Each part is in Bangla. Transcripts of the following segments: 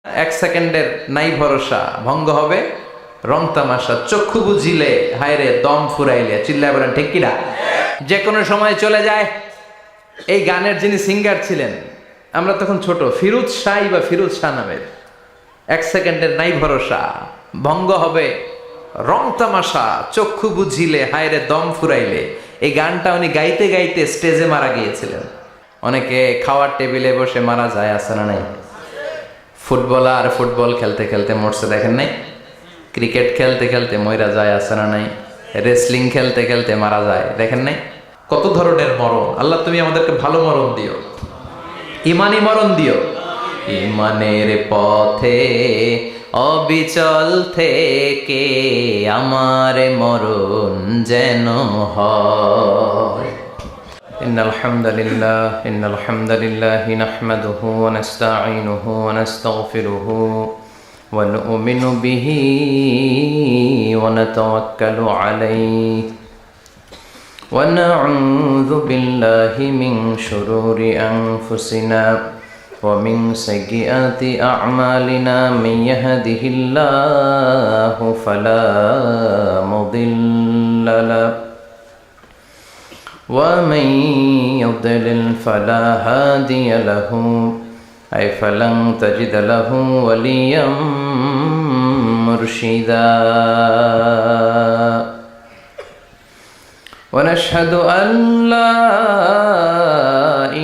এক সেকেন্ডের নাই ভরসা, ভঙ্গ হবে রং তামাশা, চক্ষু বুঝিলে হায়রে দম ফুরাইলে, চিল্লায় বলেন ঠিক কিনা? যে কোনো সময় চলে যায়। এই গানের যিনি সিঙ্গার ছিলেন, আমরা তখন ছোট, ফিরোজ শাহ বা ফিরোজ শাহ নামের, এক সেকেন্ডের নাই ভরসা, ভঙ্গ হবে রং তামাশা, চক্ষু বুঝিলে হায়রে দম ফুরাইলে, এই গানটা উনি গাইতে গাইতে স্টেজে মারা গিয়েছিলেন। অনেকে খাওয়ার টেবিলে বসে মারা যায়, আছে না নাই? ফুটবলার ফুটবল খেলতে খেলতে মরছে, দেখেন নাই? ক্রিকেট খেলতে খেলতে মইরা যায়, আছে না নাই? রেসলিং খেলতে খেলতে মারা যায়, দেখেন নাই? কত ধরনের মরণ। আল্লাহ তুমি আমাদেরকে ভালো মরণ দিও, ইমানি মরণ দিও। ইমানের পথে অবিচল থেকে আমার মরণ যেন হয়। ইন্নাল হামদালিল্লাহি নাহমাদুহু ওয়া নাস্তাঈনুহু ওয়া নাস্তাগফিরুহু ওয়া নু'মিনু বিহি ওয়া নাতাওয়াক্কালু আলাইহি ওয়া না'উযু বিল্লাহি মিন শুরুরি আনফুসিনা ওয়া মিন সাইয়্যাতি আ'মালিনা মান ইয়াহদিহিল্লাহু ফালা মুদিল্লা লাহু ওয়া মান ইউদ্লিল ফালা হাদিয়া লাহু আই ফালান তাজিদ লাহু ওয়ালিয়াম মুরশিদা। ونشهد أن لا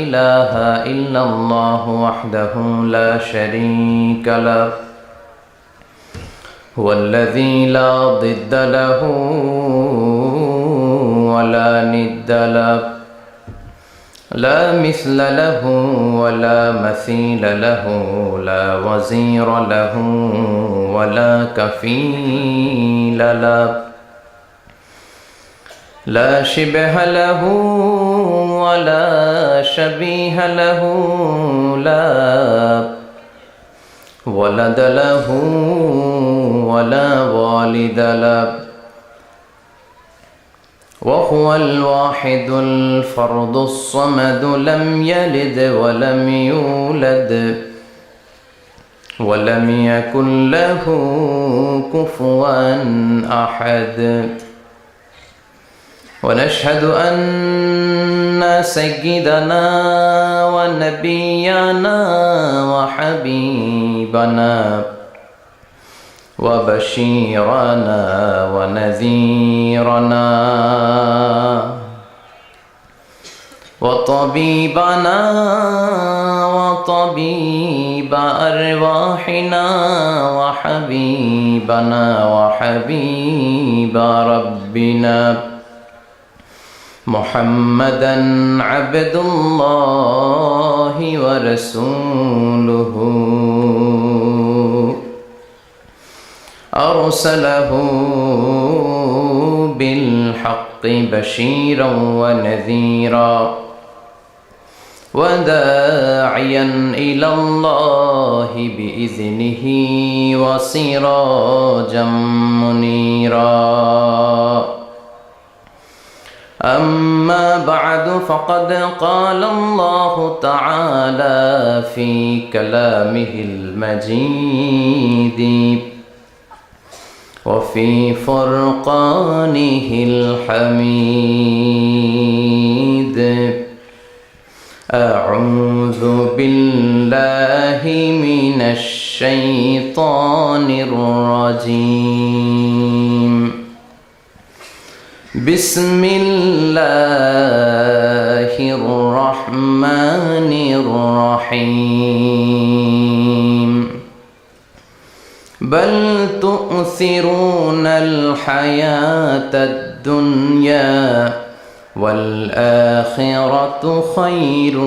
إله إلا الله وحده لا شريك له هو الذي لا ضد له ولا ند له لا مثل له ولا مثيل له لا وزير له ولا كفيل له لا شبه له ولا شبيه له لا ولد له ولا والد له وهو الواحد الفرد الصمد لم يلد ولم يولد ولم يكن له كفوا أحد. ونشهد أن سيدنا ونبينا وحبيبنا وبشيرنا ونذيرنا وطبيبنا وطبيب أرواحنا وحبيبنا وحبيب ربنا محمدا عبد الله ورسوله أرسله بالحق بشيرا ونذيرا وداعيا إلى الله بإذنه وسراجا منيرا. أما بعد فقد قال الله تعالى في كلامه المجيد وفي فرقانه الحميد أعوذ بالله من الشيطان الرجيم بسم الله الرحمن الرحيم بل تؤثرون الحياة الدنيا والآخرة خير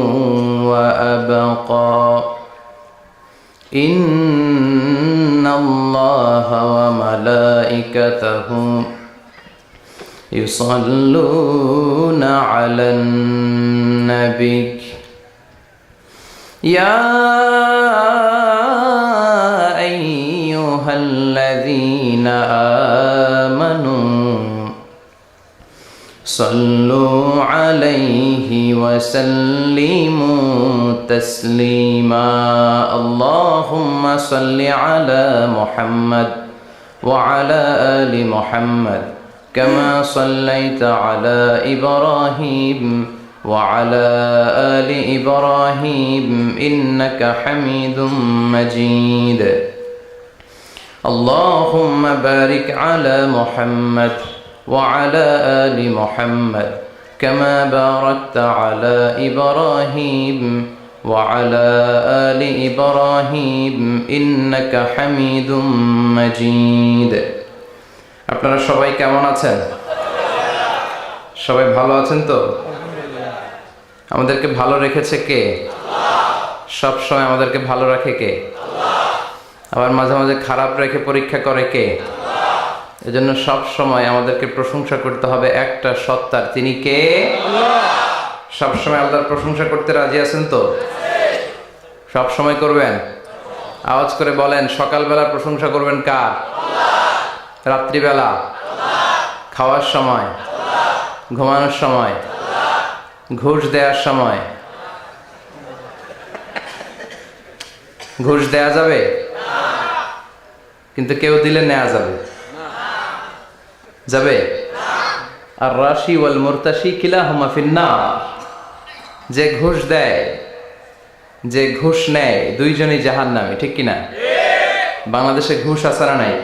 وأبقى إن الله وملائكته يصلون على النبي يا أيها الذين آمنوا صلوا عليه عليه وسلموا تسليما اللهم صل على محمد وعلى آل محمد كما صليت على إبراهيم وعلى آل إبراهيم إنك حميد مجيد اللهم بارك على محمد وعلى آل محمد كما باركت على إبراهيم وعلى آل إبراهيم إنك حميد مجيد আপনারা সবাই কেমন আছেন? সবাই ভালো আছেন তো? আমাদেরকে ভালো রেখেছে কে? সব সময় আমাদেরকে ভালো রাখে কে? আবার মাঝে মাঝে খারাপ রেখে পরীক্ষা করে কে? এজন্য সব সময় আমাদেরকে প্রশংসা করতে হবে একটা সত্তার, তিনি কে? সব সময় আল্লাহর প্রশংসা করতে রাজি আছেন তো? সব সময় করবেন? আওয়াজ করে বলেন, সকালবেলা প্রশংসা করবেন কার? রাত্রিবেলা, খাওয়ার সময়, ঘুমানোর সময়, ঘুষ দেওয়ার সময়। ঘুষ দেয়া যাবে, কিন্তু কেউ দিলে নেওয়া যাবে? যাবে? আর রাশি ওয়াল মুরতাশি কিলাহুমা ফিন্নার। যে ঘুষ দেয়, যে ঘুষ নেয়, দুইজনই জাহান্নামী, ঠিক কিনা? বাংলাদেশে ঘুষ আছে না নাই?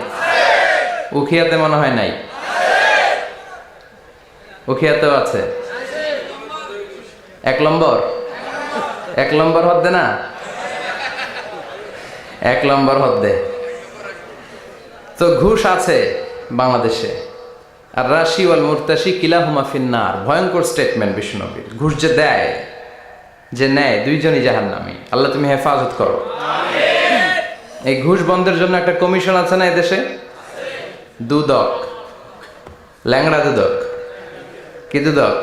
উখিয়াতে মনে হয় নাই, উখিয়াতেও আছে। এক নম্বর হদ্দে না, এক নম্বর হদ্দে। তো ঘুষ আছে বাংলাদেশে। আর রাশি ওয়াল মুরতাশি কিলাহুমা ফিন্নার, ভয়ঙ্কর স্টেটমেন্ট বিষ্ণুনবীর। ঘুষ যে দেয়, যে নেয়, দুইজনই জাহান্নামী। আল্লাহ তুমি হেফাজত করো। এই ঘুষ বন্ধের জন্য একটা কমিশন আছে না এদেশে? দুদক, ল্যাংড়া দুদক। কি দুদক?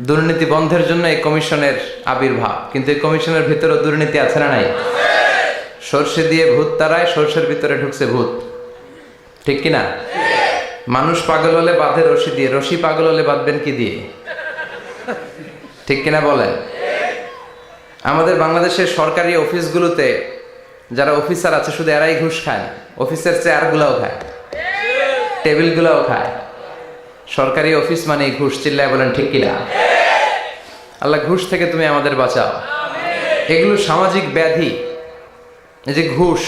দুর্নীতি বন্ধের জন্য এই কমিশনের আবির্ভাব। কিন্তু এই কমিশনের ভিতরে দুর্নীতি আছে না নাই? সর্ষে দিয়ে ভূত তাড়ায়, সর্ষের ভিতরে ঢুকছে ভূত, ঠিক কিনা? মানুষ পাগল হলে বাঁধে রশি দিয়ে, রশি পাগল হলে বাঁধবেন কি দিয়ে? ঠিক কিনা বলেন? আমাদের বাংলাদেশের সরকারি অফিসগুলোতে যারা অফিসার আছে, শুধু এরাই ঘুষ খায়। অফিসের চেয়ারগুলোও খায়, টেবিলগুলোও খায়। সরকারি অফিস মানে ঘুষ। চিল্লায় বলেন ঠিক কিনা? আল্লাহ ঘুষ থেকে তুমি আমাদের বাঁচাও। এগুলো সামাজিক ব্যাধি। এই যে ঘুষ,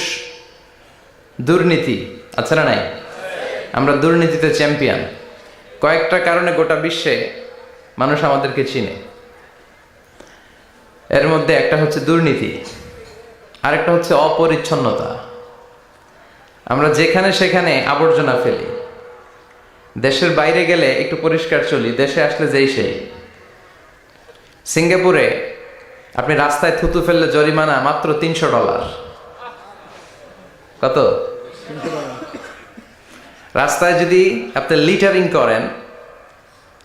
দুর্নীতি আছে না নাই? আমরা দুর্নীতিতে চ্যাম্পিয়ন। কয়েকটা কারণে গোটা বিশ্বে মানুষ আমাদেরকে চিনে। এর মধ্যে একটা হচ্ছে দুর্নীতি, আরেকটা হচ্ছে অপরিচ্ছন্নতা। আমরা যেখানে সেখানে আবর্জনা ফেলি। দেশের বাইরে গেলে একটু পরিষ্কার চলি, দেশে আসলে যেই সেই। সিঙ্গাপুরে আপনি রাস্তায় থুতু ফেললে জরিমানা মাত্র $300। কত? রাস্তায় যদি আপনি লিটারিং করেন,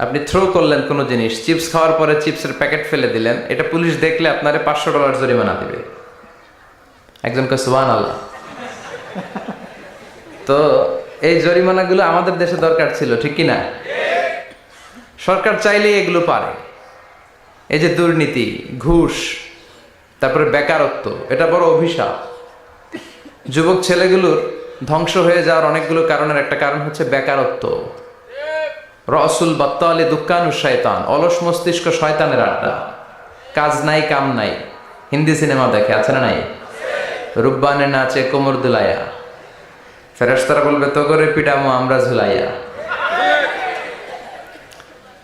আপনি থ্রো করলেন কোনো জিনিস, চিপস খাওয়ার পরে চিপসের প্যাকেট ফেলে দিলেন, এটা পুলিশ দেখলে আপনারে $500 জরিমানা দিবে। একজনকে সুবহানাল্লাহ। তো এই জরিমানাগুলো আমাদের দেশে দরকার ছিল, ঠিক কিনা? সরকার চাইলেই এগুলো পারে। এই যে দুর্নীতি, ঘুষ, তারপরে বেকারত্ব, এটা বড় অভিশাপ। যুবক ছেলেগুলোর ধ্বংস হয়ে যাওয়ার অনেকগুলো কারণের একটা কারণ হচ্ছে বেকারত্ব। রসুল বাত্তালি দুঃখানু শয়তান, অলস মস্তিষ্ক শয়তানের আড্ডা। কাজ নাই, কাম নাই। হিন্দি সিনেমা দেখে, আছে না নাই? রুব্বানে নাচে কোমর দুলাইয়া, ফেরেশতারা বলবে তো করে পিটামো আমরা ঝুলাইয়া।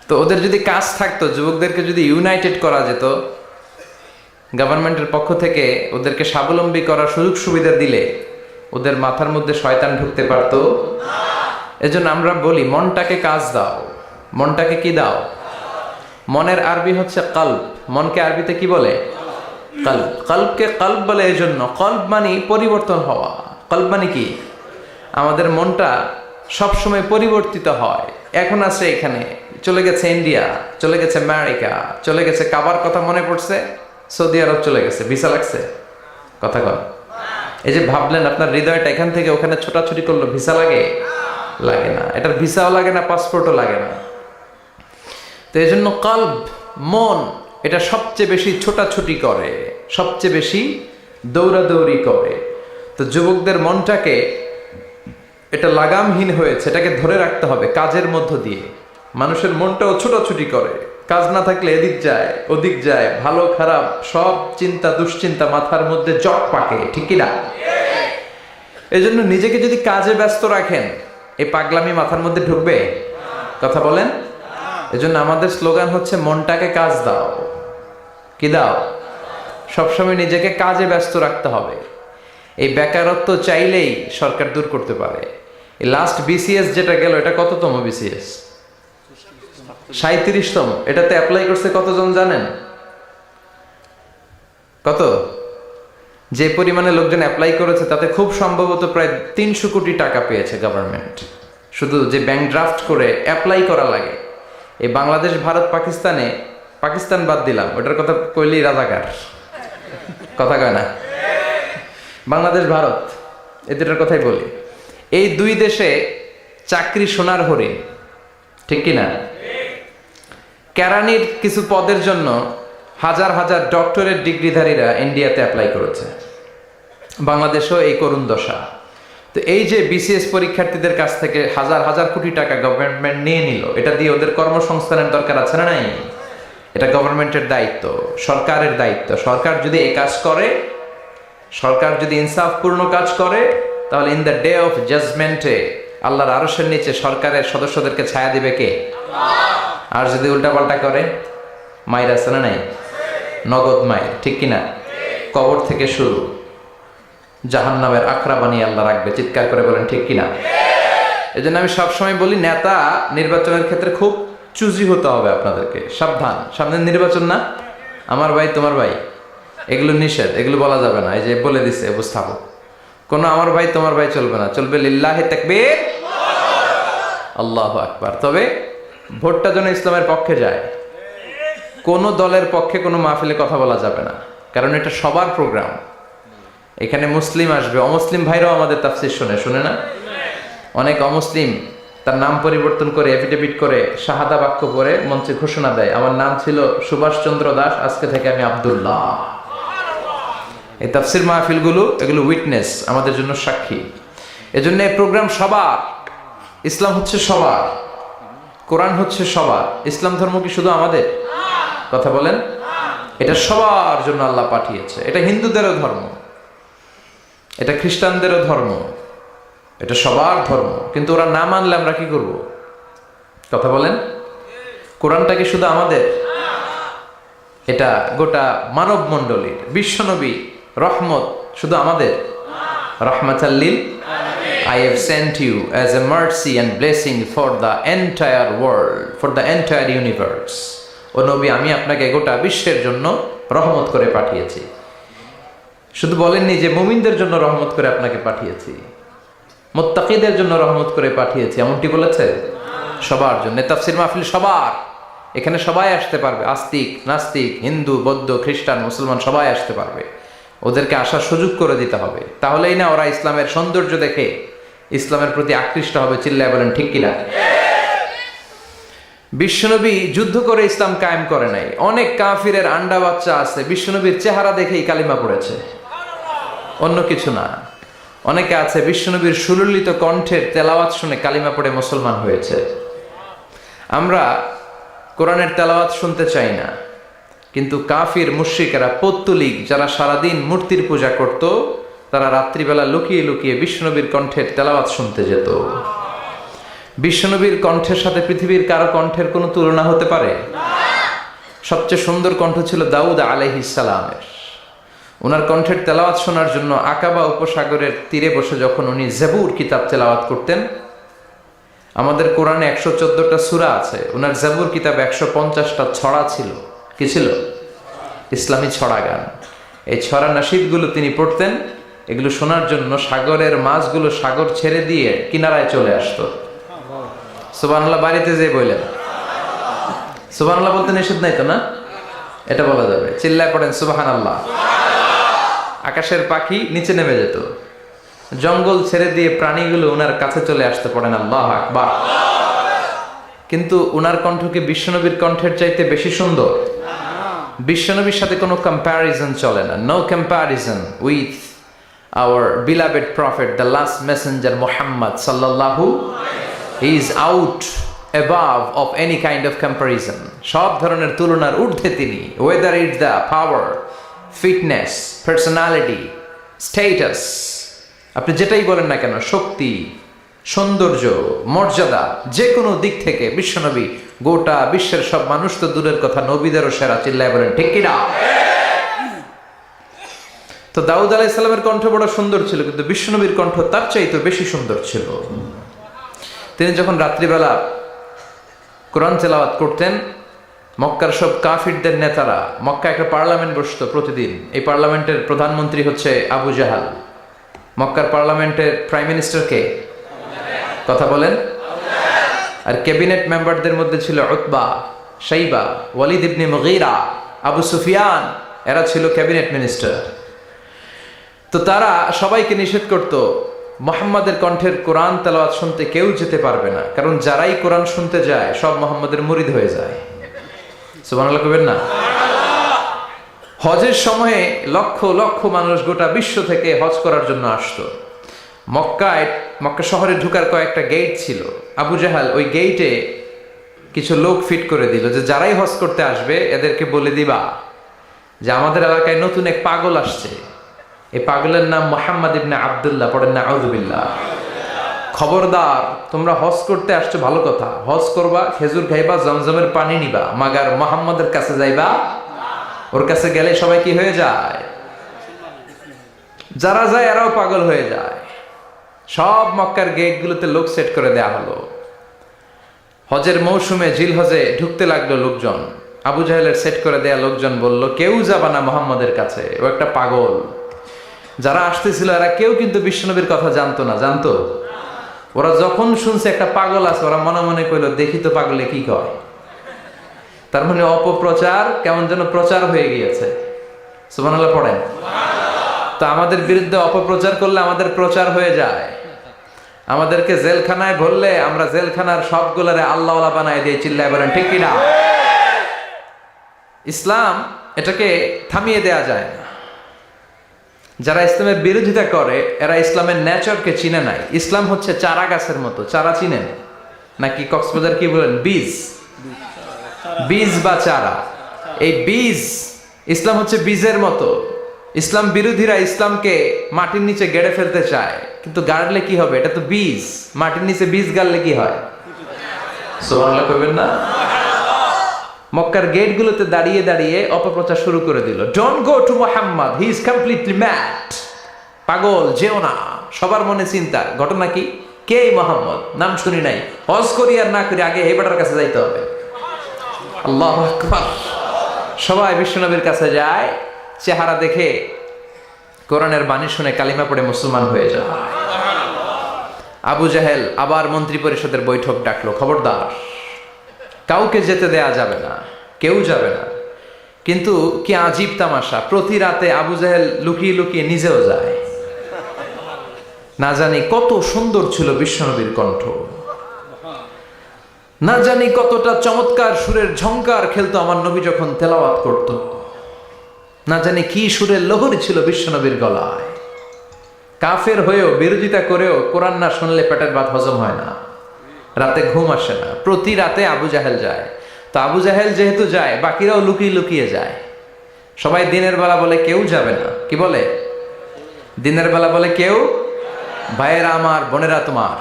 তো ওদের যদি কাজ থাকতো, যুবকদেরকে যদি ইউনাইটেড করা যেত, গভর্নমেন্টের পক্ষ থেকে ওদেরকে স্বাবলম্বী করার সুযোগ সুবিধা দিলে ওদের মাথার মধ্যে শয়তান ঢুকতে পারতো। এজন্য আমরা বলি, মনটাকে কাজ দাও। মনটাকে কি দাও? মনের আরবি হচ্ছে কলব। মনকে আরবিতে কি বলে? কলব। কলবকে কলব বলে এজন্য, কলব মানে পরিবর্তন হওয়া। কলব মানে কি? আমাদের মনটা সবসময় পরিবর্তিত হয়। এখন আছে এখানে, চলে গেছে ইন্ডিয়া, চলে গেছে আমেরিকা, চলে গেছে। কাবার কথা মনে পড়ছে, সৌদি আরব চলে গেছে। ভিসা লাগছে? কথা কর। এই যে ভাবলেন আপনার হৃদয়টা এখান থেকে ওখানে ছোটাছুটি করলো, ভিসা লাগে? লাগে না। এটার ভিসাও লাগে না, পাসপোর্টও লাগে না। এই জন্য কলব, মন, এটা সবচেয়ে বেশি ছোটাছুটি করে, সবচেয়ে বেশি দৌড়াদৌড়ি করে। তো যুবকদের মনটাকে, এটা লাগামহীন হয়েছে, এটাকে ধরে রাখতে হবে কাজের মধ্য দিয়ে। মানুষের মনটাও ছোটাছুটি করে, কাজ না থাকলে এদিক যায় ওদিক যায়, ভালো খারাপ সব চিন্তা দুশ্চিন্তা মাথার মধ্যে জট পাকে, ঠিক কিনা? এই জন্য নিজেকে যদি কাজে ব্যস্ত রাখেন, এই পাগলামি মাথার মধ্যে ঢুকবে? কথা বলেন। এই জন্য আমাদের স্লোগান হচ্ছে মনটাকে কাজ দাও। কি দাও? সবসময় নিজেকে কাজে ব্যস্ত রাখতে হবে। এই বেকারত্ব চাইলেই সরকার দূর করতে পারে। এই লাস্ট বিসিএস যেটা গেল, এটা কততম বিসিএস? 37তম। এটাতে অ্যাপ্লাই করছে কতজন জানেন? কত? যে পরিমাণে লোকজন অ্যাপ্লাই করেছে তাতে খুব সম্ভবত প্রায় 300 কোটি টাকা পেয়েছে গভর্নমেন্ট। শুধু যে ব্যাংক ড্রাফট করে অ্যাপ্লাই করা লাগে। এই বাংলাদেশ, ভারত, পাকিস্তানে, পাকিস্তান বাদ দিলাম, ওটার কথা কইলেই রাজাকার, কথা কয় না। বাংলাদেশ, ভারত, এদের কথাই বলি। এই দুই দেশে চাকরি সোনার হরিণ, ঠিক কিনা? কেরানির কিছু পদের জন্য হাজার হাজার ডক্টরেট ডিগ্রিধারীরা ইন্ডিয়াতে অ্যাপ্লাই করেছে। বাংলাদেশেও এই করুণ দশা। তো এই যে বিসিএস পরীক্ষার্থীদের কাছ থেকে হাজার হাজার কোটি টাকা গভর্নমেন্ট নিয়ে নিল, এটা দিয়ে ওদের কর্মসংস্থানের দরকার আছে না নাই? এটা গভর্নমেন্টের দায়িত্ব, সরকারের দায়িত্ব। সরকার যদি এই কাজ করে, সরকার যদি ইনসাফপূর্ণ কাজ করে, তাহলে ইন দ্য ডে অফ জাজমেন্টে আল্লাহর আরশের নিচে সরকারের সদস্যদেরকে ছায়া দিবে কে? আর যদি উল্টাপাল্টা করে, মায়ের আছে না নাই? নগদ মায়ের, ঠিক কিনা? কবর থেকে শুরু, জাহান্নামের আখড়া বানিয়ে আল্লাহ রাখবে। চিৎকার করে বলেন ঠিক কিনা? এই জন্য আমি সবসময় বলি, নেতা নির্বাচনের ক্ষেত্রে খুব চুজি হতে হবে আপনাদেরকে। সাবধান, সামনে নির্বাচন না, আমার ভাই তোমার ভাই, এগুলো নিষেধ, এগুলো বলা যাবে না। এই যে বলে দিছে উপস্থাপক, কোনো আমার ভাই তোমার ভাই চলবে না, চলবে লিল্লাহি তাকবীর, আল্লাহু আকবার। তবে ভোটটা যেন ইসলামের পক্ষে যায়। কোন দলের পক্ষে কোনো মাহফিলে কথা বলা যাবে না, কারণ এটা সবার প্রোগ্রাম। এখানে মুসলিম আসবে, অমুসলিম ভাইরাও আমাদের তাফসীর শুনে না? অনেক অমুসলিম তার নাম পরিবর্তন করে এফিডেভিট করে শাহাদা বাক্য পড়ে মঞ্চে ঘোষণা দেয়, আমার নাম ছিল সুভাষ চন্দ্র দাস, আজকে থেকে আমি আব্দুল্লাহ। এই তাফসীর মাহফিলগুলো, এগুলো উইটনেস, আমাদের জন্য সাক্ষী। এজন্য এই প্রোগ্রাম সবার। ইসলাম হচ্ছে সবার, কোরআন হচ্ছে সবার। ইসলাম ধর্ম কি শুধু আমাদের? কথা বলেন। এটা সবার জন্য আল্লাহ পাঠিয়েছে। এটা হিন্দুদেরও ধর্ম, এটা খ্রিস্টানদেরও ধর্ম, এটা সবার ধর্ম। কিন্তু ওরা না মানলে আমরা কি করব? কথা বলেন। কোরআনটা কি শুধু আমাদের? এটা গোটা মানব মণ্ডলীর। বিশ্বনবী রহমত শুধু আমাদের? রাহমাতাল লিল I have sent you as a mercy and blessing for the entire world, for the entire universe. ও নবী, আমি আপনাকে গোটা বিশ্বের জন্য রহমত করে পাঠিয়েছি। শুধু বলেননি যে মুমিনদের জন্য রহমত করে আপনাকে পাঠিয়েছি, মুত্তাকিদের জন্য রহমত করে পাঠিয়েছি, এমনটি বলেছে? সবার জন্য। তাফসীর মাহফিল সবার, এখানে সবাই আসতে পারবে। আস্তিক নাস্তিক, হিন্দু বৌদ্ধ খ্রিস্টান মুসলমান সবাই আসতে পারবে। ওদেরকে আসার সুযোগ করে দিতে হবে, তাহলেই না ওরা ইসলামের সৌন্দর্য দেখে ইসলামের প্রতি আকৃষ্ট হবে। চিল্লায় বলেন ঠিক কিনা? বিশ্বনবী যুদ্ধ করে ইসলাম কায়েম করে নাই। অনেক কাফিরের আন্ডা বাচ্চা আছে, বিশ্বনবীর চেহারা দেখেই কালিমা পড়েছে, অন্য কিছু না। অনেকে আছে বিশ্বনবীর সুললিত কণ্ঠের তেলাওয়াত শুনে কালিমা পড়ে মুসলমান হয়েছে। আমরা কোরআনের তেলাওয়াত শুনতে চাই না, কিন্তু কাফির মুশরিকেরা, পৌত্তলিক যারা সারাদিন মূর্তির পূজা করত, তারা রাত্রিবেলা লুকিয়ে লুকিয়ে বিশ্বনবীর কণ্ঠের তেলাওয়াত শুনতে যেত। বিশ্বনবীর কণ্ঠের সাথে পৃথিবীর কারো কণ্ঠের কোনো তুলনা হতে পারে? সবচেয়ে সুন্দর কণ্ঠ ছিল দাউদ আলাইহিস সালামের। ওনার কণ্ঠের তেলাওয়াত শোনার জন্য আকাবা উপসাগরের তীরে বসে যখন উনি জবুর কিতাব তেলাওয়াত করতেন, আমাদের কোরআনে 114টা সূরা আছে, ওনার জবুর কিতাবে 150টা ছড়া ছিল। কি ছিল? ইসলামী ছড়া গান। এই ছড়া নাশিদগুলো তিনি পড়তেন। এগুলো শোনার জন্য সাগরের মাছগুলো সাগর ছেড়ে দিয়ে কিনারায় চলে আসতো। সুবহানাল্লাহ বাড়িতে যেয়ে বললেন, সুবহানাল্লাহ বলতে নিষেধ নাই তো না? এটা বলা যাবে। চিল্লায় পড়েন সুবহানাল্লাহ। আকাশের পাখি নিচে নেমে যেত, জঙ্গল ছেড়ে দিয়ে প্রাণীগুলো ওনার কাছে চলে আসতে, পড়েন আল্লাহু আকবার। কিন্তু উনার কণ্ঠ কি বিশ্বনবীর কণ্ঠের চাইতে বেশি সুন্দর? বিশ্বনবীর সাথে কোনো কম্প্যারিজন চলে না। No comparison with our beloved prophet, the last messenger Muhammad সাল্লাল্লাহু, he is out above of any kind of comparison. সব ধরনের তুলনার ঊর্ধ্বে তিনি, whether it the power, fitness, personality, status, আপনি যেটাই বলেন না কেন, শক্তি, সৌন্দর্য, মর্যাদা, যে কোনো দিক থেকে বিশ্বনবী গোটা বিশ্বের সব মানুষ তো দূরের কথা, নবীদেরও সেরা। চিল্লায় বলেন ঠিক কিনা? তো দাউদ আলাইহিস সালামের কণ্ঠ বড় সুন্দর ছিল, কিন্তু বিশ্বনবীর কণ্ঠ তার চাইতে বেশি সুন্দর ছিল। তিনি যখন রাত্রিবেলা কোরআন তেলাওয়াত করতেন, মক্কার সব কাফিরদের নেতারা, মক্কা একটা পার্লামেন্ট বসতো প্রতিদিন, এই পার্লামেন্টের প্রধানমন্ত্রী হচ্ছে আবু জাহাল। মক্কার পার্লামেন্টের প্রাইম মিনিস্টার কে? কথা বলেন। আর ক্যাবিনেট মেম্বারদের মধ্যে ছিল উতবা, শাইবা, ওয়ালিদ ইবনে মুগীরা, আবু সুফিয়ান, এরা ছিল ক্যাবিনেট মিনিস্টার। তো তারা সবাইকে নিষেধ করত মুহাম্মাদের কণ্ঠের কোরআন তেলাওয়াত শুনতে কেউ যেতে পারবে না, কারণ যারাই কোরআন শুনতে যায় সব মুহাম্মাদের মুরিদ হয়ে যায়। সুবহানাল্লাহ কইবেন না? হজের সময়ে লক্ষ লক্ষ মানুষ গোটা বিশ্ব থেকে হজ করার জন্য আসতো। মক্কা শহরে ঢুকার কয়েকটা গেট ছিল। আবু জাহাল ওই গেটে কিছু লোক ফিট করে দিল যে যারাই হজ করতে আসবে এদেরকে বলে দিবা যে আমাদের এলাকায় নতুন এক পাগল আসছে, এই পাগলের নাম মুহাম্মদ ইবনে আব্দুল্লাহ, পড়েন না আউযুবিল্লাহ। খবরদার, তোমরা হজ করতে আসছো ভালো কথা, হজ করবা, খেজুর খাইবা, জমজমের পানি নিবা, মাগার মুহাম্মদের কাছে যাইবা। ওর কাছে গেলে সবাই কি হয়ে যায়? যারা যায় এরাও পাগল হয়ে যায়। সব মক্কার গেটগুলোতে লোক সেট করে দেয়া হলো। হজের মৌসুমে জিল হজে ঢুকতে লাগলো লোকজন। আবু জাহেলের সেট করে দেয়া লোকজন বলল কেউ যাবা না মুহাম্মদের কাছে, ও একটা পাগল। যারা আসতেছিল এরা কেউ কিন্তু বিশ্বনবীর কথা জানতো না। জানতো? ওরা যখন শুনছে একটা পাগল আছে, ওরা মনে মনে কইলো দেখি তো পাগলে কি কয়। তার মানে অপপ্রচার কেমন যেন প্রচার হয়ে গিয়েছে। সুবহানাল্লাহ পড়েন। তো আমাদের বিরুদ্ধে অপপ্রচার করলে আমাদের প্রচার হয়ে যায়। আমাদেরকে জেলখানায় ভরলে আমরা জেলখানার সবগুলারে আল্লাহওয়ালা বানায় দিয়ে। চিল্লায় বলেন ঠিক কিনা? ইসলাম এটাকে থামিয়ে দেয়া যায় না। যারা ইসলামের বিরোধিতা করে এরা ইসলামের নেচারকে চিনে নাই। ইসলাম হচ্ছে চারা গাছের মতো। চারা চিনেন নাকি? কক্সবাজার কি বলেন? বীজ, বীজ বা চারা। এই বীজ, ইসলাম হচ্ছে বীজের মতো। ইসলাম বিরোধীরা ইসলামকে মাটির নিচে গেড়ে ফেলতে চায়, কিন্তু গাড়লে কি হবে? এটা তো বীজ। মাটির নিচে বীজ গাড়লে কি হয়? সুবহানাল্লাহ কইবেন না? মক্কার গেটগুলোতে দাঁড়িয়ে দাঁড়িয়ে অপপ্রচার শুরু করে দিল। Don't go to Muhammad, he is completely mad. পাগল, যেও না। সবার মনে চিন্তা, ঘটনা কি? কে মুহাম্মদ? নাম শুনি নাই। হজ করি আর না করি, আগে এই বেটার কাছে যাইতে হবে। আল্লাহু আকবার। সবাই বিশ্বনবীর কাছে যায়, চেহারা দেখে কোরআনের বাণী শুনে কালিমা পড়ে মুসলমান হয়ে যায়। আবু জাহেল আবার মন্ত্রী পরিষদের বৈঠক ডাকলো, খবরদার কাউকে যেতে দেয়া যাবে না, কেউ যাবে না। কিন্তু কি আজীব তামাশা, প্রতি রাতে আবু জাহেল লুকিয়ে লুকিয়ে নিজেও যায়। না জানি কত সুন্দর ছিল বিশ্বনবীর কণ্ঠ, না জানি কতটা চমৎকার সুরের ঝংকার খেলতো আমার নবী যখন তেলাওয়াত করত। না জানি কি সুরের লহরী ছিল বিশ্বনবীর গলায়। কাফের হয়েও, বিরোধিতা করেও কোরআন না শুনলে পেটের ভাত হজম হয় না, রাতে ঘুম আসে না। প্রতি রাতে আবু জাহেল যায়। তো আবু জাহেল যেহেতু যায়, বাকিরাও লুকিয়ে লুকিয়ে যায়। সবাই দিনের বেলা বলে কেউ যাবে না। কি বলে? দিনের বেলা বলে কেউ, ভাইয়েরা আমার, বোনেরা তোমার,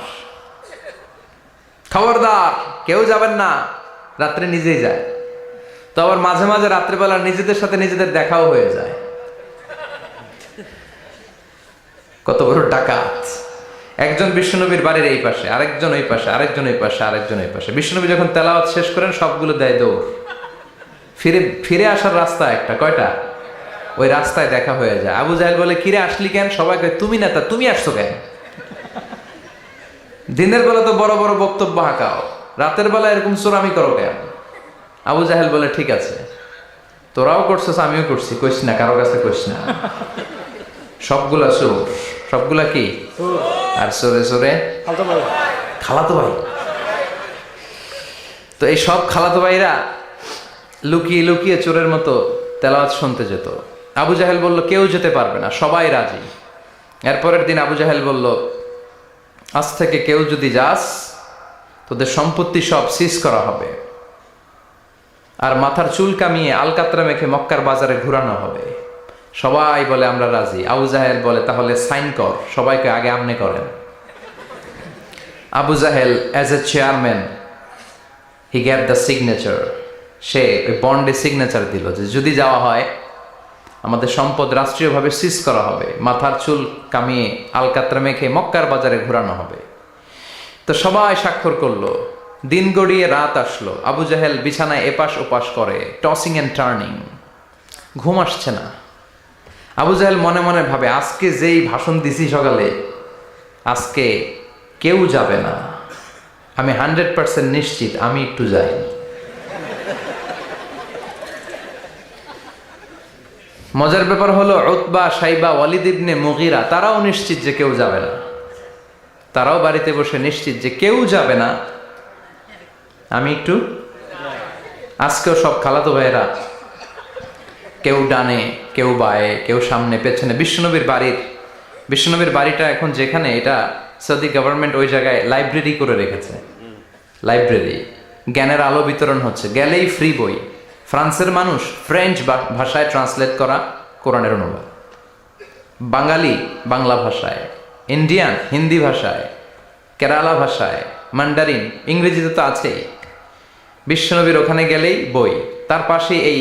খবরদার কেউ যাবেন না। রাত্রে নিজেই যায়। তো আবার মাঝে মাঝে রাত্রেবেলা নিজেদের সাথে নিজেদের দেখাও হয়ে যায়। কত বড় ডাকাত! একজন বিশ্বনবীর বাড়ির এই পাশে, আরেকজন ওই পাশে, আরেকজন ওই পাশে, আরেকজন ওই পাশে। বিশ্বনবী যখন তেলাওয়াত শেষ করেন সবগুলো দেয় দৌড়। ফিরে আসার রাস্তা একটা, কয়টা? ওই রাস্তায় দেখা হয়ে যায়। আবু জাহেল বলে কিরে আসলি কেন? সবাই কয় তুমি নেতা, তুমি আসছো কেন? দিনের বেলা তো বড় বড় বক্তব্য হাঁকাও, রাতের বেলা এরকম চোরামি করো কেন? আবু জাহেল বলে ঠিক আছে, তোরাও করছিস আমিও করছি, কইস না, কারো কাছে কইস না। সবগুলা চোর। সবগুলা কি? আর চোরে চোরে খালাতো ভাই। তো এই সব খালাতো ভাইরা লুকিয়ে লুকিয়ে চোরের মতো তেলাওয়াত শুনতে যেত। আবু জাহেল বলল কেউ যেতে পারবে না, সবাই রাজি। এরপরের দিন আবু জাহেল বলল, আজ থেকে কেউ যদি যাস তোদের সম্পত্তি সব সিজ করা হবে, আর মাথার চুল কামিয়ে আলকাতরা মেখে মক্কার বাজারে ঘুরানো হবে। সবাই বলে আমরা রাজি। আবু জাহেল বলে তাহলে সাইন কর, সবাইকে আগে আমনে করেন। Abu Jahl as a chairman he gave the signature, সে ওই বন্ডে সিগনেচার দিল যে যদি যাওয়া হয় আমাদের সম্পদ রাষ্ট্রীয়ভাবে সিজ করা হবে, মাথার চুল কামিয়ে আলকাতরা মেখে মক্কার বাজারে ঘোরানো হবে। তো সবাই স্বাক্ষর করলো। দিন গড়িয়ে রাত আসলো, আবু জাহেল বিছানায় এপাশ ওপাশ করে, টসিং অ্যান্ড টার্নিং, ঘুম আসছে না। আবু জাহেল মনে মনে ভাবে আজকে যেই ভাষণ দিছি সকালে, আজকে কেউ যাবে না, আমি 100% নিশ্চিত আমি একটু যাই। মজার ব্যাপার হলো উতবা, সাইবা, ওয়ালিদ ইবনে মুগীরা তারাও নিশ্চিত যে কেউ যাবে না। তারাও বাড়িতে বসে নিশ্চিত যে কেউ যাবে না, আমি একটু। আজকেও সব খালাতো ভাইয়েরা কেউ ডানে, কেউ বায়ে, কেউ সামনে পেছনে। বিশ্বনবীর বাড়িটা এখন যেখানে, এটা সৌদি গভর্নমেন্ট ওই জায়গায় লাইব্রেরি করে রেখেছে। লাইব্রেরি, জ্ঞানের আলো বিতরণ হচ্ছে, গেলেই ফ্রি বই। ফ্রান্সের মানুষ ফ্রেঞ্চ ভাষায় ট্রান্সলেট করা কোরআনের অনুবাদ, বাঙালি বাংলা ভাষায়, ইন্ডিয়ান হিন্দি ভাষায়, কেরালা ভাষায়, মান্ডারিন, ইংরেজিতে তো আছেই। বিশ্বনবীর ওখানে গেলেই বই। তার পাশেই এই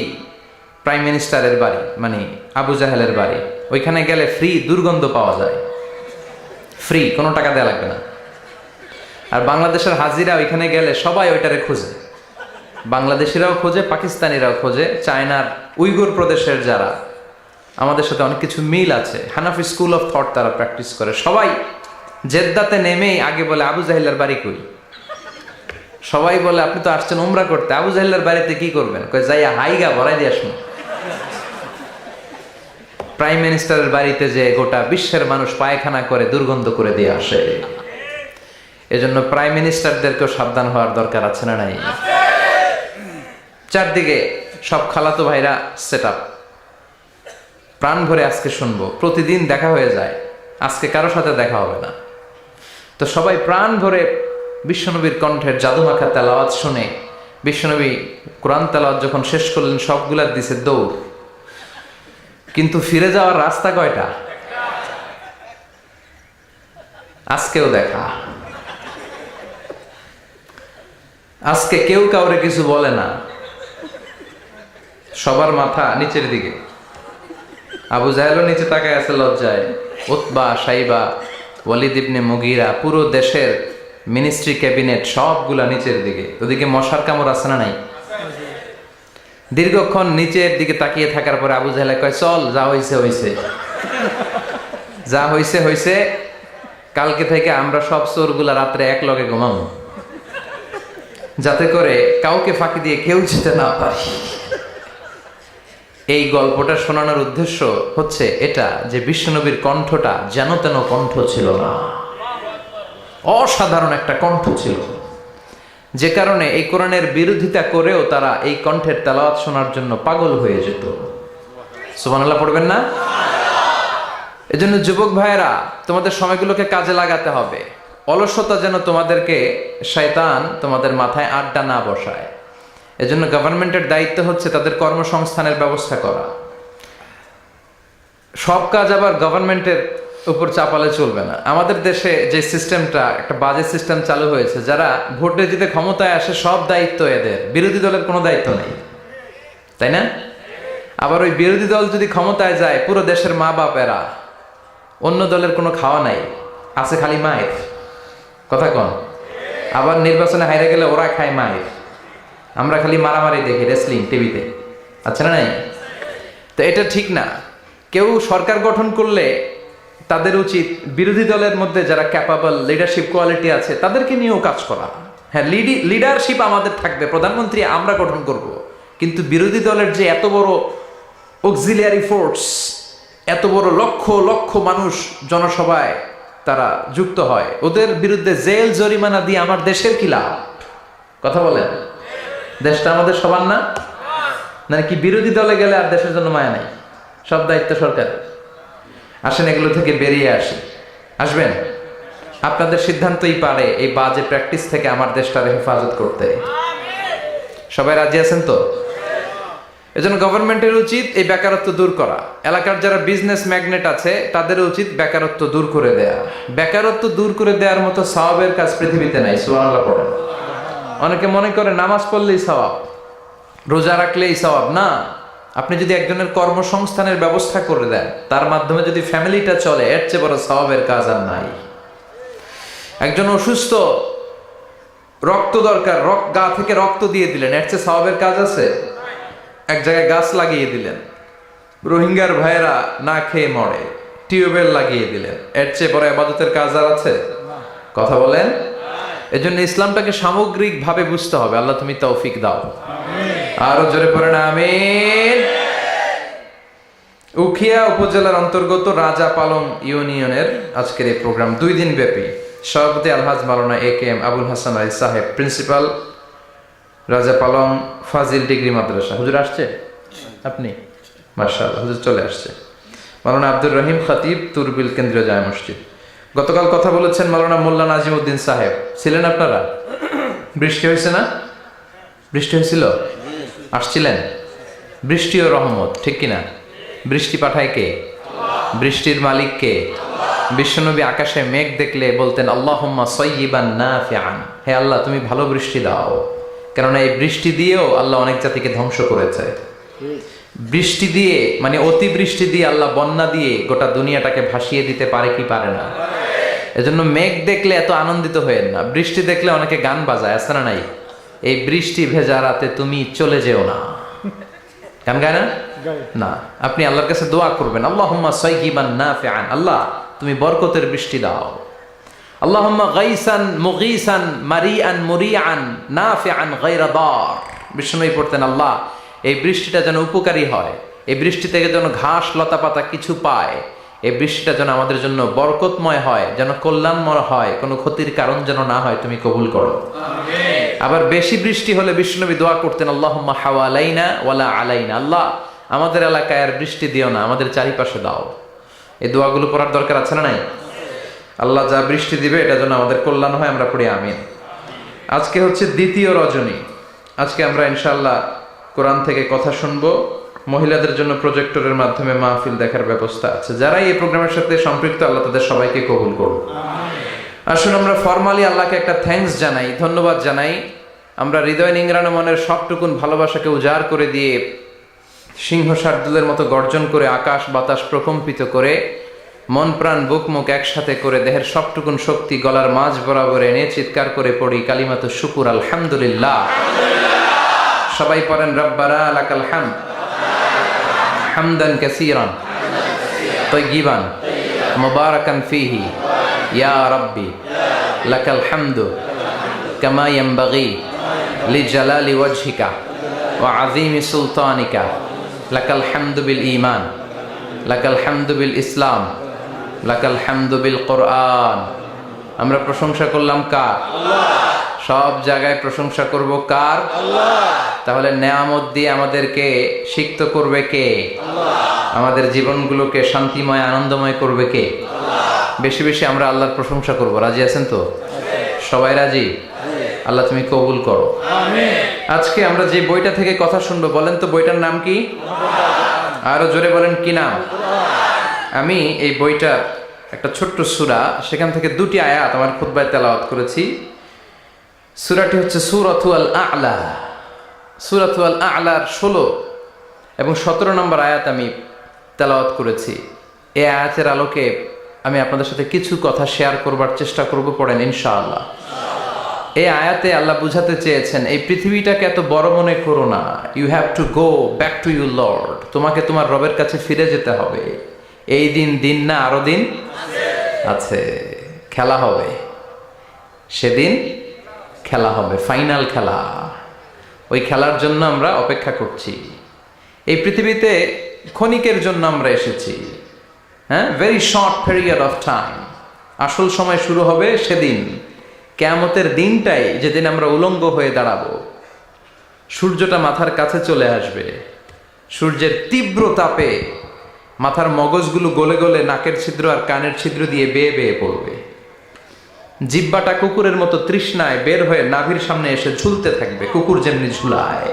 প্রাইম মিনিস্টারের বাড়ি, মানে আবু জাহেলের বাড়ি। ওইখানে গেলে ফ্রি দুর্গন্ধ পাওয়া যায়, ফ্রি, কোনো টাকা দেওয়া লাগবে না। আর বাংলাদেশের হাজিরা ওইখানে গেলে সবাই ওইটারে খোঁজে, বাংলাদেশিরাও খোঁজে, পাকিস্তানিরাও খোঁজে, চায়নার উইগুর প্রদেশের যারা, আমাদের সাথে অনেক কিছু মিল আছে। হানাফি স্কুল অফ থট তারা প্র্যাকটিস করে। সবাই জেদ্দাতে নেমেই আগে বলে আবু জাহেলের বাড়ি কই। সবাই বলে আপনি তো আসছেন উমরা করতে, আবু জাহেলের বাড়িতে কি করবেন? কই যাইয়া হাইগা ভরাই দিয়ে আসুন। প্রাইম মিনিস্টারের বাড়িতে যে গোটা বিশ্বের মানুষ পায়খানা করে দুর্গন্ধ করে দিয়ে আসে। এজন্য প্রাইম মিনিস্টারদেরকেও সাবধান হওয়ার দরকার আছে না নাই? চারদিকে সব খালাতো ভাইরা সেট আপ, প্রাণ ভরে আজকে শুনবো। প্রতিদিন দেখা হয়ে যায়, আজকে কারো সাথে দেখা হবে না। তো সবাই প্রাণ ভরে বিশ্বনবীর কণ্ঠের জাদুমাখা তেলাওয়াত শুনে, বিশ্বনবী কোরআন তেলাওয়াত যখন শেষ করলেন সবগুলা দিছে দৌড়। কিন্তু ফিরে যাওয়ার রাস্তা কয়টা? আজকেও দেখা। আজকে কেউ কাউরে কিছু বলে না, সবার মাথা নিচের দিকে। আবু জাহেলও নিচে তাকায় আছে লজ্জায়। উতবা, সাইবা, ওয়ালিদ ইবনে মুগীরা, পুরো দেশের মিনিস্ট্রি ক্যাবিনেট সবগুলা নিচের দিকে। ওদিকে মশার কামড় আছে না নাই? দীর্ঘক্ষণ নিচের দিকে তাকিয়ে থাকার পরে আবু জাহেল কয়, চল, যা হইছে হইছে, যা হইছে হইছে। কালকে থেকে আমরা সব চোরগুলা রাত্রে এক লগে ঘুমাবো, যাতে করে কাউকে ফাঁকি দিয়ে কেউ যেতে না পারে। এই গল্পটা শোনানোর উদ্দেশ্য হচ্ছে এটা যে বিশ্বনবীর কণ্ঠটা যেন তেন কণ্ঠ ছিল না, অসাধারণ একটা কণ্ঠ ছিল, যে কারণে এই কোরআনের বিরোধিতা করেও তারা এই কণ্ঠের তেলাওয়াত শোনার জন্য পাগল হয়ে যেত। সুবহানাল্লাহ পড়বেন না? এজন্য যুবক ভাইয়েরা, তোমাদের সময়গুলোকে কাজে লাগাতে হবে। অলসতা যেন তোমাদেরকে শয়তান তোমাদের মাথায় আড্ডা না বসায়। এজন্য গভর্নমেন্টের দায়িত্ব হচ্ছে তাদের কর্মসংস্থানের ব্যবস্থা করা। সব কাজ আবার গভর্নমেন্টের উপর চাপালে চলবে না। আমাদের দেশে যে সিস্টেমটা, একটা বাজে সিস্টেম চালু হয়েছে, যারা ভোটে জিতে ক্ষমতায় আসে সব দায়িত্ব এদের, বিরোধী দলের কোনো দায়িত্ব নেই, তাই না? আবার ওই বিরোধী দল যদি ক্ষমতায় যায়, পুরো দেশের মা বাপেরা, অন্য দলের কোনো খাওয়া নাই, আছে খালি মায়ের। কথা কন? আবার নির্বাচনে হাইরে গেলে ওরা খায় মায়ের, আমরা খালি মারামারি দেখি রেসলিং টিভিতে, আচ্ছা না নাই? তো এটা ঠিক না। কেউ সরকার গঠন করলে তাদের উচিত বিরোধী দলের মধ্যে যারা ক্যাপাবল, লিডারশিপ কোয়ালিটি আছে তাদেরকে নিয়েও কাজ করা। হ্যাঁ, লিডারশিপ আমাদের থাকবে, প্রধানমন্ত্রী আমরা গঠন করব, কিন্তু বিরোধী দলের যে এত বড় অক্সিলিয়ারি ফোর্স, এত বড় লক্ষ লক্ষ মানুষ জনসভায় তারা যুক্ত হয়, ওদের বিরুদ্ধে জেল জরিমানা দিয়ে আমার দেশের কি লাভ? কথা বলেন? দেশটা আমাদের সবার না? নাকি বিরোধী দলে গেলে আর দেশের জন্য মায়া নাই, সব দায়িত্ব সরকারের? আসেন এগুলো থেকে বেরিয়ে আসি। আসবেন? আপনাদের সিদ্ধান্তই পারে এই বাজে প্র্যাকটিস থেকে আমার দেশটার হেফাজত করতে। সবাই রাজি আছেন তো? এজন্য গভর্নমেন্টের উচিত এই বেকারত্ব দূর করা। এলাকার যারা বিজনেস ম্যাগনেট আছে তাদের উচিত বেকারত্ব দূর করে দেয়া। বেকারত্ব দূর করে দেওয়ার মতো সওয়াবের কাজ পৃথিবীতে নাই। সুবহানাল্লাহ পড়েন। অনেকে মনে করে নামাজ পড়লেই সওয়াব, রোজা রাখলেই সওয়াব। না, আপনি যদি একজনের কর্মসংস্থানের ব্যবস্থা করে দেন, তার মাধ্যমে যদি ফ্যামিলিটা চলে, এর চেয়ে বড় সওয়াবের কাজ আর নাই। একজন অসুস্থ, রক্ত দরকার, গা থেকে রক্ত দিয়ে দিলেন, এর চেয়ে সওয়াবের কাজ আছে? এক জায়গায় গাছ লাগিয়ে দিলেন, রোহিঙ্গার ভাইয়েরা না খেয়ে মরে, টিউবওয়েল লাগিয়ে দিলেন, এর চেয়ে বড় ইবাদতের কাজ আর আছে? কথা বলেন। এজন্য ইসলামটাকে সামগ্রিক ভাবে বুঝতে হবে। আল্লাহ তুমি তৌফিক দাও। আরো জোরে পড়েন আমিন। উখিয়া উপজেলার অন্তর্গত রাজা পালং ইউনিয়নের আজকের এই প্রোগ্রাম 2 দিন ব্যাপী। সভাপতি আলহাজ মাওলানা AKM আবুল হাসান আলী সাহেব, প্রিন্সিপাল রাজা পালং ফাজিল ডিগ্রি মাদ্রাসা। হুজুর আসছে? আপনি? মাশাআল্লাহ, হুজুর চলে আসছে। মাওলানা আব্দুর রহিম খতিব, তুরবিল কেন্দ্রীয় জামে মসজিদ। গতকাল কথা বলেছেন মাওলানা মোল্লা নাজিমউদ্দিন সাহেব। ছিলেন আপনারা? বৃষ্টি হয়েছে না? বৃষ্টি হয়েছিল? আসছিলেন? বৃষ্টি ও রহমত, ঠিক কিনা? বৃষ্টি পাঠায় কে? বৃষ্টির মালিক কে? বিশ্বনবী আকাশে মেঘ দেখলে বলতেন আল্লাহুম্মা সাইয়্যিবান নাফিআন, হে আল্লাহ তুমি ভালো বৃষ্টি দাও। কেননা এই বৃষ্টি দিয়েও আল্লাহ অনেক জাতিকে ধ্বংস করেছে। বৃষ্টি দিয়ে মানে অতিবৃষ্টি দিয়ে আল্লাহ বন্যা দিয়ে গোটা দুনিয়াটাকে ভাসিয়ে দিতে পারে কি পারে না? এজন্য মেঘ দেখলে এত আনন্দিত হয়েন না। বৃষ্টি দেখলে অনেকে গান বাজায়, আছে না নাই? এই বৃষ্টি ভেজা রাতে তুমি চলে যেও না, গান গায় না? না, আপনি আল্লাহর কাছে দোয়া করবেন আল্লাহুম্মা সাইয়্যিবান নাফিআন, আল্লাহ তুমি বরকতের বৃষ্টি দাও। আল্লাহুম্মা গাইসান মুগীসান মারিআন মুরিআন নাফিআন গায়রা দার। বিষ্ণুই পড়তেন আল্লাহ এই বৃষ্টিটা যেন উপকারী হয়, এই বৃষ্টি থেকে যেন ঘাস লতা পাতা কিছু পায়, এই বৃষ্টিটা যেন আমাদের জন্য বরকতময় হয়, যেন কল্যাণময় হয়, কোনো ক্ষতির কারণ যেন না হয়, তুমি কবুল করো। আবার বেশি বৃষ্টি হলে বিষ্ণুনবী দোয়া করতেন আল্লাহুম্মা হাওয়ালাইনা ওয়ালা আলাইনা, আল্লাহ আমাদের এলাকায় আর বৃষ্টি দিও না, আমাদের চারিপাশে দাও। এই দোয়াগুলো পড়ার দরকার আছে না নাই? আল্লাহ যা বৃষ্টি দিবে এটা যেন আমাদের কল্যাণ হয়, আমরা পড়ি আমিন। আজকে হচ্ছে দ্বিতীয় রজনী। আজকে আমরা ইনশাআল্লাহ কোরআন থেকে কথা শুনবো। মহিলাদের জন্য প্রজেক্টরের মাধ্যমে মাহফিল দেখার ব্যবস্থা আছে। যারা এই প্রোগ্রামের সাথে সম্পৃক্ত আল্লাহ তাদের সবাইকে কবুল করুন। আসুন আমরা ফরমালি আল্লাহকে একটা থ্যাঙ্কস জানাই, ধন্যবাদ জানাই। আমরা হৃদয় নিংড়ানো মনের সবটুকুন ভালোবাসাকে উজাড় করে দিয়ে সিংহ শার্দুলের মতো গর্জন করে আকাশ বাতাস প্রকম্পিত করে মন প্রাণ বুক মুখ একসাথে করে দেহের সবটুকুন শক্তি গলার মাঝ বরাবর এনে চিৎকার করে পড়ি কালিমাতু শুকুর আলহামদুলিল্লাহ। সবাই পড়েন রব্বানা লাকাল হামদ হামদান কাসীরান তাইয়িবান মুবারাকান ফীহি ইয়া রাব্বি লাকাল হামদু কামা ইয়ানবাগি লিজালালি ওয়াজহিকা ওয়া আযীমি সুলতানিকা লাকাল হামদু বিল ঈমান লাকাল হামদু বিল ইসলাম লাকাল হামদু বিল কোরআন। আমরা প্রশংসা করলাম কার? আল্লাহ। সব জায়গায় প্রশংসা করব কার? আল্লাহ। তাহলে নেয়ামত দিয়ে আমাদেরকে সিক্ত করবে কে? আল্লাহ। আমাদের জীবনগুলোকে শান্তিময় আনন্দময় করবে কে? আল্লাহ। বেশি বেশি আমরা আল্লাহর প্রশংসা করব। রাজি আছেন তো? সবাই রাজি? আল্লাহ তুমি কবুল করো। আমিন। আজকে আমরা যে বইটা থেকে কথা শুনবো, বলেন তো বইটার নাম কি? আরো জোরে বলেন, কি নাম? আমি এই বইটার একটা ছোট্ট সূরা, সেখান থেকে 2টি আয়াত আমার খুতবায় তেলাওয়াত করেছি। সূরাটি হচ্ছে সূরাতুল আ'লা। সূরাতুল আ'লার 16 এবং 17 নম্বর আয়াত আমি তেলাওয়াত করেছি। এই আয়াতের আলোকে আমি আপনাদের সাথে কিছু কথা শেয়ার করবার চেষ্টা করব, পড়েন ইনশাআল্লাহ। এই আয়াতে আল্লাহ বুঝাতে চেয়েছেন এই পৃথিবীটাকে এত বড় মনে করো না। You have to go back to your lord. তোমাকে তোমার রবের কাছে ফিরে যেতে হবে। এই দিন না, আরো দিন আছে, খেলা হবে, সেদিন খেলা হবে, ফাইনাল খেলা। ওই খেলার জন্য আমরা অপেক্ষা করছি। এই পৃথিবীতে ক্ষণিকের জন্য আমরা এসেছি, হ্যাঁ, very short period of time. আসল সময় শুরু হবে সেদিন, কিয়ামতের দিনটাই যেদিন আমরা উলঙ্গ হয়ে দাঁড়াবো। সূর্যটা মাথার কাছে চলে আসবে, সূর্যের তীব্র তাপে মাথার মগজগুলো গলে গলে নাকের ছিদ্র আর কানের ছিদ্র দিয়ে বেয়ে বেয়ে পড়বে। জিহ্বাটা কুকুরের মতো তৃষ্ণায় বের হয়ে নাভির সামনে এসে ঝুলতে থাকবে, কুকুর যেমনি ঝুলায়।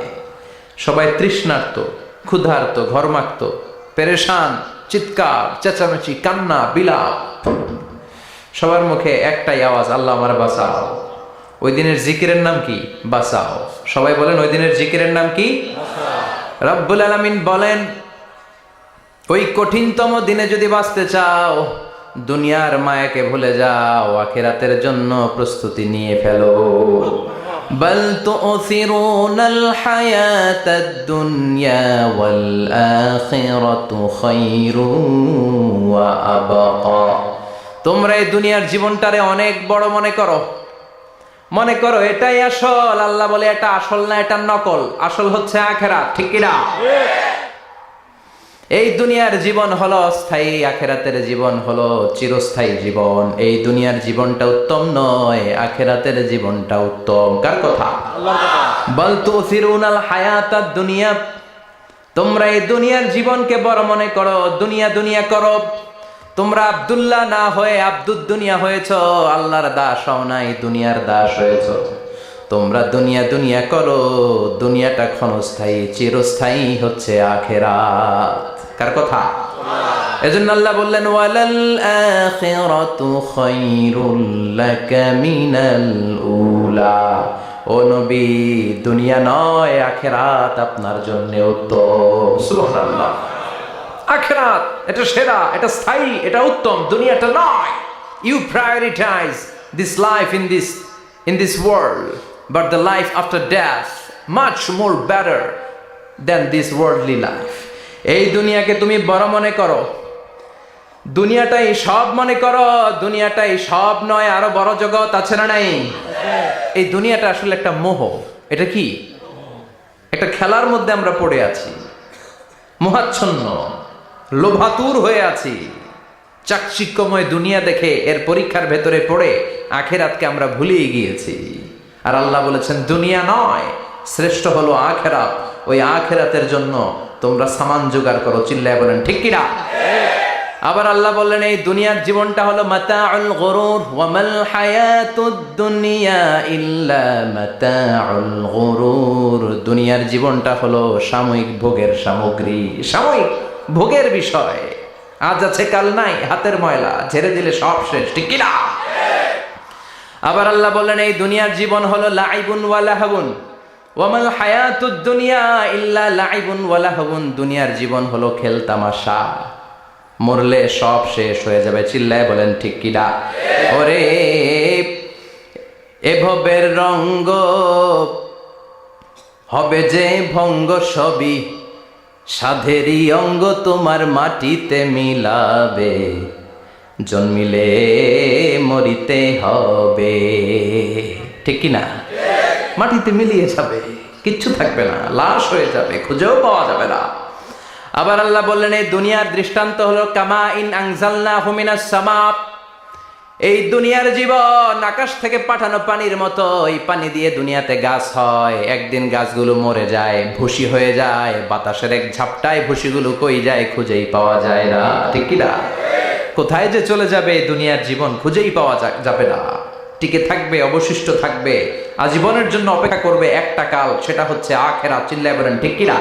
সবাই তৃষ্ণার্ত, ক্ষুধার্ত, ঘর্মাক্ত, পেরেশান, চিৎকার, চেঁচামেচি, কান্না, বিলাপ। সবার মুখে একটাই আওয়াজ, আল্লাহ আমার বাঁচাও। ওই দিনের জিকিরের নাম কি? বাঁচাও। সবাই বলেন, ওই দিনের জিকিরের নাম কি? রব্বুল আলামিন বলেন, ওই কঠিনতম দিনে যদি বাঁচতে চাও, দুনিয়ার মায়াকে ভুলে যাও, আখিরাতের জন্য প্রস্তুতি নিয়ে ফেলো। বাল তুসিরুনাল হায়াতাদ দুনিয়া ওয়াল আখিরাতু খায়রুন ওয়া আবকা। তোমরা এই দুনিয়ার জীবনটারে অনেক বড় মনে করো এটাই আসল। আল্লাহ বলে এটা আসল না, এটা নকল। আসল হচ্ছে আখিরাত, ঠিক কি না? এই দুনিয়ার জীবন হলো অস্থায়ী, আখিরাতের জীবন হলো চিরস্থায়ী জীবন। এই দুনিয়ার জীবনটা উত্তম নয়, আখিরাতের জীবনটা উত্তম। কার কথা? আল্লাহর কথা। বাল তুসিরুনাল হায়াতাদ দুনিয়া, তোমরা এই দুনিয়ার জীবনকে বড় মনে করো, দুনিয়া করো। তোমরা আব্দুল্লাহ না হয়ে আব্দুদ দুনিয়া হয়েছো, আল্লাহর দাস হও নাই, দুনিয়ার দাস হয়েছো। তোমরা দুনিয়া করো, দুনিয়াটা ক্ষণস্থায়ী, চিরস্থায়ী হচ্ছে আখিরাত। কার কথা? এজন্য আল্লাহ বললেন, ওয়ালাল আখিরাতু খায়রুল লাকা মিনাল উলা। ও নবী, দুনিয়া নয়, আখিরাত আপনার জন্য উত্তম। সুবহানাল্লাহ। আখিরাত এটা সেরা, এটা স্থায়ী, এটা উত্তম, দুনিয়াটা নয়। You prioritize this life in this world, but the life after death much more better than this worldly life. এই দুনিয়াকে তুমি বড় মনে করো, দুনিয়াটাই সব মনে করো। দুনিয়াটাই সব নয়, আরো বড় জগৎ আছে না নাই? এই দুনিয়াটা আসলে একটা মোহ। এটা কি? একটা খেলার মধ্যে আমরা পড়ে আছি, মোহাচ্ছন্ন, লোভাতুর হয়ে আছি। চাকচিক্যময় দুনিয়া দেখে এর পরীক্ষার ভেতরে পড়ে আখিরাতকে আমরা ভুলিয়ে গিয়েছি। আর আল্লাহ বলেছেন, দুনিয়া নয়, শ্রেষ্ঠ হলো আখিরাত। ওই আখিরাতের জন্য তোমরা সামান জোগাড় করো। চিল্লায় বলেন ঠিক কিনা? আবার আল্লাহ বললেন, এই দুনিয়ার জীবনটা হলো মাতাউল গুরুর, ওয়া মাল হায়াতুদ দুনিয়া ইল্লা মাতাউল গুরুর। দুনিয়ার জীবনটা হলো সাময়িক ভোগের সামগ্রী, সাময়িক ভোগের বিষয়। আজ আছে কাল নাই, হাতের ময়লা, ঝেড়ে দিলে সব শেষ, ঠিক কিনা? আবার আল্লাহ বললেন, এই দুনিয়ার জীবন হলো লাইবুন ওয়া লাহবুন, ওয়া মাল হায়াতুদ দুনিয়া ইল্লা লাইবুন ওয়া লাহবুন। দুনিয়ার জীবন হলো খেল তামাশা, মরলে সব শেষ হয়ে যাবে। চিল্লায় বলেন ঠিক কিনা? ওরে এভবের রঙ্গ হবে যে ভঙ্গ, সবই সাধেরই অঙ্গ তোমার মাটিতে মিলাবে, জন্মিলে মরিতে হবে। ঠিক কিনা? মাটিতে মিলিয়ে যাবে, কিচ্ছু থাকবে না, লাশ হয়ে যাবে, খুঁজেও পাওয়া যাবে না। আবার আল্লাহ বললেন, এই দুনিয়ার দৃষ্টান্ত হলো কামা ইন আনজালনাহু মিনাস সামা। এই দুনিয়ার জীবন আকাশ থেকে পাঠানো পানির মতো। এই পানি দিয়ে দুনিয়াতে গাছ হয়, একদিন গাছগুলো মরে যায়, ভুসি হয়ে যায়। বাতাসের এক ঝাপটায় ভুসিগুলো কই যায়, খুঁজেই পাওয়া যায় না, ঠিক কি না? কোথায় যে চলে যাবে এই দুনিয়ার জীবন, খুঁজেই পাওয়া যাবে না। টিকে থাকবে, অবশিষ্ট থাকবে, আজীবনের জন্য অপেক্ষা করবে একটা কাল, সেটা হচ্ছে আখিরাত। চিল্লায় বলেন ঠিক কি না?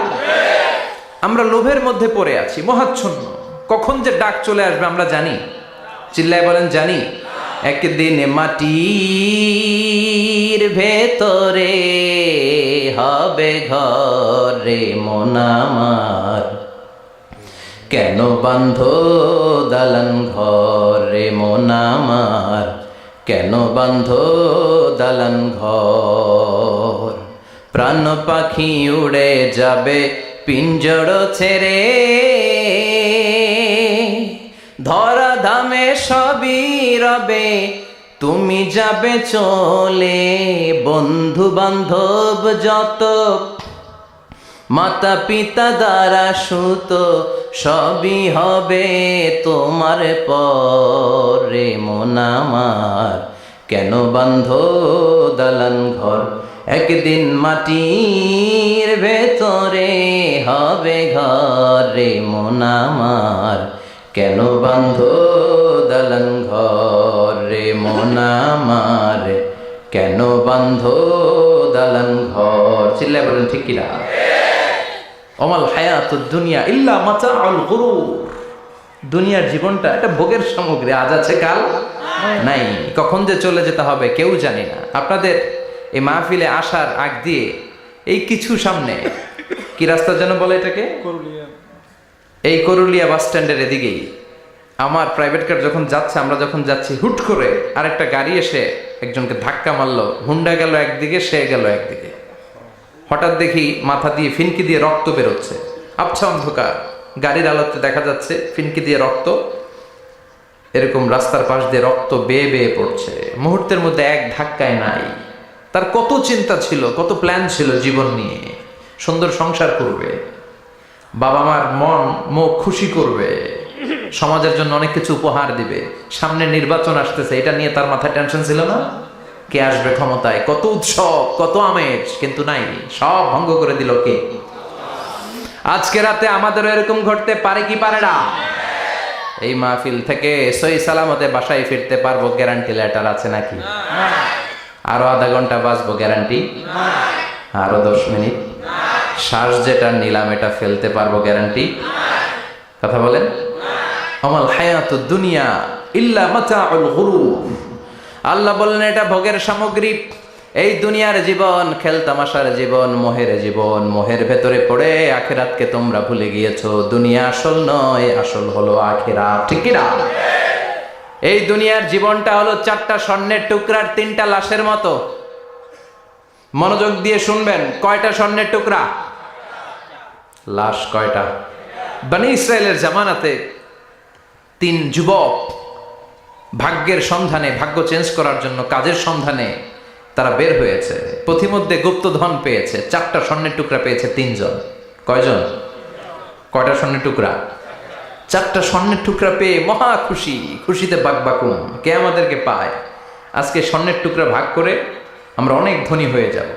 আমরা লোভের মধ্যে পড়ে আছি, মোহাচ্ছন্ন। কখন যে ডাক চলে আসবে আমরা জানি? চিল্লায় বলেন জানি? একদিন মাটির ভেতরে হবে ঘরে মন আমার, কেন বান্ধ দালান ঘরে মন আমার, কেন বান্ধ দালান ঘর। প্রাণ পাখি উড়ে যাবে পিঞ্জর ছেড়ে, ধরা ধামে সবই রবে, তুমি যাবে চলে। বন্ধু বান্ধব যত, মাতা পিতা দ্বারা সুত, সবই হবে তোমার পরে মন আমার, কেন বান্ধ দালান ঘর একদিন মাটির ভেতরে হবে ঘর রে মন আমার, কেন বাঁধো দালান ঘর রে মন আমার, কেন বাঁধো দালান ঘর। চিল্লায় বলেন ঠিক কিনা? ওমাল হায়াতুদ দুনিয়া ইল্লা মাতাউল গুরুর। দুনিয়ার জীবনটা একটা ভোগের সামগ্রী, আজ আছে কাল নাই, কখন যে চলে যেতে হবে কেউ জানি না। আপনাদের এই মাহফিলে আসার আগ দিয়ে এই কিছু সামনে কি রাস্তা যেন বলে এটাকে, এই করুলিয়া বাস স্ট্যান্ডের এদিকেই আমার প্রাইভেট কার যখন যাচ্ছে, আমরা যখন যাচ্ছি, হুট করে আরেকটা গাড়ি এসে একজনকে ধাক্কা মারলো। হুন্ডা গেল একদিকে, সে গেল একদিকে। হঠাৎ দেখি মাথা দিয়ে ফিনকি দিয়ে রক্ত বেরোচ্ছে, আবছা অন্ধকার, গাড়ির আলোতে দেখা যাচ্ছে ফিনকি দিয়ে রক্ত, এরকম রাস্তার পাশ দিয়ে রক্ত বেয়ে বেয়ে পড়ছে। মুহূর্তের মধ্যে এক ধাক্কায় নাই। তার কত চিন্তা ছিল, কত প্ল্যান ছিল জীবন নিয়ে, সুন্দর সংসার করবে, বাবা মার মন মুখ খুশি করবে, সমাজের জন্য অনেক কিছু উপহার দিবে, সামনে নির্বাচন আসতেছে, এটা নিয়ে তার মাথায় টেনশন ছিল না? কে আসবে ক্ষমতায়, কত উৎসব, কত আমেজ, কিন্তু নাই, সব ভঙ্গ করে দিল কে? আজকে রাতে আমাদেরও এরকম ঘটতে পারে কি পারে না? এই মাহফিল থেকে সহি সালামতে বাসায় ফিরতে পারবো গ্যারান্টি লেটার আছে নাকি? আরো আধা ঘন্টা বাঁচবো গ্যারান্টি? আরো 10 মিনিট শ্বাস যেটা নিলাম এটা ফেলতে পারবো গ্যারান্টি? কথা বলেন। আমাল হায়াতুদ দুনিয়া ইল্লা মাতাউল গুরুর। আল্লাহ বললেন এটা ভোগের সামগ্রী। এই দুনিয়ার জীবন খেলতামাশার জীবন, মোহের জীবন, মোহের ভেতরে পড়ে আখিরাতকে তোমরা ভুলে গিয়েছো। দুনিয়া আসল নয়, আসল হলো আখিরাত, ঠিক কি না? এই দুনিয়ার জীবনটা হলো 4টা স্বর্ণের টুকরার 3টা লাশের মতো। মনোযোগ দিয়ে শুনবেন, কয়টা স্বর্ণের টুকরা? লাশ কয়টা? বনি ইসরায়েলের জামানাতে 3 যুবক ভাগ্যের সন্ধানে, ভাগ্য চেঞ্জ করার জন্য কাজের সন্ধানে তারা বের হয়েছে। পথিমধ্যে গুপ্তধন পেয়েছে, 4টা স্বর্ণের টুকরা পেয়েছে 3 জন। কয়জন? কয়টা স্বর্ণের টুকরা? 4টা স্বর্ণের টুকরা পেয়ে মহা খুশি, খুশিতে বাকবাকুম। কে আমাদেরকে পায়? আজকে স্বর্ণের টুকরা ভাগ করে আমরা অনেক ধনী হয়ে যাব।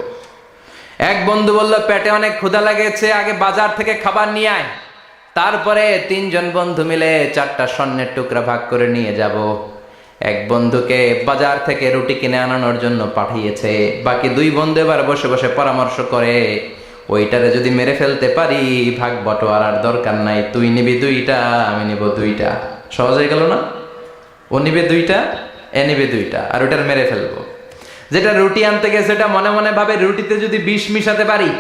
এক বন্ধু বলল, পেটে অনেক ক্ষুধা লেগেছে, আগে বাজার থেকে খাবার নিয়ে আয়, তারপরে 3 জন বন্ধু মিলে 4টা স্বর্ণের টুকরা ভাগ করে নিয়ে যাব। এক বন্ধুকে বাজার থেকে রুটি কিনে আনানোর জন্য পাঠিয়েছে। বাকি 2 বন্ধু এবার বসে বসে পরামর্শ করে, ওইটারে যদি মেরে ফেলতে পারি ভাগ বটোয়ারার দরকার নাই, তুই নিবি 2টা, আমি নিব 2টা। সহজ হয়ে গেল না? ও নিবে 2টা, এ নিবে 2টা, আর ওটার মেরে ফেলবো। যেটা রুটি আনতে গেছে সেটা মনে মনে ভাবে, রুটিতে যদি বিষ মিশাতে পারি।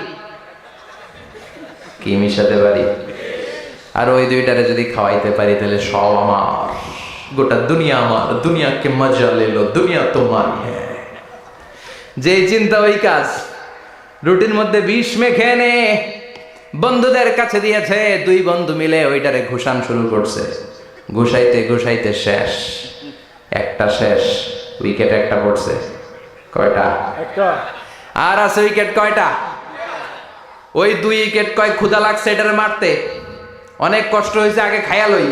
কি মিশাতে পারি? আর ওই 2টারে যদি খাওয়াইতে পারি তাহলে সব আমার, গোটা দুনিয়া আমার, দুনিয়াকে মজা লেলো, দুনিয়া তোমার। যে চিন্তা ওই কাজ। রুটির মধ্যে বিষ মেখে এনে বন্ধুদের কাছে দিয়েছে। 2 বন্ধু মিলে ওইটারে ঘুষান শুরু করছে। ঘুষাইতে ঘুষাইতে শেষ, একটা শেষ, উইকেট একটা পড়ছে। কয়টা? একটা। আর আছে উইকেট কয়টা? ওই 2 উইকেট। কয় ক্ষুধা লাগছে এটারে মারতে, অনেক কষ্ট হয়েছে, আগে খায়া লই।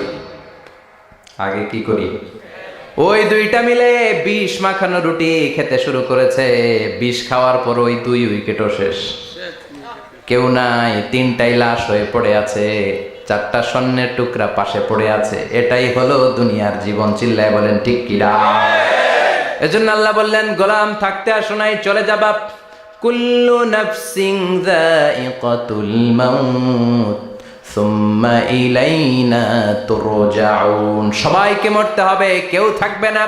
আগে কি করি? ওই 2টা মিলে বিষ মাখানো রুটি খেতে শুরু করেছে। বিষ খাওয়ার পর ওই 2 উইকেটও শেষ, কেউ নাই, 3টাই লাশ হয়ে পড়ে আছে, 4টা স্বর্ণের টুকরা পাশে পড়ে আছে। এটাই হলো দুনিয়ার জীবন। চিল্লায় বলেন ঠিক কিনা? এজন্য আল্লাহ বললেন, গোলাম থাকতে আসো নাই, চলে যাবা। কুল্লু নাফসিন যায়িকাতুল মাউত সুম্মা ইলাইনা তুরজাউন। সবাইকে মরতে হবে, কেউ থাকবে না।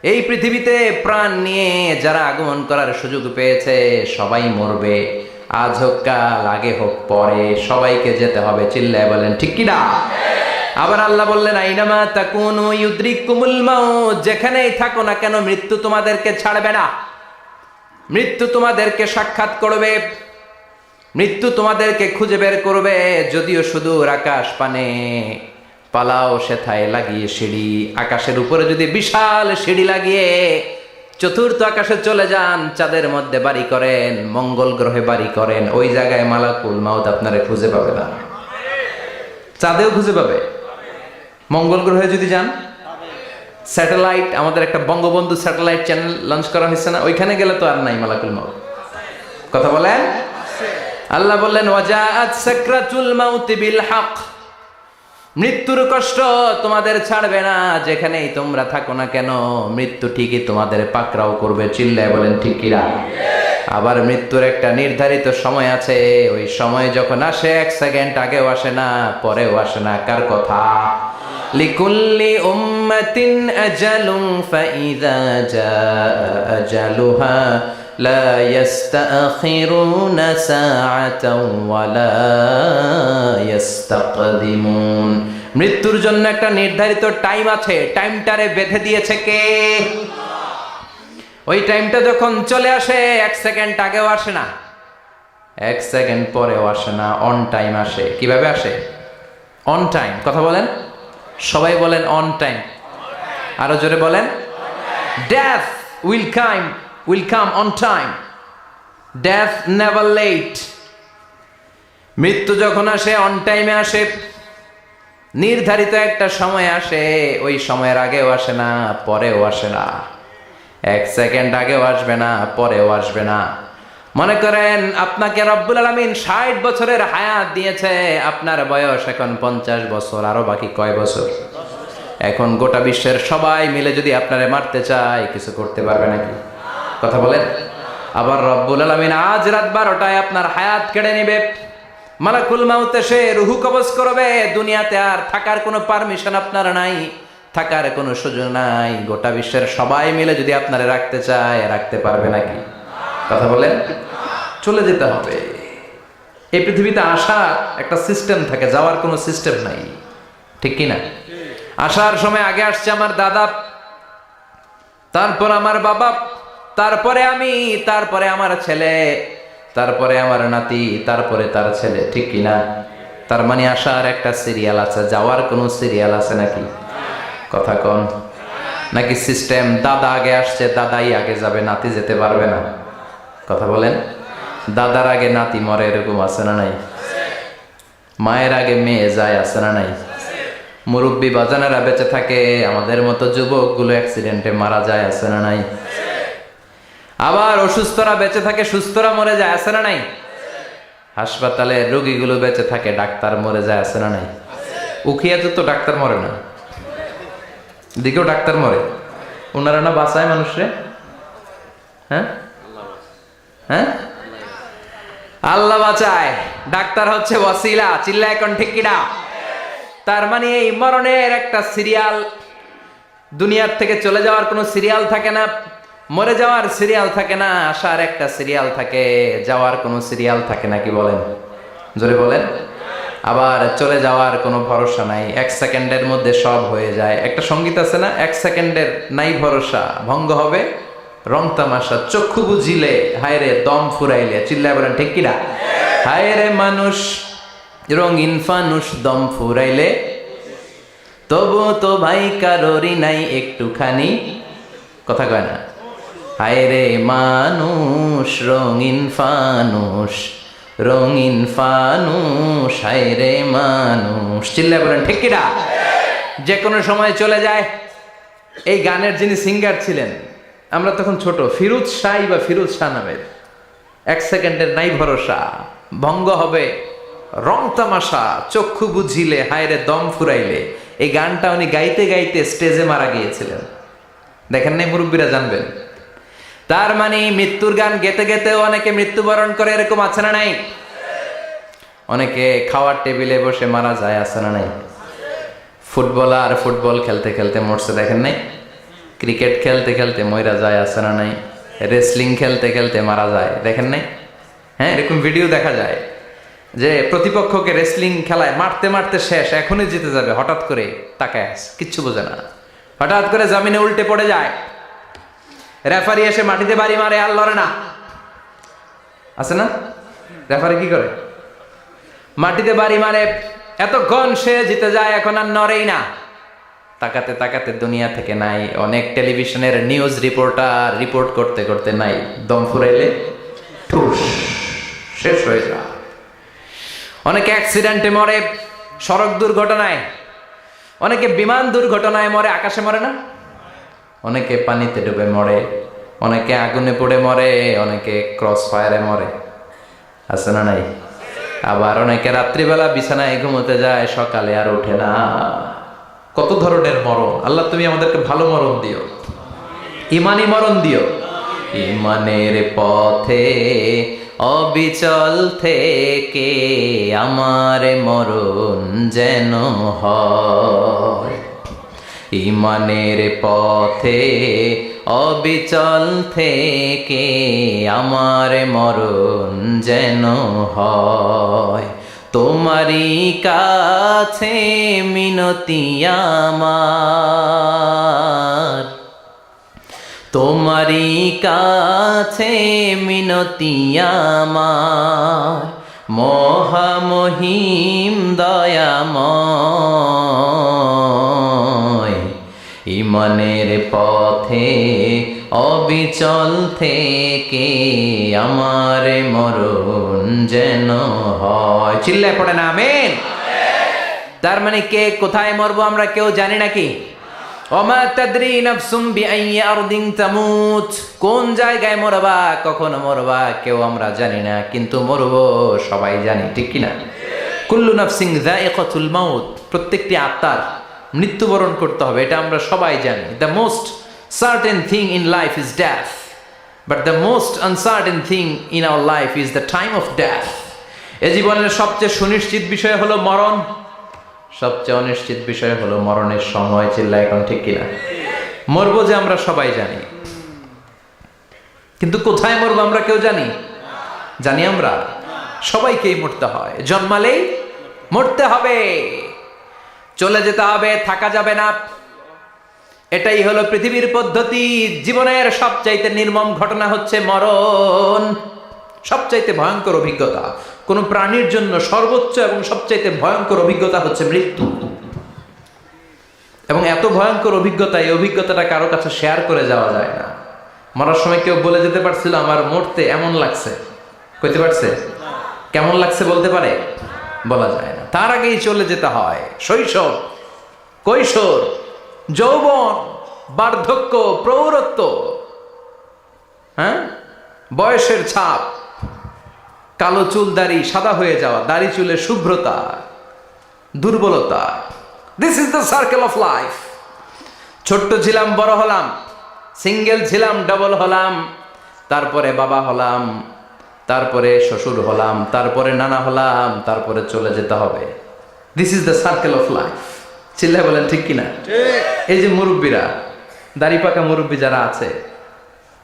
এই পৃথিবীতে প্রাণ নিয়ে যারা আগমন করার সুযোগ পেয়েছে সবাই মরবে। আজ হোক কাল, আগে হোক পরে, সবাইকে যেতে হবে। চিল্লায় বলেন ঠিক কি না? আবার আল্লাহ বললেন, আইনামা তাকুনু ইউদরিকুমুল মাউত। যেখানেই থাকো না কেন মৃত্যু তোমাদেরকে ছাড়বে না। মৃত্যু তোমাদেরকে সাক্ষাৎ করবে, মৃত্যু তোমাদেরকে খুঁজে বের করবে। যদিও সুদূর আকাশ পানে, পালাও সেথায় লাগিয়ে সিঁড়ি। আকাশের উপরে যদি বিশাল সিঁড়ি লাগিয়ে 4র্থ আকাশে চলে যান, চাঁদের মধ্যে বাড়ি করেন, মঙ্গল গ্রহে বাড়ি করেন, ওই জায়গায় মালাকুল মাউত আপনারে খুঁজে পাবে না। চাঁদেও খুঁজে পাবে, মঙ্গল গ্রহে যদি যান স্যাটেলাইট, আমাদের একটা বঙ্গবন্ধু স্যাটেলাইট চ্যানেল লঞ্চ করা হয়েছে না? ওইখানে গেলে তো আর নাই মালাকুল মউত। কথা বলেন। আল্লাহ বললেন ওয়াজাআত সাকরাতুল মাউত বিল হক, মৃত্যুর কষ্ট তোমাদের ছাড়বে না, যেখানেই তোমরা থাকো না কেন মৃত্যু ঠিকই তোমাদের পাকড়াও করবে। চিল্লায় বলেন ঠিক কিনা? আবার মৃত্যুর একটা নির্ধারিত সময় আছে, ওই সময় যখন আসে 1 সেকেন্ড আগেও আসে না, পরেও আসে না। কার কথা? লিকুল্লি উম্মাতিন আজালুন ফাইযা জাআ আজালুহা লা ইস্তাখিরুনা সাআতাও ওয়ালা ইস্তাকদিমুন। মৃত্যুর জন্য একটা নির্ধারিত টাইম আছে, টাইমটারে বেঁধে দিয়েছে কে? ওই টাইমটা যখন চলে আসে 1 সেকেন্ড আগেও আসে না, 1 সেকেন্ড পরেও আসে না, অন টাইম আসে। কিভাবে আসে? On time. কথা বলেন, সবাই বলেন অন টাইম। আরো জোরে বলেন। Death will come on time. Death never late. মৃত্যু যখন আসে অন টাইমে আসে, নির্ধারিত একটা সময় আসে, ওই সময়ের আগেও আসে না, পরেও আসে না। 1 সেকেন্ড আগেও আসবে না, পরেও আসবে না। মনে করেন আপনাকে রব্বুল আলামিন 60 বছরের হায়াত দিয়েছে, আপনার বয়স এখন 50 বছর, আরো বাকি কয় বছর? এখন গোটা বিশ্বের সবাই মিলে যদি আপনারে মারতে চায়, কিছু করতে পারবে নাকি? কথা বলেন। আবার রব্বুল আলামিন আজ রাত 12টায় আপনার হায়াত কেড়ে নেবে, মালাকুল মাউত এসে রুহু কবজ করবে। দুনিয়াতে আর থাকার কোনো পারমিশন আপনার নাই, থাকার কোনো সুযোগ নাই। গোটা বিশ্বের সবাই মিলে যদি আপনারে রাখতে চায়, রাখতে পারবে নাকি? কথা বলেন। চলে যেতে হবে। এই পৃথিবীতে আসার একটা সিস্টেম থাকে, যাওয়ার কোনো সিস্টেম নাই, ঠিক কি না? আসার সময় আগে আসছে আমার দাদা, তারপর আমার বাবা, তারপরে আমি, তারপরে আমার ছেলে, তারপরে আমার নাতি, তারপরে তার ছেলে, ঠিক কি না? তার মানে আসার একটা সিরিয়াল আছে, যাওয়ার কোনো সিরিয়াল আছে নাকি? কথা কন। নাকি সিস্টেম দাদা আগে আসছে, দাদাই আগে যাবে, নাতি যেতে পারবে না? কথা বলেন। দাদার আগে নাতি মরে, এরকম আছে না নাই? মায়ের আগে মেয়ে যায়, আছে না নাই? মুরব্বী বাজানেরা বেঁচে থাকে, আমাদের মতো যুবকগুলো অ্যাক্সিডেন্টে মারা যায়, আছে না নাই? আবার অসুস্থরা বেঁচে থাকে, সুস্থরা মরে যায়, আছে না নাই? হাসপাতালে রোগীগুলো বেঁচে থাকে, ডাক্তার মরে যায়, আছে না নাই? উখিয়াতে তো ডাক্তার মরে না, দিকেও ডাক্তার মরে। ওনারা না বাঁচায় মানুষরে? হ্যাঁ হ্যাঁ, আল্লাহ বাঁচায়, ডাক্তার হচ্ছে ওয়াসিলা। চিল্লা এখন ঠিক কিনা? তার মানে এই মরণের একটা সিরিয়াল, দুনিয়ার থেকে চলে যাওয়ার কোনো সিরিয়াল থাকে না, মরে যাওয়ার সিরিয়াল থাকে না, আসার একটা সিরিয়াল থাকে, যাওয়ার কোনো সিরিয়াল থাকে না। কি বলেন? জোরে বলেন। আবার চলে যাওয়ার কোনো ভরসা নাই, 1 সেকেন্ডের মধ্যে সব হয়ে যায়। একটা সঙ্গীত আছে না, 1 সেকেন্ডের নাই ভরসা, ভঙ্গ হবে রং তামাশা, চক্ষু বুঝিলে হায় রে দম ফুরাইলে। চিল্লায় বলেন ঠিক কিনা? হায় রে মানুষ রঙিন ফানুষ, দম ফুরাইলে তবু তো ভাই কারোরই নাই একটুখানি। কথা কয় না? হায় রে মানুষ রঙিন ফানুষ, রঙিন ফানুষ, হায় রে মানুষ। চিল্লায় বলেন ঠিক কিনা? যে কোনো সময় চলে যায়। এই গানের যিনি সিঙ্গার ছিলেন, আমরা তখন ছোট, ফিরোজ শাহ বা ফিরোজ শাহ নামের, 1 সেকেন্ডের নাই ভরসা, ভঙ্গ হবে রং তামাশা, চক্ষু বুঝিলে হায় রে দম ফুরাইলে। এই গানটা উনি গাইতে গাইতে স্টেজে মারা গিয়েছিলেন। দেখেন নাই? মুরব্বীরা জানবেন। তার মানে মৃত্যুর গান গেতে গেতে অনেকে মৃত্যুবরণ করে, এরকম আছে না নাই? অনেকে খাওয়ার টেবিলে বসে মারা যায়, আছে না নাই? ফুটবলার ফুটবল খেলতে খেলতে মরছে, দেখেন নাই? ক্রিকেট খেলতে খেলতে মইরা যায়, আছে না নাই? রেসলিং খেলতে খেলতে মারা যায়, দেখেন নাই? হ্যাঁ, এরকম ভিডিও দেখা যায় যে প্রতিপক্ষকে রেসলিং খেলায় মারতে মারতে শেষ, এখনই জিতে যাবে, হঠাৎ করে তাকায় কিচ্ছু বোঝে না, হঠাৎ করে জমিনে উল্টে পড়ে যায়, রেফারি এসে মাটিতে বাড়ি মারে, আর লড়ে না, আছে না? রেফারি কি করে? মাটিতে বাড়ি মারে, এতক্ষণ সে জিতে যায়, এখন আর নড়েই না। তাকাতে তাকাতে দুনিয়া থেকে নাই। অনেক টেলিভিশনের নিউজ রিপোর্টার রিপোর্ট করতে করতে নাই, দম ফুরাইলে ঠুস শেষ হয়ে যায়। অনেকে অ্যাক্সিডেন্টে মরে, সড়ক দুর্ঘটনায়, অনেকে বিমান দুর্ঘটনায় মরে, আকাশে মরে না। অনেকে পানিতে ডুবে মরে, অনেকে আগুনে পড়ে মরে, অনেকে ক্রস ফায়ারে মরে, আছে না নাই? আবার অনেকে রাত্রিবেলা বিছানায় ঘুমোতে যায়, সকালে আর ওঠে না। কত ধরনের মরণ। আল্লাহ তুমি আমাদেরকে ভালো মরণ দিও, ইমানি মরণ দিও। ইমানের পথে অবিচল থেকে আমার মরণ যেন হয়। ইমানের পথে অবিচল থেকে আমার মরণ যেন হয়। তোমারই কাছে মিনতি আমার, তোমারই কাছে মিনতি আমার, মহামহিম দয়াময়। ইমানের পথে অবিচল থেকে আমার মরণ যেন হয়। চিল্লায় পড়ে না আমিন। তার মানে কে কোথায় মরবো আমরা কেউ জানি নাকি? ওমা তাদরি নাফসুম বিআইয়ি আরদিন তামুত, কোন জায়গায় মরবা, কখন মরবা কেউ আমরা জানি না, কিন্তু মরবো সবাই জানি, ঠিক কি না? কুল্লু নাফসিন যায়িকাতুল মাউত, প্রত্যেকটি আত্মার মৃত্যুবরণ করতে হবে, এটা আমরা সবাই জানি। The most certain thing in life is death, but the most uncertain thing in our life is the time of death. এ জীবনের সবচেয়ে সুনিশ্চিত বিষয় হলো মরণ, সবচেয়ে অনিশ্চিত বিষয় হলো মরণের সময়। চিল্লা এখন ঠিক কিনা? মরবো যে আমরা সবাই জানি, কিন্তু কোথায় মরবো আমরা কেউ জানি? জানি আমরা? সবাইকেই মরতে হয়, জন্মালেই মরতে হবে, চলে যেতে হবে, থাকা যাবে না। এটাই হলো পৃথিবীর পদ্ধতি। জীবনের সবচাইতে নির্মম ঘটনা হচ্ছে মরণ, সবচাইতে ভয়ঙ্কর অভিজ্ঞতা। কোন প্রাণীর জন্য সর্বোচ্চ এবং সবচাইতে ভয়ঙ্কর অভিজ্ঞতা হচ্ছে মৃত্যু। এবং এত ভয়ঙ্কর অভিজ্ঞতা, এই অভিজ্ঞতাটা কারো কাছে শেয়ার করে যাওয়া যায় না। মরার সময় কেউ বলে যেতে পারছিল আমার মরতে এমন লাগছে, কইতে পারছে? কেমন লাগছে বলতে পারে? বলা যায় না। তার আগেই চলে যেতে হয় শৈশব, কৈশোর, যৌবন, বার্ধক্য, প্রৌঢ়ত্ব, হ্যাঁ, বয়সের ছাপ, কালো চুল দাড়ি সাদা হয়ে যাওয়া, দাড়ি চুলের শুভ্রতা, দুর্বলতা। This is the circle of life. ছোট্ট ছিলাম, বড় হলাম, সিঙ্গেল ছিলাম, ডাবল হলাম, তারপরে বাবা হলাম, তারপরে শ্বশুর হলাম, তারপরে নানা হলাম, তারপরে চলে যেতে হবে। This is the circle of life. চিল্লায় বলেন ঠিক কিনা? এই যে মুরব্বীরা, দাড়ি পাকা মুরব্বী যারা আছে,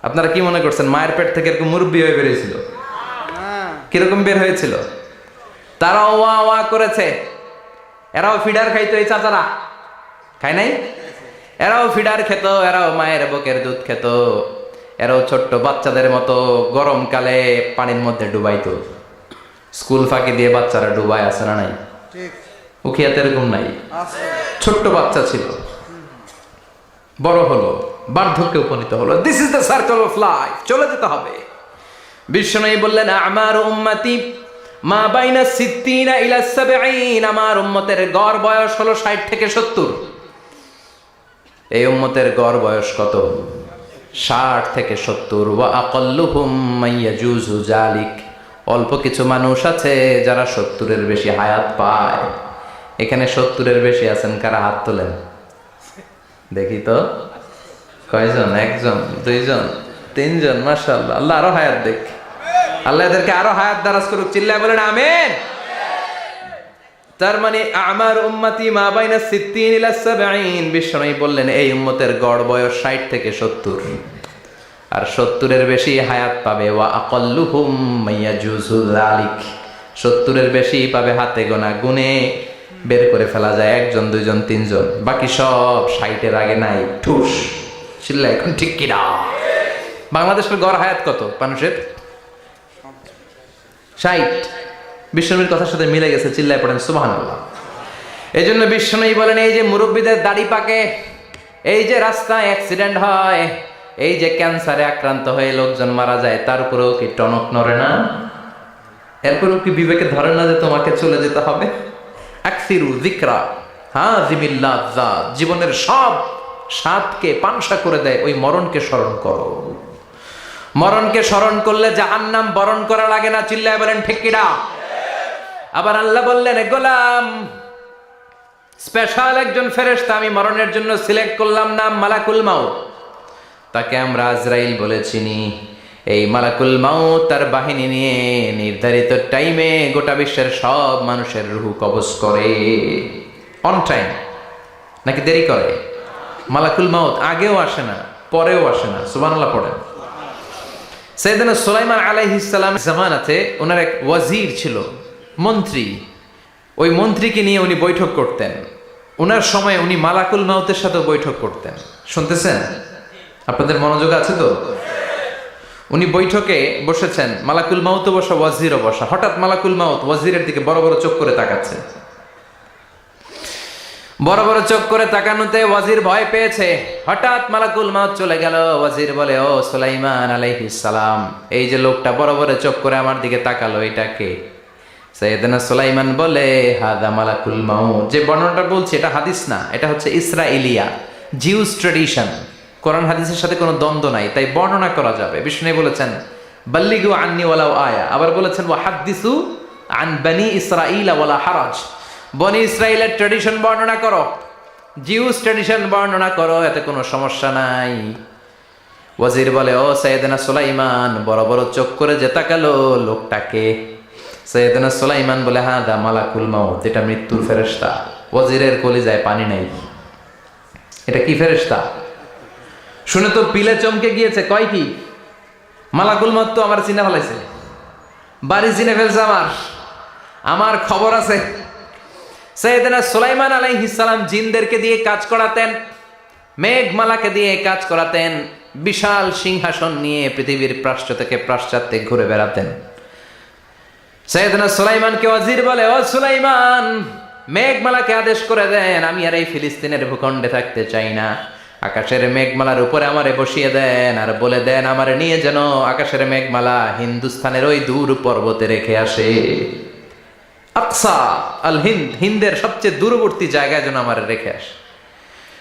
আপনারা কি মনে করছেন মায়ের পেট থেকে এরকম মুরব্বী হয়ে বেরিয়েছিল? কিরকম বের হয়েছিল? তারাও ওয়া ওয়া করেছে, এরাও ফিডার খাইতো, এই চাচারা খায় নাই? এরাও ফিডার খেত, এরাও মায়ের বুকের দুধ খেত, এরাও ছোট্ট বাচ্চাদের মতো গরমকালে পানির মধ্যে ডুবাইতো। স্কুল ফাঁকি দিয়ে বাচ্চারা ডুবায়, আছে না নাই? উখিয়াতে এরকম নাই? ছোট্ট বাচ্চা ছিল, বড় হলো, বার্ধক্যে উপনীত হলো। This is the circle of life. চলে যেতে হবে। বিশ্বনবী বললেন আমার উম্মতি মা বাইনা সিত্তিনা ইলা সাবঈন, আমার উম্মতের গড় বয়স হলো 60 থেকে 70। এই উম্মতের গড় বয়স কত? 60 থেকে 70। ওয়া আকাল্লুহুম মাইয়াজুজু যালিক, অল্প কিছু মানুষ আছে যারা 70-এর বেশি হায়াত পায়। এখানে 70-এর বেশি আছেন কারা? হাত তোলেন দেখি তো। কয়জন? একজন, দুইজন, তিনজন। মাশাআল্লাহ, আল্লাহ আরো হায়াত দেখ, আল্লাহ এদেরকে আরো হায়াত দারাজ করুক। চিল্লায় বলেন আমিন। তার মানে আমার উম্মতি মা বাইনা সিত্তিন ইলা সাবঈন, বিশ্বনবী বললেন এই উম্মতের গড় বয়স 60 থেকে 70, আর 70-এর বেশি হায়াত পাবে। ওয়া আকাল্লুহুম মাইয়াজুজু যালিক, 70-এর বেশি পাবে হাতে গোনা, গুনে বের করে ফেলা যায় একজন, দুইজন, তিনজন, বাকি সব 60-এর আগে নাই। ঠুস। চিল্লা এখন ঠিক কিনা? বাংলাদেশের গড় হায়াত কত মানুষের? 60। বিশ্বনবীর কথার সাথে মিলে গেছে। চিল্লায় পড়েন সুবহানাল্লাহ। এই জন্য বিশ্বনবী বলেন এই যে মুরব্বীদের দাড়ি পাকে, এই যে রাস্তায় অ্যাক্সিডেন্ট হয়, এই যে ক্যান্সারে আক্রান্ত হয়ে লোকজন মারা যায়, তার উপরেও কি টনক নড়ে না? এরপরেও কি বিবেকে ধরে না যে তোমাকে চলে যেতে হবে? আকসিরু যিকরা হাযিমিল লাযযাত, জীবনের সব সাতকে পাংশা করে দেয়, ওই মরণকে স্মরণ করো। মরণকে স্মরণ করলে জাহান্নাম বরণ করা লাগে না। চিল্লায় বলেন ঠিক কিনা? আবার আল্লাহ বললেন, গোলাম, স্পেশাল একজন ফেরেশতা আমি মরণের জন্য সিলেক্ট করলাম, নাম মালাকুল মাউত। তাকে আমরা আজরাইল বলে চিনি। এই মালাকুল মাউত তার বাহিনী নিয়ে নির্ধারিত টাইমে গোটা বিশ্বের সব মানুষের রূহ কবজ করে। অন টাইম নাকি দেরি করে? মালাকুল মাউত আগেও আসে না, পরেও আসে না। সুবহানাল্লাহ পড়েন। সাইয়েদনা সুলাইমান আলাইহিস সালাম জামানাতে ওনার এক ওয়াজির ছিল, মন্ত্রী। ওই মন্ত্রীকে নিয়ে উনি বৈঠক করতেন। ওনার সময় উনি মালাকুল মাউতের সাথে বৈঠক করতেন। শুনতেছেন? আপনাদের মনোযোগ আছে তো? উনি বৈঠকে বসেছেন, মালাকুল মাউত বসা, ওয়াজিরও বসা। হঠাৎ মালাকুল মাউত ওয়াজিরের দিকে বড় বড় চোখ করে তাকাচ্ছে। বড় বড় চোখ করে তাকানোতে ওয়াজির ভয় পেয়েছে। হঠাৎ মালাকুল মাউত চলে গেল। ওয়াজির বলে, ও সুলাইমান আলাইহিস সালাম, এই যে লোকটা বড় বড় চোখ করে আমার দিকে তাকালো, এটা কে? সাইয়েদনা সুলাইমান বলে, হাদা মালাকুল মাউত। যে বর্ণনাটা বলছি এটা হাদিস না, এটা হচ্ছে ইসরাইলিয়া, জিউস ট্রেডিশন। কোরআন হাদিসের সাথে কোনো দ্বন্দ্ব নাই, তাই বর্ণনা করা যাবে। বিষ্ণু বলেছেন, বাল্লিগু আন্নি ওয়ালাউ আয়া। আবার বলেছেন, ওয়া হাদ্দিসু আন বনি ইসরাইল ওয়ালা হারাজ। বনি ইসরাইলের ট্রেডিশন বর্ণনা করো, জিউস ট্রেডিশন বর্ণনা করো, এতে কোনো সমস্যা নাই। ওয়াজির বলে, ও সাইয়েদনা সুলাইমান, বড় বড় চোখ করে যে তাকালো লোকটাকে? সাইয়েদনা সুলাইমান বলে, হাদা মালাকুল মাউত, এটা মৃত্যুর ফেরেশতা। ওয়াজিরের কলিজায় পানি নাই। এটা কি ফেরেশতা? শুনে তো পিলে চমকে গিয়েছে। কয় কি? মালাকুল মাউত তো আমার চিনে ফেলাইছে, বাড়ি চিনে ফেলছে, আমার খবর আছে। সাইয়েদনা সুলাইমান আলাইহিস সালাম জিনদেরকে দিয়ে কাজ করাতেন, মেঘমালাকে দিয়ে কাজ করাতেন, বিশাল সিংহাসন নিয়ে পৃথিবীর প্রাচ্য থেকে পাশ্চাত্যে ঘুরে বেড়াতেন। সাইয়েদনা সুলাইমানকে ওয়াজির বলে, ও সুলাইমান, মেঘমালাকে আদেশ করে দেন, আমি আর এই ফিলিস্তিনের ভূখণ্ডে থাকতে চাই না। আকাশের মেঘমালার উপরে আমারে বসিয়ে দেন, আর বলে দেন আমারে নিয়ে যেন আকাশের মেঘমালা হিন্দুস্তানের ওই দূর পর্বতে রেখে আসে। আকসা আল হিন্দ, হিন্দের সবচেয়ে দূরবর্তী জায়গায় যেন আমারে রেখে আসে।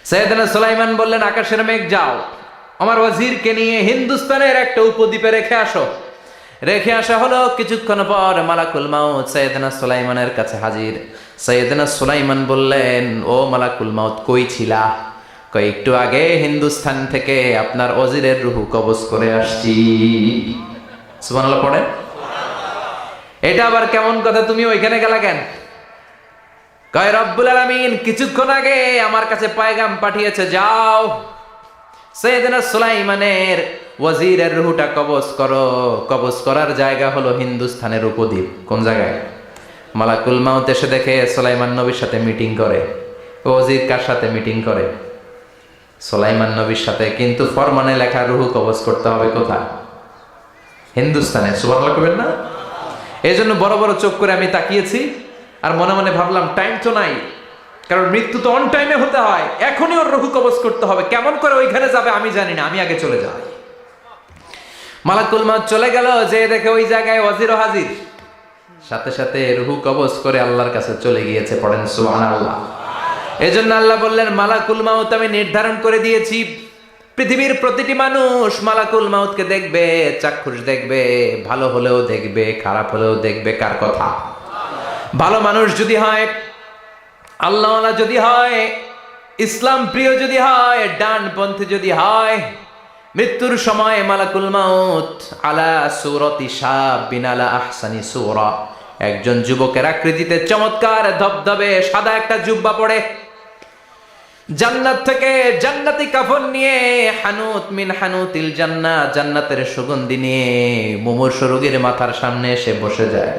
সাইয়েদনা সুলাইমান বললেন, আকাশের মেঘ যাও, আমার ওয়াজিরকে নিয়ে হিন্দুস্তানের একটা উপদ্বীপে রেখে আসো। রেখে আসা হলো। কিছুক্ষণ পর মালাকুল মাউত সাইয়েদনা সুলাইমানের কাছে হাজির। সাইয়েদনা সুলাইমান বললেন, ও মালাকুল মাউত, কই ছিলা? কই, একটু আগে হিন্দুস্তান থেকে আপনার ওয়াজিরের রূহ কবজ করে আসছি। সুবহানাল্লাহ পড়েন। এটা আবার কেমন কথা, তুমি ওইখানে গেলা কেন? কয়, রব্বুল আলামিন কিছুক্ষণ আগে আমার কাছে পায়গাম পাঠিয়েছে, যাও সাইয়েদনা সুলাইমানের ওয়াজিরের রূহটা কবজ করো। কবজ করার জায়গা হলো হিন্দুস্তানের উপদ্বীপ। কোন জায়গায়? মালাকুল মাউত এসে দেখে সুলাইমান নবীর সাথে মিটিং করে। ওয়াজির কার সাথে মিটিং করে? সুলাইমান নবীর সাথে। কিন্তু ফরমানে লেখা রূহ কবজ করতে হবে কোথায়? হিন্দুস্তানে। সুবহানাল্লাহ কইবেন না? এই জন্য বড় বড় চোখ করে আমি তাকিয়েছি, আর মনে মনে ভাবলাম টাইম তো নাই, কারণ মৃত্যু তো অন টাইমে হতে হয়, এখনই ওর রূহ কবজ করতে হবে। কেমন করে ওইখানে যাবে আমি জানি না, আমি আগে চলে যাই। মালাকুল মাউত চলে গেল, যে দেখে ওই জায়গায় ওয়াজিরও হাজির। সাথে সাথে রূহ কবজ করে আল্লাহর কাছে চলে গিয়েছে। পড়েন সুবহানাল্লাহ। এজন্য আল্লাহ বললেন, মালাকুল মাউত আমি নির্ধারণ করে দিয়েছি, পৃথিবীর প্রতিটি মানুষ মালাকুল মাউতকে দেখবে, চাক্ষুষ দেখবে, ভালো হলেও দেখবে, খারাপ হলেও দেখবে। কার কথা? ভালো মানুষ যদি হয়, আল্লাহওয়ালা যদি হয়, ইসলাম প্রিয় যদি হয়, ডানপন্থী যদি হয়, মৃত্যুর সময় মালাকুল মাউত আলা সূরাতি শাবিন আলা আহসানি সূরা, একজন যুবকের আকৃতিতে চমৎকার ধবধবে সাদা একটা জুব্বা পরে, জান্নাত থেকে জান্নাতি কাফন নিয়ে, হানুত মিন হানুতিল জান্নাহ, জান্নাতের সুগন্ধি নিয়ে মুমূর্ষু রোগীর মাথার সামনে এসে বসে যায়,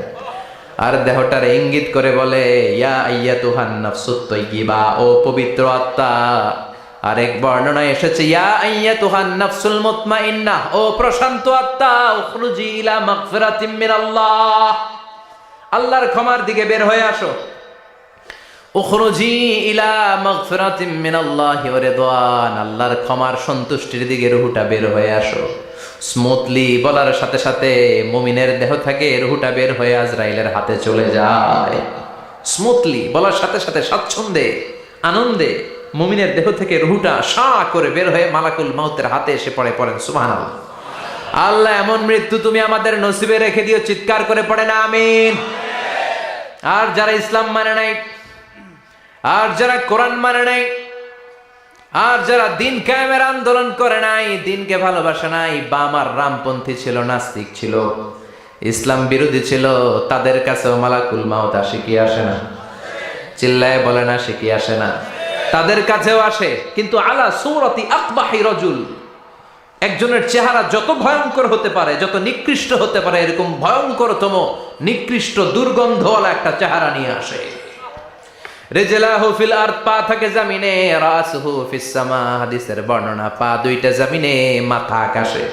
আর দেহটার ইঙ্গিত করে বলে, ইয়া আইয়াতুহান নাফসুত তাইয়্যিবা, ও পবিত্র আত্মা। আরেক বর্ণনায় এসেছে, ইয়া আইয়াতুহান নাফসুল মুতমাইন্নাহ, ও প্রশান্ত আত্মা, উখরুজি ইলা মাগফিরাতিম মিনাল্লাহ, আল্লাহর ক্ষমার দিকে বের হয়ে আসো। উখরুজি ইলা মাগফিরাতিম মিনাল্লাহি ওয়া রিদওয়ান, আল্লাহর ক্ষমার সন্তুষ্টির দিকে রূহটা বের হয়ে আসো। স্মুথলি বলার সাথে সাথে মুমিনের দেহ থেকে রূহটা বের হয়ে আজরাইলের হাতে চলে যায়। স্মুথলি বলার সাথে সাথে স্বাচ্ছন্দ্যে, আনন্দে মুমিনের দেহ থেকে রুহুটা সা করে বের হয়ে মালাকুল মাউতের হাতে এসে পড়ে, পড়েন সুবহানাল্লাহ। আল্লাহ এমন মৃত্যু তুমি আমাদের নসিবে রেখে দিও, চিৎকার করে পড়ে না আমিন। আর যারা ইসলাম মানে নাই, আর যারা কোরআন মানে নাই, আর যারা দিন কায়েমের আন্দোলন করে নাই, দিনকে ভালোবাসে নাই, বাম আর রামপন্থী ছিল, নাস্তিক ছিল, ইসলাম বিরোধী ছিল, তাদের কাছেও মালাকুল মাউত আসে কি আসে না? চিল্লায় বলে না, সে কি আসে না? তাদের কাছেও আসে, কিন্তু আলা সূরাতি আকবাহি রাজুল, একজনের চেহারা যত ভয়ঙ্কর হতে পারে, যত নিকৃষ্ট হতে পারে, এরকম ভয়ঙ্করতম নিকৃষ্ট দুর্গন্ধওয়ালা একটা চেহারা নিয়ে আসে। রিজলাহু ফিল আরদ, পা থাকে জমিনে, রাসুহু ফিস সামা, হাদিসের বর্ণনা, পা দুইটা জমিনে, মাথা আকাশে।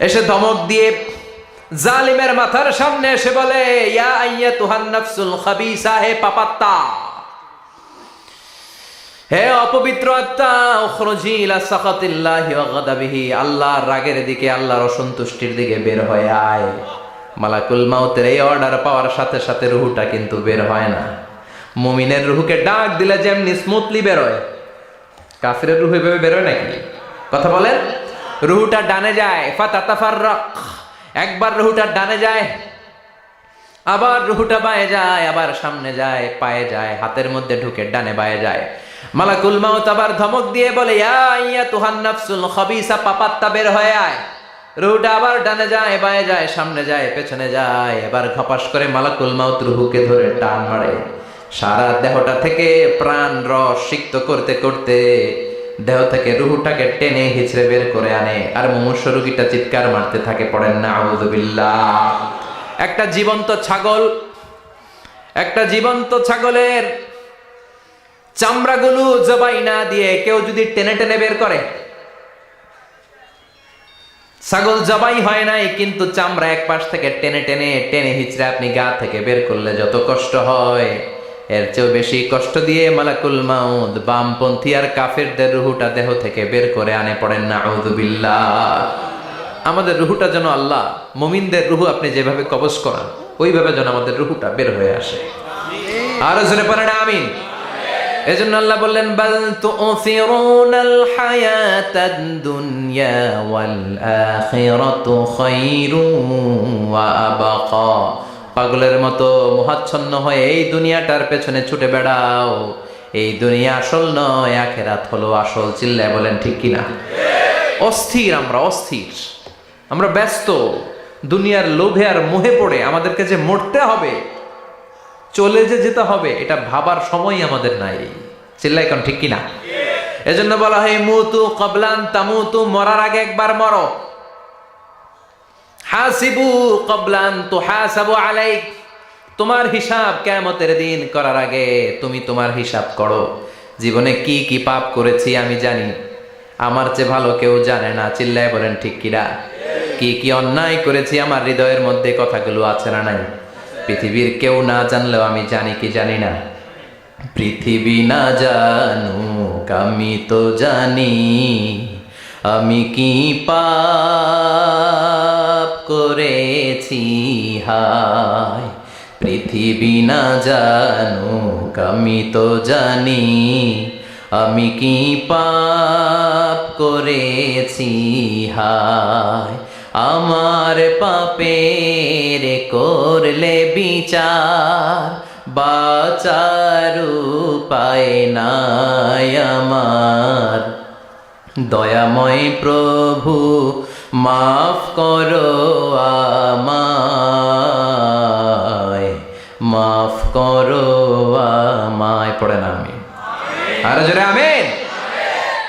এসে ধমক দিয়ে জালিমের মাথার সামনে এসে বলে, ইয়া আইয়াতুহান নাফসুল খাবিসা, হে পাপাত্তা, হে অপবিত্র আত্মা, উখরুজি ইলা সাখাতিল্লাহি ওয়া গাদাবিহি, আল্লাহর রাগের দিকে, আল্লাহর অসন্তুষ্টির দিকে বের হয়ে আয়। মালাকুল মাউতের এই অর্ডার পাওয়ার সাথে সাথে রুহুটা কিন্তু বের হয় না। মুমিনের রুহুকে ডাক দিলে যেমনি স্মুথলি বের হয়, কাফিরের রুহু এভাবে বের হয় নাকি? কথা বলেন। রুহুটা ডানে যায়, ফাতাতাফাররাক, একবার রুহুটা ডানে যায়, আবার রুহুটা বায়ে যায়, আবার সামনে যায়, পায়ে যায়, হাতের মধ্যে ঢুকে ডানে বায়ে যায়। মালাকুল মাউত আবার ধমক দিয়ে বলে, ইয়া আইয়াতুহান নাফসুল খাবিসা, পাপাত্তা, বের হয়ে আয়। রুহুটা আবার ডানে যায়, বায়ে যায়, সামনে যায়, পেছনে যায়। এবার ঘপাস করে মালাকুল মাউত রুহুকে ধরে টান মারে। সারা দেহটা থেকে প্রাণ রস সিক্ত করতে করতে দেহ থেকে রুহুটাকে টেনে হিচড়ে বের করে আনে। আর মুমূর্ষু রোগীটা চিৎকার মারতে থাকে, পড়েন না আউযু বিল্লাহ। একটা জীবন্ত ছাগলের চামড়াগুলো জবাই না দিয়ে কেউ যদি টেনে টেনে বের করে, ছাগল জবাই হয় নাই কিন্তু চামড়া এক পাশ থেকে টেনে টেনে টেনে হিচড়ে আপনি গা থেকে বের করলে যত কষ্ট হয়, এর চেয়েও বেশি কষ্ট দিয়ে মালাকুল মাউত বামপন্থী আর কাফেরদের রুহুটা দেহ থেকে বের করে আনে, পড়েন না আউযু বিল্লাহ। আমাদের রুহুটা যেন আল্লাহ, মুমিনদের রুহু আপনি যেভাবে কবজ করান, ওইভাবে যেন আমাদের রুহুটা বের হয়ে আসে। আরো জোরে পড়েন আমিন। এজন্য আল্লাহ বললেন, বাল তুসিরুনাল হায়াতাদ দুনিয়া ওয়াল আখিরাতু খায়রুন ওয়া আবকা। পাগলের মতো মোহাচ্ছন্ন হয়ে এই দুনিয়াটার পেছনে ছুটে বেড়াও, এই দুনিয়া আসল নয়, আখিরাত হলো আসল। চিল্লায় বলেন ঠিক কিনা? অস্থির, আমরা ব্যস্ত দুনিয়ার লোভে আর মোহে পড়ে আমাদেরকে যে মরতে হবে, চলে যে যেতে হবে, এটা ভাবার সময় আমাদের নাই। চিল্লাই কোন ঠিক কিনা? এজন্য বলা হয় মুতু ক্বাবলান তামুতু, মরার আগে একবার মরো। হাসিবু ক্বাবলান তুহাসাবু আলাইক, তোমার হিসাব কিয়ামতের দিন করার আগে তুমি তোমার হিসাব করো। জীবনে কি কি পাপ করেছি আমি জানি, আমার চেয়ে ভালো কেউ জানে না। চিল্লায় বলেন ঠিক কিনা? কি কি অন্যায় করেছি আমার হৃদয়ের মধ্যে কথাগুলো আছে না নাই? পৃথিবীর কেউ না জানলেও আমি জানি কি জানি না? পৃথিবী না জানুক আমি তো জানি, আমি কি পাপ করেছি হায়। পৃথিবী না জানুক আমি তো জানি, আমি কি পাপ করেছি হায়। আমার পাপের করলে বিচার, বাঁচার উপায় নাই আমার। দয়াময় প্রভু মাফ করো আমায়, মাফ করো আমায়। পড়েন আমিন। আর জোরে আমিন।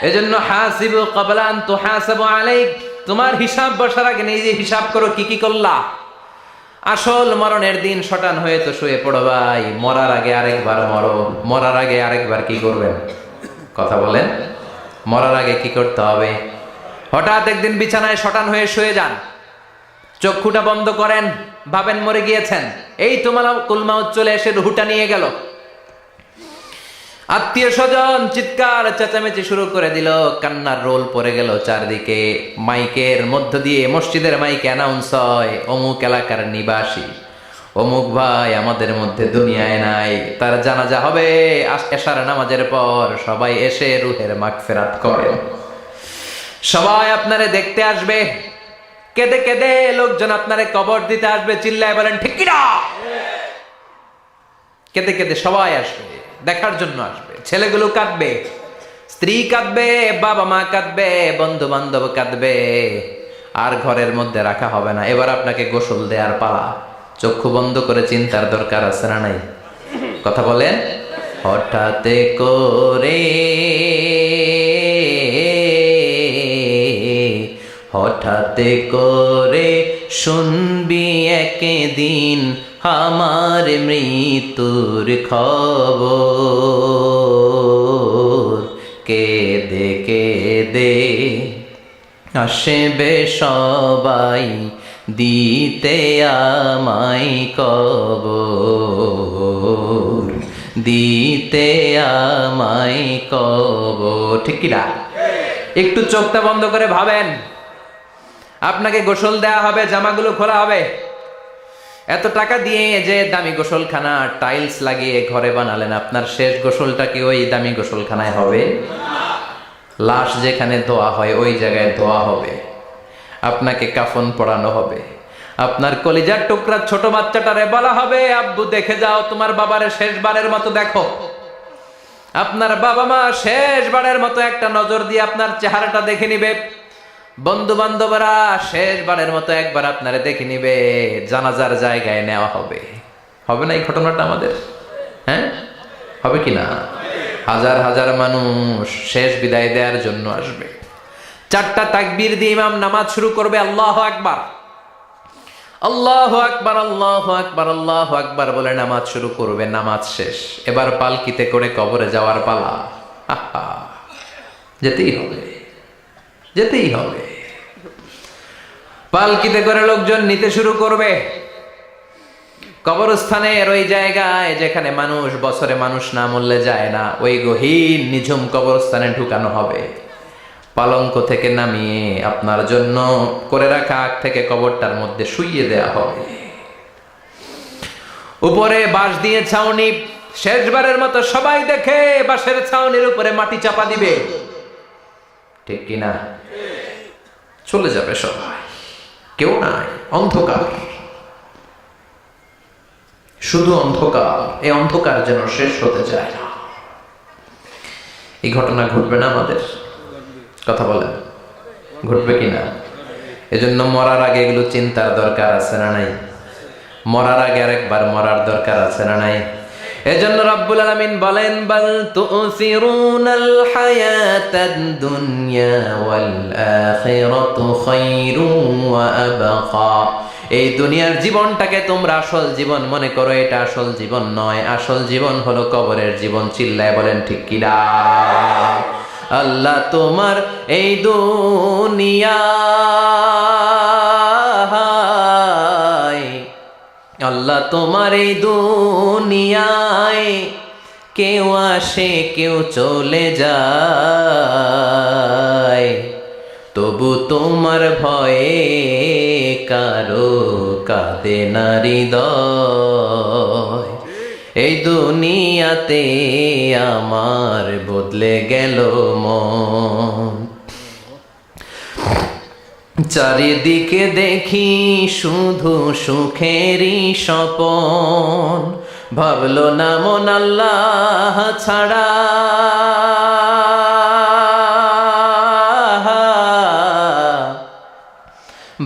এজন্য হাসিবু ক্বাবলা আন তুহাসাবু আলাইক, তোমার হিসাব বসার আগে নিজে হিসাব করো কি কি করলা। আসল মরণের দিন শটান হয়ে তো শুয়ে পড়ো ভাই, মরার আগে আরেকবার মরো। মরার আগে আরেকবার কি করবেন? কথা বলেন। মরার আগে কি করতে হবে? হঠাৎ একদিন বিছানায় শটান হয়ে শুয়ে যান, চক্ষুটা বন্ধ করেন, ভাবেন মরে গিয়েছেন, এই তো মালাকুল মাউত চলে এসে রুহুটা নিয়ে গেল। আত্মীয় স্বজন চিৎকার চেঁচামেচি শুরু করে দিল, কান্নার রোল পড়ে গেল চারদিকে। মাইকের মধ্য দিয়ে, মসজিদের মাইকে অ্যানাউন্স হয়, অমুক এলাকার নিবাসী অমুক ভাই আমাদের মধ্যে দুনিয়ায় নাই, তার জানাজা হবে এশার নামাজের পর। সবাই এসে রুহের মাগফিরাত করেন। সবাই আপনারে দেখতে আসবে, কেঁদে কেঁদে লোকজন আপনারে কবর দিতে আসবে। চিল্লায় বলেন ঠিক কিনা? কেঁদে কেঁদে সবাই আসবে, দেখার জন্য আসবে। ছেলেগুলো কাঁদবে, স্ত্রী কাঁদবে, বাবা মা কাঁদবে, বন্ধু বান্ধব কাঁদবে। আর ঘরের মধ্যে রাখা হবে না। এবার আপনাকে গোসল দেওয়ার পালা। চক্ষু বন্ধ করে চিন্তার দরকার আছে না নাই? কথা বলেন। হঠাৎ করে, হঠাৎ করে শুনবি একদিন আমার মৃত্যুর খবর। কেঁদে কেঁদে আসবে সবাই দিতে আমায় কবর, দিতে আমায় কবর। ঠিক কি না? একটু চোখটা বন্ধ করে ভাবেন, আপনাকে গোসল দেয়া হবে, জামাগুলো খোলা হবে। এত টাকা দিয়ে যে দামি গোসলখানা টাইলস লাগিয়ে ঘরে বানালেন, আপনার শেষ গোসলটা কি ওই দামি গোসলখানায় হবে? লাশ যেখানে ধোয়া হয় ওই জায়গায় ধোয়া হবে। আপনাকে কাফন পরানো হবে। আপনার কলিজার টুকরা ছোট বাচ্চাটারে বলা হবে, আব্বু দেখে যাও তোমার বাবারে শেষবারের মতো দেখো। আপনার বাবা মা শেষবারের মতো একটা নজর দিয়ে আপনার চেহারাটা দেখে নিবে। বন্ধু বান্ধবরা শেষবারের মতো একবার আপনারে দেখে নিবে। জানাজার জায়গায় নেওয়া হবে। হবে না এই ঘটনাটা আমাদের? হ্যাঁ, হবে কি না? হাজার হাজার মানুষ শেষ বিদায় দেওয়ার জন্য আসবে। 4টা তাকবীর দিয়ে ইমাম নামাজ শুরু করবে। আল্লাহু আকবার, আল্লাহু আকবার, আল্লাহু আকবার, আল্লাহু আকবার বলে নামাজ শুরু করবে। নামাজ শেষ। এবার পালকিতে করে কবরে যাওয়ার পালা। আহা, যেতেই হবে, যেতেই হবে। পালকিতে করে লোকজন নিতে শুরু করবে। কবরস্থানের ওই জায়গায় যেখানে মানুষ বছরে মানুষ না মরলে যায় না, ওই গহীন নিঝুম কবরস্থানে ঢুকানো হবে। পালঙ্ক থেকে নামিয়ে আপনার জন্য করে রাখা আগ থেকে কবরটার মধ্যে শুইয়ে দেয়া হবে। উপরে বাঁশ দিয়ে ছাউনি, শেষবারের মতো সবাই দেখে বাঁশের ছাউনির উপরে মাটি চাপা দিবে। ঠিক কিনা? চলে যাবে সবাই, কেউ নাই, অন্ধকার, শুধু অন্ধকার। এই অন্ধকার যেন শেষ হতে চায় না। এই ঘটনা ঘটবে না আমাদের? কথা বলেন, ঘটবে কিনা? এজন্য মরার আগে এগুলো চিন্তার দরকার আছে না নাই? মরার আগে আরেকবার মরার দরকার আছে না নাই? এজন্য রব্বুল আলামিন বলেন, বাল তুসিরুনাল হায়াতাদ দুনিয়া ওয়াল আখিরাতু খায়রুন ওয়া আবকা। এই দুনিয়ার জীবনটাকে তোমরা আসল জীবন মনে করো, এটা আসল জীবন নয়। আসল জীবন হলো কবরের জীবন। চিল্লায় বলেন ঠিক কিনা? আল্লাহ তোমার এই দুনিয়ায়, আল্লাহ তোমার এই দুনিয়ায় কেউ আসে কেউ চলে যায়, তবু তোমার ভয়ে কারো কাঁদে না হৃদয়। এই দুনিয়াতে আমার বদলে গেল মন। চারিদিকে দেখি শুধু সুখেরই স্বপন। ভাবলো না মন আল্লাহ ছাড়া,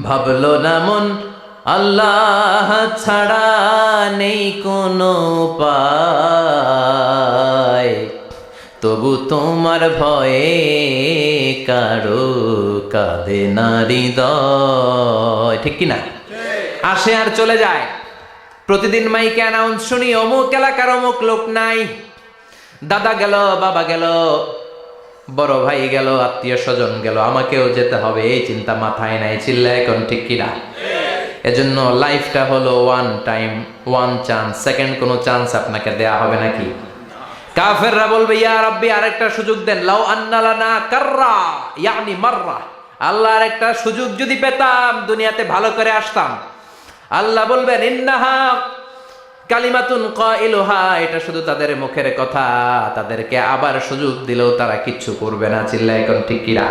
ভাবলো না মন আল্লাহ ছাড়া নেই কোনো উপায়, তবু তোমার ভয়ে কারো কাঁদে না হৃদয়। ঠিক কিনা? আসে আর চলে যায়। প্রতিদিন মাইকে অ্যানাউন্স শুনি, অমুক এলাকার অমুক লোক নাই। দাদা গেল, বাবা গেল, বড় ভাই গেল, আত্মীয় স্বজন গেল, আমাকেও যেতে হবে, এই চিন্তা মাথায় নাই। চিল্লায় এখন ঠিক কিনা? এজন্য লাইফটা হলো one time, one chance. Second কোনো চান্স আপনাকে দেয়া হবে নাকি? কাফেররা বলবে, ইয়া রাব্বি আরেকটা সুযোগ দেন। লাউ আন্না লানা কাররা ইয়ানি মাররা, আল্লাহ আরেকটা সুযোগ যদি পেতাম দুনিয়াতে ভালো করে আসতাম। আল্লাহ বলবেন ইন্নাহা কালিমাতুন কাইলুহা, এটা শুধু তাদের মুখের কথা, তাদেরকে আবার সুযোগ দিলেও তারা কিচ্ছু করবে না। চিল্লায় এখন ঠিক কিনা?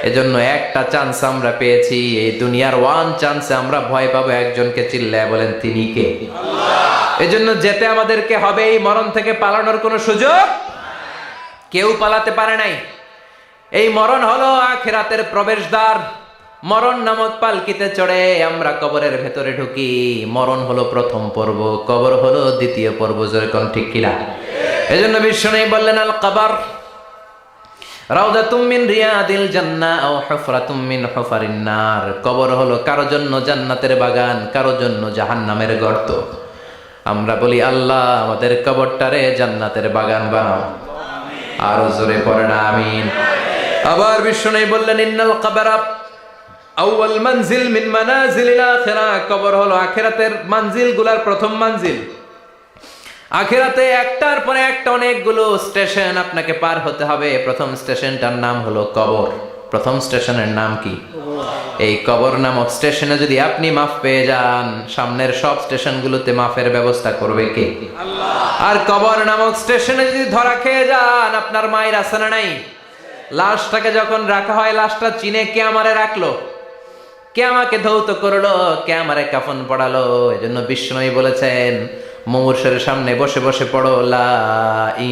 এজন্য একটা চান্স আমরা পেয়েছি, এই দুনিয়ার ওয়ান চান্সে আমরা ভয় পাবো একজনকে। চিল্লায় বলেন তিনি কে? এজন্য যেতে আমাদেরকে হবে। এই মরণ থেকে পালানোর কোনো সুযোগ কেউ পালাতে পারে নাই। এই মরণ হলো আখিরাতের প্রবেশদ্বার। মরণ নামক পালকিতে চড়ে আমরা কবরের ভেতরে ঢুকি। মরণ হলো প্রথম পর্ব, কবর হলো দ্বিতীয় পর্ব। যেরকম ঠিক কিনা? এজন্য বিশ্বনবী বললেন আল কবর রাউদাতুম মিন রিয়াদিল জান্নাহ আও হুফরাতুম মিন হুফারিন নার। কবর হলো কারো জন্য জান্নাতের বাগান, কারো জন্য জাহান্নামের গর্ত। আমরা বলি আল্লাহ আমাদের কবরটারে জান্নাতের বাগান বানাও। আরো জোরে পড়েন আমিন। আবার বিশ্বনবী বললেন ইন্নাল কবরা আউয়াল মানজিল মিন মানাজিলিল আখিরাহ। কবর হলো আখিরাতের মানজিলগুলোর প্রথম মানজিল। আখিরাতে একটার পরে একটা অনেকগুলো স্টেশন আপনাকে পার হতে হবে। প্রথম স্টেশনটার নাম হলো কবর। প্রথম স্টেশনের নাম কি? এই কবর নামক স্টেশনে যদি আপনি মাফ পেয়ে যান, সামনের সব স্টেশনগুলোতে মাফের ব্যবস্থা করবে কে? আল্লাহ। আর কবর নামক স্টেশনে যদি ধরা খেয়ে যান, আপনার মায়ের আছে না নাই? লাশটাকে যখন রাখা হয়, লাশটা চিনে কে আমারে রাখলো, কে আমাকে ধৌত করলো, কে আমারে কাফন পড়ালো। এজন্য বিশ্বনবী বলেছেন মুমূর্ষের সামনে বসে বসে পড়ো লা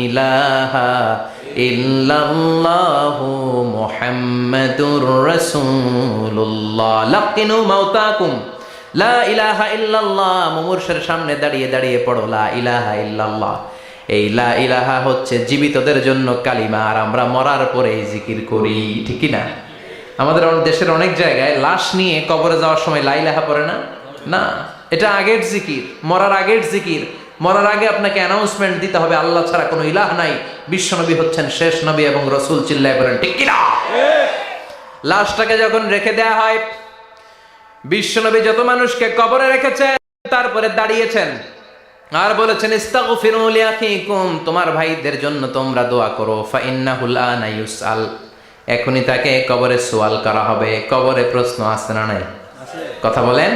ইলাহা ইল্লাল্লাহু মুহাম্মাদুর রাসূলুল্লাহ। লাকিনু মাউতাকুম লা ইলাহা ইল্লাল্লাহ। মুমূর্ষের সামনে দাঁড়িয়ে দাঁড়িয়ে পড়ো লা ইলাহা ইল্লাল্লাহ। এই লা ইলাহা হচ্ছে জীবিতদের জন্য কালিমা, আর আমরা মরার পরে এই জিকির করি। ঠিক না? আমাদের দেশের অনেক জায়গায় লাশ নিয়ে কবরে যাওয়ার সময় লা ইলাহা পড়ে না। না, এটা আগের জিকির, মরার আগের জিকির। মরার আগে আপনাকে অ্যানাউন্সমেন্ট দিতে হবে আল্লাহ ছাড়া কোনো ইলাহ নাই, বিশ্বনবী হচ্ছেন শেষ নবী এবং রাসূল। চিল্লায় বলেন ঠিক কি না? লাশটাকে যখন রেখে দেয়া হয়, বিশ্বনবী যত মানুষকে কবরে রেখেছেন তারপরে দাঁড়িয়েছেন আর বলেছেন ইস্তাগফিরু লিআখিকুম, তোমার ভাইদের জন্য তোমরা দোয়া করো। ফাইন্নাহুল আনা ইউসআল, এখনই তাকে কবরে সওয়াল করা হবে। কবরে প্রশ্ন আছে না নাই? কথা বলেন।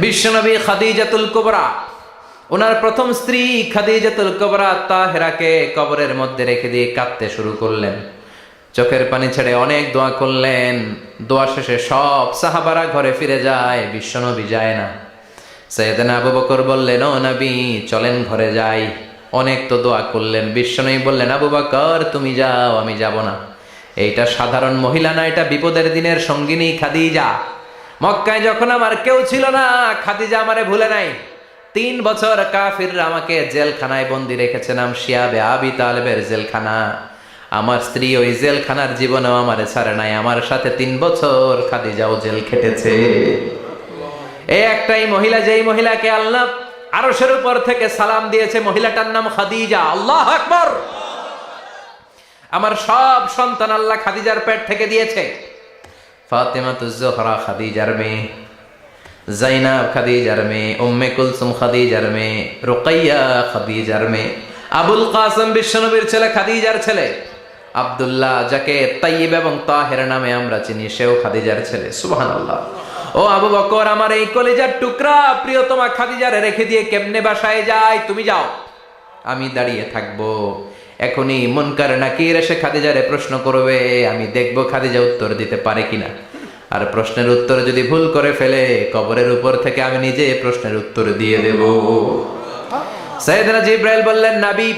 বিশ্বনবী খাদিজাতুল কুবরা, ওনার প্রথম স্ত্রী খাদিজাতুল কুবরা তাহেরাকে কবরের মধ্যে রেখে দিয়ে কাঁদতে শুরু করলেন। চোখের পানি ছেড়ে অনেক দোয়া করলেন। দোয়া শেষে সব সাহাবারা ঘরে ফিরে যায়, বিশ্বনবী যায় না। সাইয়েদনা আবু বকর বললেন ও নবী চলেন ঘরে যাই। অনেক তো দোয়া করলেন। বিশ্বনবী বললেন আবু বকর তুমি যাও, আমি যাব না। এইটা সাধারণ মহিলা না, এটা বিপদের দিনের সঙ্গিনী খাদিজা। মক্কায় যখন আমার কেউ ছিল না, খাদিজা আমারে ভুলে নাই। 3 বছর কাফিররা আমাকে জেলখানায় বন্দি রেখেছে, নাম শিয়াবে আবি তালেবের জেলখানা। আমার স্ত্রী ওই জেলখানার জীবনেও আমারে ছাড়ে নাই। আমার সাথে 3 বছর খাদিজাও জেল খেটেছে। এই একটাই মহিলা, যেই মহিলাকে আল্লাহ আরশের উপর থেকে সালাম দিয়েছে, মহিলাটার নাম খাদিজা। আল্লাহু আকবার। আমার সব সন্তান আল্লাহ খাদিজার পেট থেকে দিয়েছে। ফাতেমাতুজ জোহরা খাদিজার মেয়ে, জাইনাব খাদিজার মেয়ে, উম্মে কুলসুম খাদিজার মেয়ে, রুকাইয়া খাদিজার মেয়ে, আবুল কাসেম বিশ্বনবীর ছেলে খাদিজার ছেলে, আব্দুল্লাহ যাকে তাইয়্যিব এবং তাহের নামে আমরা চিনি, সেও খাদিজার ছেলে। সুবহানাল্লাহ। ও আবু বকর, আমার এই কলিজার টুকরা প্রিয়তমা খাদিজারে রেখে দিয়ে কেমনে বাসায় যায়? তুমি যাও, আমি দাঁড়িয়ে থাকবো। এখনই মুনকার নাকির এসে খাদিজারে প্রশ্ন করবে, আমি দেখব খাদিজা উত্তর দিতে পারে কিনা। আর প্রশ্নের উত্তর যদি ভুল করে ফেলে, কবরের উপর থেকে আমি নিজে প্রশ্নের উত্তর দিয়ে দেব। সাইয়েদনা জিবরাইল বললেন নবী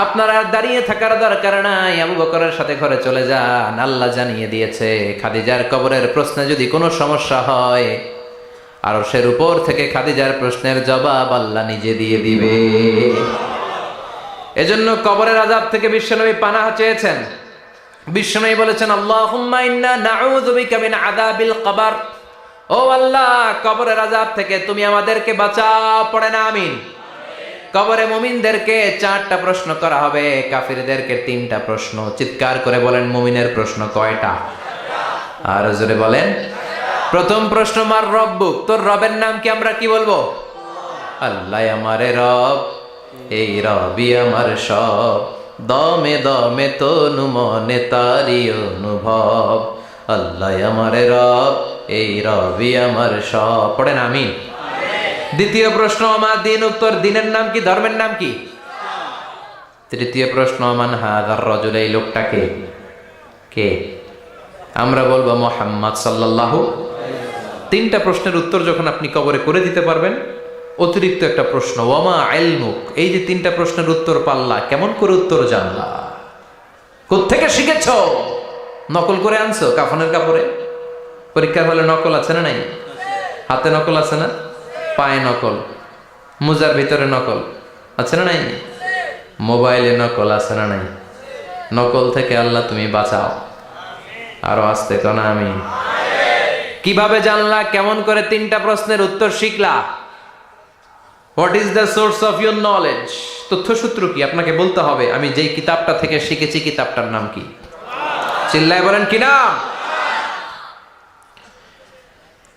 আপনার আর দাঁড়িয়ে থাকার দরকার নাই, আবু বকরের সাথে ঘরে চলে যান। আল্লাহ জানিয়ে দিয়েছে খাদিজার কবরের প্রশ্নে যদি কোনো সমস্যা হয়, আরশের উপর থেকে খাদিজার প্রশ্নের জবাব আল্লাহ নিজে দিয়ে দিবে। এজন্য কবরের আযাব থেকে বিশ্বনবী পানাহ চেয়েছেন। বিশ্বনবী বলেছেন আল্লাহুম্মা ইন্না নাউযু বিকা মিন আযাবিল কবর। ও আল্লাহ, কবরের আযাব থেকে তুমি আমাদেরকে বাঁচাও। পড়েন আমিন। কবরে মুমিনদেরকে 4টা প্রশ্ন করা হবে, কাফিরদেরকে 3টা প্রশ্ন। চিৎকার করে বলেন মুমিনের প্রশ্ন কয়টা? আর জোরে বলেন। প্রথম প্রশ্ন মার রব্বুক, তোর রবের নাম কি? আমরা কি বলবো? আল্লাহ আমারে রব, এই রবি আমার সব, দমে দমে তনু মনে তারি অনুভব। আল্লাহ আমার রব, এই রবই আমার সব। পড়েন আমিন। দ্বিতীয় প্রশ্ন, আমার দিন, উত্তর দিনের নাম কি, ধর্মের নাম কি? তৃতীয় প্রশ্ন, মান হাযার রাজুল, এই লোকটাকে কে? আমরা বলবো মুহাম্মদ সাল্লাল্লাহু। তিনটা প্রশ্নের উত্তর যখন আপনি কবরে করে দিতে পারবেন, অতিরিক্ত একটা প্রশ্ন, ওয়ামা ইলমুক, এই যে তিনটা প্রশ্নের উত্তর পাল্লা, কেমন করে উত্তর জানলা? কোত্থেকে শিখেছো? নকল করে আনছো কাফনের কাপড়ে? পরীক্ষার হলে নকল আছে না নাই? হাতে নকল আছে না? পায়ে নকল, মোজার ভিতরে নকল আছে না নাই? মোবাইলে নকল আছে না নাই? নকল থেকে আল্লাহ তুমি বাঁচাও। আরো আসতে কোন আমি। কিভাবে জানলা? কেমন করে তিনটা প্রশ্নের উত্তর শিখলা? What is the source of your knowledge? তথ্যসূত্র কি? আপনাকে বলতে হবে আমি যেই কিতাবটা থেকে শিখেছি কিতাবটার নাম কি? চিল্লায় বলেন কি নাম?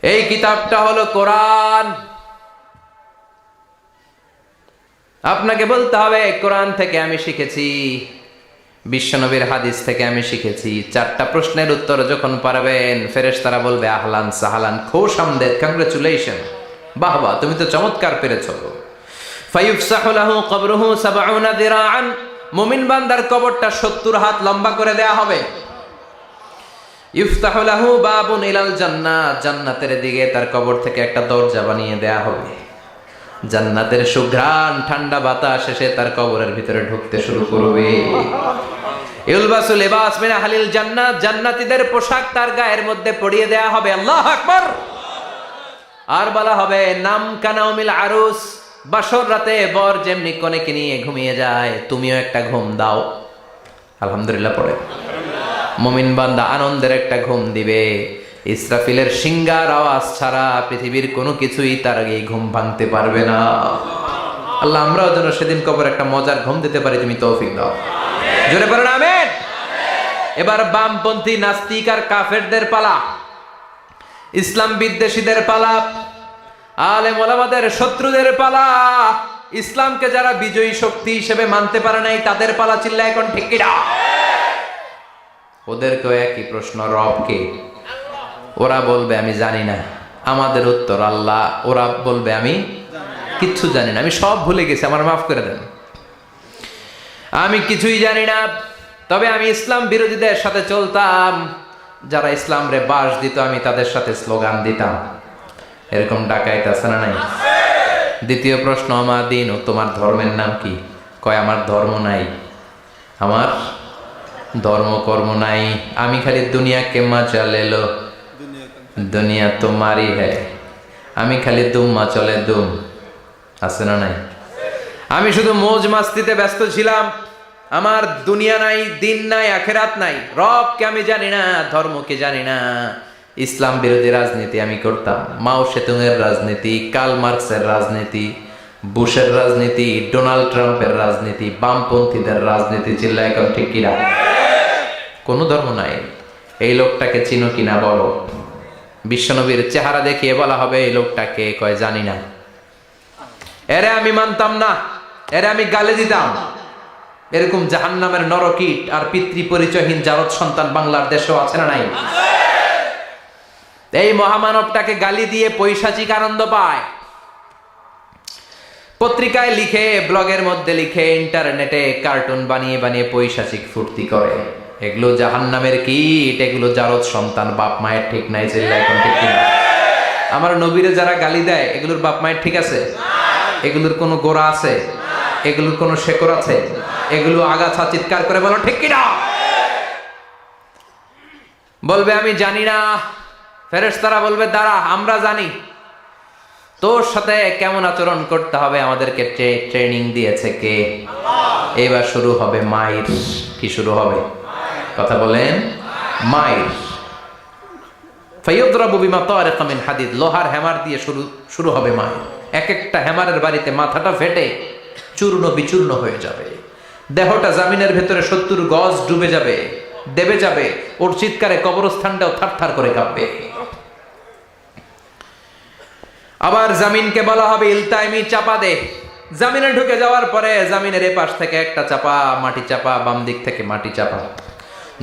এই কিতাবটা হলো কোরআন। আপনাকে বলতে হবে কোরআন থেকে আমি শিখেছি, বিশ্বনবীর হাদিস থেকে আমি শিখেছি। চারটা প্রশ্নের উত্তর যখন পারবেন, ফেরেশতারা বলবে আহলান সাহালান, খুশ আমদেদ, কংগ্রেচুলেশন, বাহ বাহ, তুমি তো চমৎকার পেরেছো। ফায়ুফসাহু লাহু কবরুহু ৭০ যিরাআন, মুমিন বান্দার কবরটা ৭০ হাত লম্বা করে দেয়া হবে। ইফতাহু লাহু বাবুন ইলাল জান্নাহ, জান্নাতের দিকে তার কবর থেকে একটা দরজা বানিয়ে দেয়া হবে। জান্নাতের সুঘ্রাণ ঠান্ডা বাতাস এসে তার কবরের ভিতরে ঢুকতে শুরু করবে। ইউলবাসু লিবাস মিন আহলিল জান্নাত, জান্নাতীদের পোশাক তার গায়ের মধ্যে পরিয়ে দেয়া হবে। আল্লাহু আকবার। আর বলা হবে নাম কানাউমিল আরুস, বাসর রাতে বর যেমনি কনেকে নিয়ে ঘুমিয়ে যায়, তুমিও একটা ঘুম দাও। আলহামদুলিল্লাহ পড়ে। মুমিন বান্দা আনন্দের একটা ঘুম দিবে। ইসরাফিলের সিংগার আওয়াজ ছাড়া পৃথিবীর কোনো কিছুই তার আগে ঘুম ভাঙতে পারবে না। আল্লাহ আমরাও যেন সেদিন কবর একটা মজার ঘুম দিতে পারি, তুমি তৌফিক দাও। জোরে পড়েন আমিন। এবার বামপন্থী নাস্তিক আর কাফেরদের পালা, ইসলাম বিদ্বেষীদের পালা, আলেম ওলামাদের শত্রুদের পালা, ইসলামকে যারা বিজয়ী শক্তি হিসেবে মানতে পারে নাই তাদের পালা। চিল্লা এখন ঠিক কিনা? ওদেরকেও একই প্রশ্ন, রব কে? ওরা বলবে আমি জানি না। আমাদের উত্তর আল্লাহ। ওরা বলবে আমি কিচ্ছু জানি না, আমি সব ভুলে গেছি, আমার মাফ করে দেন, আমি কিছুই জানি না। তবে আমি ইসলাম বিরোধীদের সাথে চলতাম, যারা ইসলাম রে বাস দিত আমি তাদের সাথে স্লোগান দিতাম। এরকম ডাকাইত আছে না নাই? দ্বিতীয় প্রশ্ন, আমার দিন, ও তোমার ধর্মের নাম কি? কয় আমার ধর্ম নাই, আমার ধর্ম কর্ম নাই, আমি খালি দুনিয়া কে মজা লেলো, দুনিয়া তোমারই হ্যায়, আমি খালি দুম্মা চলে দুম। আছে না নাই? আমি শুধু মৌজ মাস্তিতে ব্যস্ত ছিলাম, আমার দুনিয়া নাই, দিন নাই, আখেরাত নাই, রবকে আমি জানি না, ধর্মকে জানি না। ইসলাম বিরোধী রাজনীতি আমি করতাম, মাও সেতুংয়ের রাজনীতি, কার্ল মার্কসের রাজনীতি, বুশের রাজনীতি, ডোনাল্ড ট্রাম্পের রাজনীতি, বামপন্থীদের রাজনীতি। চিল্লা এখন ঠিক কিনা? কোনো ধর্ম নাই। এই লোকটাকে চিনো কিনা বলো। বিশ্বনবীর চেহারা দেখিয়ে বলা হবে এই লোকটাকে, কয় জানি না। এরে আমি মানতাম না, এরে আমি গালে দিতাম। এরকম জাহান্নামের নরকীট আর পিতৃ পরিচয়হীন জারদ সন্তান বাংলার দেশেও আছে না নাই? এই মহামানবটাকে গালি দিয়ে পৈশাচিক আনন্দ পায়। পত্রিকায় লিখে, ব্লগের মধ্যে লিখে, ইন্টারনেটে কার্টুন বানিয়ে বানিয়ে পৈশাচিক ফুর্তি করে। এগুলো জাহান্নামের কীট, এগুলো জারদ সন্তান, বাপ মায়ের ঠিক নাই। চিল্লা এখন ঠিক কিনা? আমার নবীরে যারা গালি দেয় এগুলোর বাপ মায়ের ঠিক আছে? এগুলোর কোনো গোড়া আছে? এগুলোর কোনো শেকড় আছে? এগুলো আগাছা চিৎকার করে বলো ঠিক কিনা? বলবে আমি জানি না। ফেরেশতারা বলবে দাঁড়া, আমরা জানি। তোর সাথে কেমন আচরণ করতে হবে আমাদেরকে ট্রেনিং দিয়েছে কে? এবার শুরু হবে মাইর। কি শুরু হবে? কথা বলেন, মাইর। ফায়ুদরাবু বিমা তারিকা মিন হাদিদ, লোহার হ্যামার দিয়ে শুরু হবে মাইর। এক একটা হ্যামারের বাড়িতে মাথাটা ফেটে চূর্ণ বিচূর্ণ হয়ে যাবে, দেহটা জামিনের ভেতরে ৭০ গজ ডুবে যাবে, দেবে যাবে। ওর চিৎকারে কবরস্থানটাও থারথার করে কাঁপবে। আবার জামিনকে বলা হবে ইলতাইমি, চাপা দে। জামিনে ঢুকে যাওয়ার পরে জামিনের এপাশ থেকে একটা চাপা, মাটি চাপা, বাম দিক থেকে মাটি চাপা।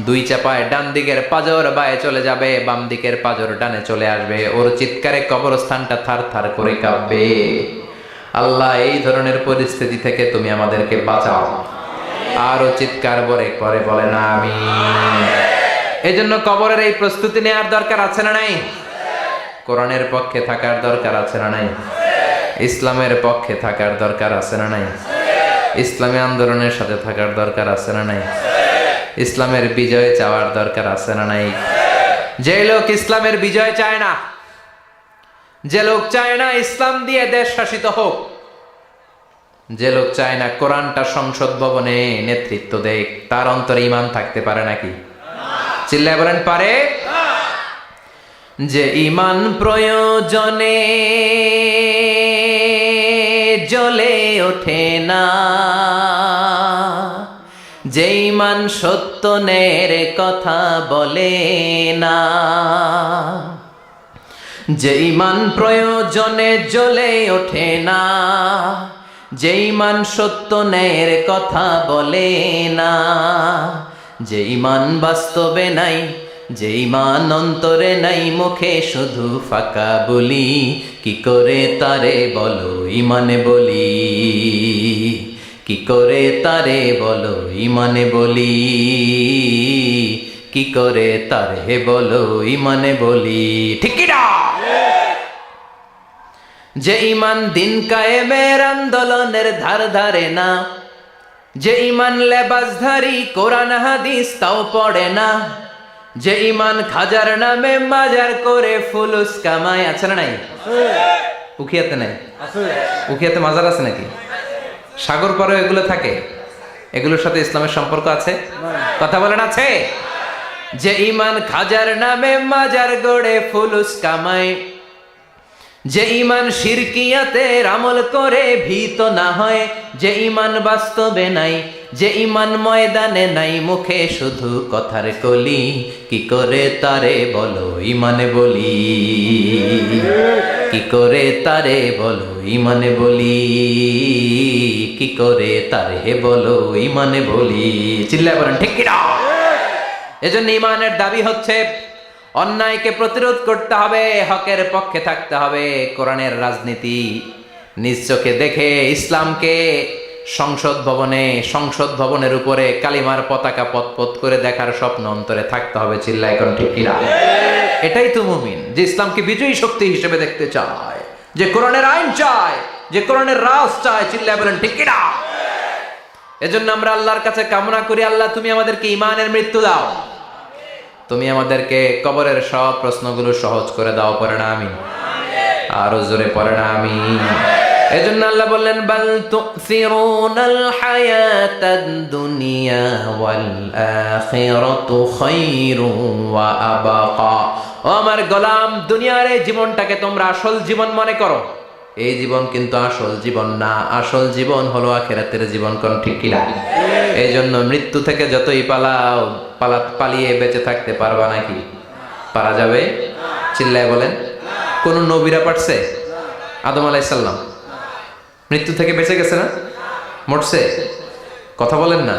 দুই চাপায় ডান দিকের পাজর বায়ে চলে যাবে, বাম দিকের পাজর ডানে চলে আসবে। ওর চিৎকারে কবরস্থানটা থার থার করে কাঁপবে। আল্লাহ, এই ধরনের পরিস্থিতি থেকে তুমি আমাদেরকে বাঁচাও। আরো চিৎকার করে বলেন আমিন। এই জন্য কবরের এই প্রস্তুতি নেওয়ার দরকার আছে না নাই? কোরআনের পক্ষে থাকার দরকার আছে না নাই? ইসলামের পক্ষে থাকার দরকার আছে না নাই? ইসলামী আন্দোলনের সাথে থাকার দরকার আছে না নাই? ইসলামের বিজয় চাওয়ার দরকার আছে না নাই? যে লোক ইসলামের বিজয় চায় না, যে লোক চায় না ইসলাম দিয়ে দেশ শাসিত হোক, যে লোক চায় না কোরআনটা সংসদ ভবনে নেতৃত্ব দেয়, তার অন্তরে ঈমান থাকতে পারে নাকি? চিল্লায় বলেন পারে? যে ঈমান প্রয়োজনে জ্বলে ওঠে না, যে ঈমান সত্য ন্যায়ের কথা বলে না, যে ঈমান প্রয়োজনে জ্বলে ওঠে না, যে ঈমান সত্য ন্যায়ের কথা বলে না, যে ঈমান বাস্তবে নাই, যে ঈমান অন্তরে নাই, মুখে শুধু ফাঁকা বলি, কি করে তারে বলো ঈমানে বলি, কি করে তারে বলো ঈমানে বলি, কি করে তারে বলো ঈমানে বলি। ঠিক কি না? যে ঈমান দিন কায়েমের আন্দোলনের ধার ধারে না, যে ঈমান লেবাসধারী কোরআন হাদিস তাও পড়ে না, যে ঈমান খাজার নামে মাজার করে ফুলুস কামায়। আছে না নাই? উখিয়াতে নাই? উখিয়াতে মাজার আছে নাকি? সাগর পারে এগুলো থাকে? এগুলোর সাথে ইসলামের সম্পর্ক আছে? কথা বলেন আছে? যে ঈমান খাজার নামে মাজার গড়ে ফুলুস কামায়, যে ঈমান শিরকিয়াতের আমল করে ভীত না হয়, যে ঈমান বাস্তবে নাই, যে ঈমান ময়দানে নাই, মুখে শুধু কথার কলি, কি করে তারে বলো ঈমানে বলি, কি করে তারে বলো ঈমানে বলি, কি করে তারে বলো ঈমানে বলি। চিল্লায় বলেন ঠিক কি না? এজন্য ঈমানের দাবি হচ্ছে অন্যায়কে প্রতিরোধ করতে হবে, হকের পক্ষে থাকতে হবে। কোরআনের রাজনীতি নিজ চোখে দেখে ইসলামকে সংসদ ভবনের উপরে কালিমার পতাকা পতপত করে দেখার স্বপ্ন অন্তরে থাকতে হবে। চিল্লায় কোন ঠিক কিনা? এটাই তো মুমিন, যে ইসলামকে বিজয়ী শক্তি হিসেবে দেখতে চায়, যে কোরআনের আইন চায়, যে কোরআনের রাজ চায়। চিল্লায় বলেন ঠিক কিনা? এজন্য আমরা আল্লাহর কাছে কামনা করি, আল্লাহ তুমি আমাদেরকে ঈমানের মৃত্যু দাও, তুমি আমাদেরকে কবরের সব প্রশ্নগুলো সহজ করে দাও। পড়ে না আমিন? আরো জোরে পড়ে না আমিন? এজন্য আল্লাহ বললেন বাল তুসিরুনাল হায়াতাদ দুনিয়া ওয়াল আখিরাতু খায়রু ওয়া আবাকা। ও আমার গোলাম, দুনিয়ার এই জীবনটাকে তোমরা আসল জীবন মনে করো, এই জীবন কিন্তু আসল জীবন না। আসল জীবন হলো আখিরাতের জীবন। কোন ঠিক কিনা? এই জন্য মৃত্যু থেকে যতই পালিয়ে বেঁচে থাকতে পারবা নাকি? পারা যাবে? চিল্লায় বলেন। কোন নবীরা পারছে? আদম আলাইহিস সালাম মৃত্যু থেকে বেঁচে গেছে না? মরছে? কথা বলেন না।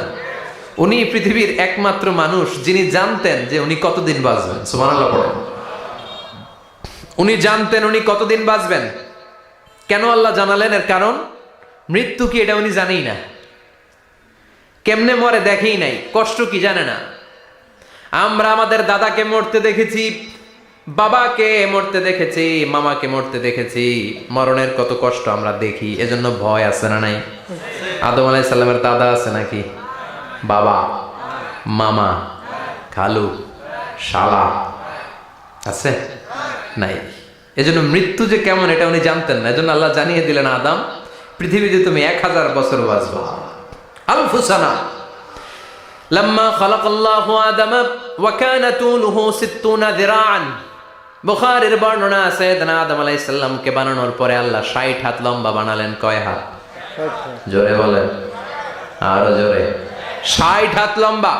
উনি পৃথিবীর একমাত্র মানুষ যিনি জানতেন যে উনি কতদিন বাঁচবেন। সুবহানাল্লাহ পড়েন। উনি জানতেন উনি কতদিন বাঁচবেন। কেন আল্লাহ জানালেন? এর কারণ মৃত্যু কি এটা উনি জানেই না, কেমনে মরে দেখেই নাই, কষ্ট কি জানে না। আমরা আমাদের দাদাকে মরতে দেখেছি, বাবাকে মরতে দেখেছি, মামাকে মরতে দেখেছি, মরণের কত কষ্ট আমরা দেখি। এজন্য ভয় আছে না নাই? আদম আলাইহিস সালামের দাদা আছে নাকি? বাবা, মামা, খালু, শালা আছে? নাই। এজন্য মৃত্যু যে কেমন এটা উনি জানতেন না। এজন্য আল্লাহ জানিয়ে দিলেন, আদম পৃথিবীতে তুমি 1000 বছর বাঁচবা। আলফুসানা লাম্মা খালাকাল্লাহু আদামা ওয়া কানা তুলুহু 60 যিরাআন। বুখারীর বর্ণনা আছে, সাইয়েদনা আদম আলাইহিস সালামকে বানানোর পরে আল্লাহ 60 হাত লম্বা বানালেন। কয় হাত? জোরে বলেন, আরো জোরে। 60 হাত লম্বা।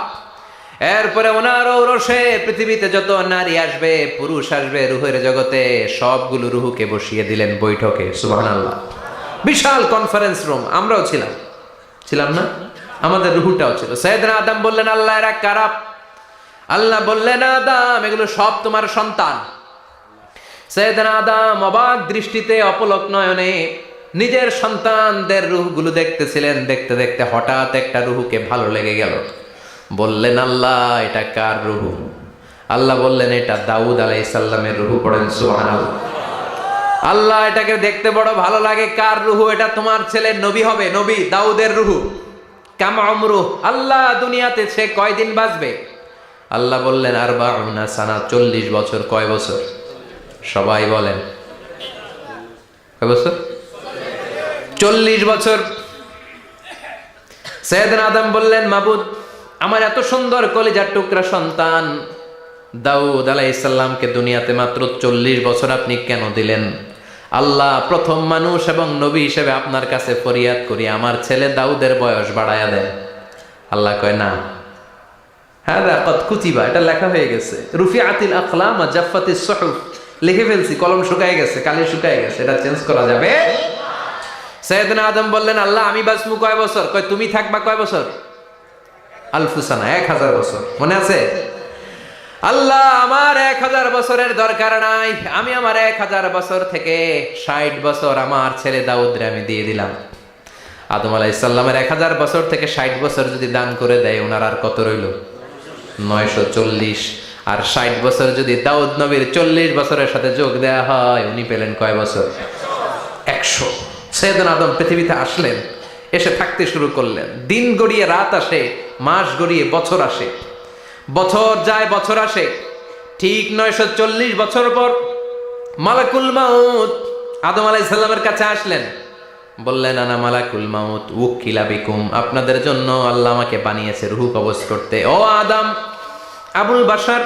এরপরে ওনার ঔরসে পৃথিবীতে যত নারী আসবে, পুরুষ আসবে রূহের জগতে, সবগুলো রূহকে বসিয়ে দিলেন বৈঠকে। সুবহানাল্লাহ। বিশাল কনফারেন্স রুম। আমরাও ছিলাম না? আমাদের রূহটাও ছিল। সাইয়েদনা আদম বললেন, আল্লাহ এরা কারা? আল্লাহ বললেন, আদম এগুলো সব তোমার সন্তান। সাইয়েদনা আদম অবাক দৃষ্টিতে অপলক নয়নে নিজের সন্তানদের রূহগুলো দেখতেছিলেন। দেখতে দেখতে হঠাৎ একটা রূহকে ভালো লেগে গেল। বললেন, আল্লাহ এটা কার রূহ? আল্লাহ বললেন, এটা দাউদ আলাইহিস সালামের রূহ। পড়েন সুবহানাল্লাহ। আল্লাহ এটাকে দেখতে বড় ভালো লাগে, কার রূহ? এটা তোমার ছেলে নবী হবে, নবী দাউদের রূহ। কাম আমরু, আল্লাহ দুনিয়াতে সে কয়দিন বাঁচবে? আল্লাহ বললেন, আরবাউনা সানা, 40 বছর। কয় বছর? সবাই বলেন কয় বছর? 40 বছর। সাইয়েদনা আদম বললেন, মাবুদ, আমার এত সুন্দর কলিজার টুকরা সন্তান দাউদ আলাইহিস সালামকে দুনিয়াতে মাত্র 40 বছর আপনি কেন দিলেন? আল্লাহ, প্রথম মানুষ এবং নবী হিসেবে আপনার কাছে ফরিয়াদ করি, আমার ছেলে দাউদের বয়স বাড়ায়া দেন। আল্লাহ কয়, না, হাদা কদ কুতিবা, এটা লেখা হয়ে গেছে। রুফিআতিল আকলাম ওয়া জাফফাতিস সুহুফ, লিখে ফেলছি, কলম শুকায় গেছে, কালি শুকায় গেছে, এটা চেঞ্জ করা যাবে। সাইয়েদনা আদম বললেন, আল্লাহ আমি বাঁচবো কয় বছর? কয় তুমি থাকবা কয় বছর? আলফুসানা, 1000 বছর। মনে আছে? আল্লাহ, আমার 1000 বছরের দরকার নাই, আমি আমার 1000 বছর থেকে 60 বছর আমার ছেলে দাউদরে আমি দিয়ে দিলাম। আদম আলাইহিস সালামের 1000 বছর থেকে 60 বছর যদি দান করে দেয়, ওনার আর কত রইল? 940। আর 60 বছর যদি দাউদ নবীর 40 বছরের সাথে যোগ দেয়া হয়, উনি পেলেন কয় বছর? 100। সাইয়েদনা আদম পৃথিবীতে আসলেন, এসে থাকতে শুরু করলেন। দিন গড়িয়ে রাত আসে, মাস গড়িয়ে বছর আসে, বছর যায় বছর আসে। ঠিক 940 বছর পর মালাকুল মাউত আদম আলাইহিস সালামের কাছে আসলেন। বললেন, আনা মালাকুল মাউত উকিলা বিকুম, আপনাদের জন্য আল্লাহ আমাকে বানিয়েছে রূহ কবজ করতে। ও আদম, আবুল বাশার,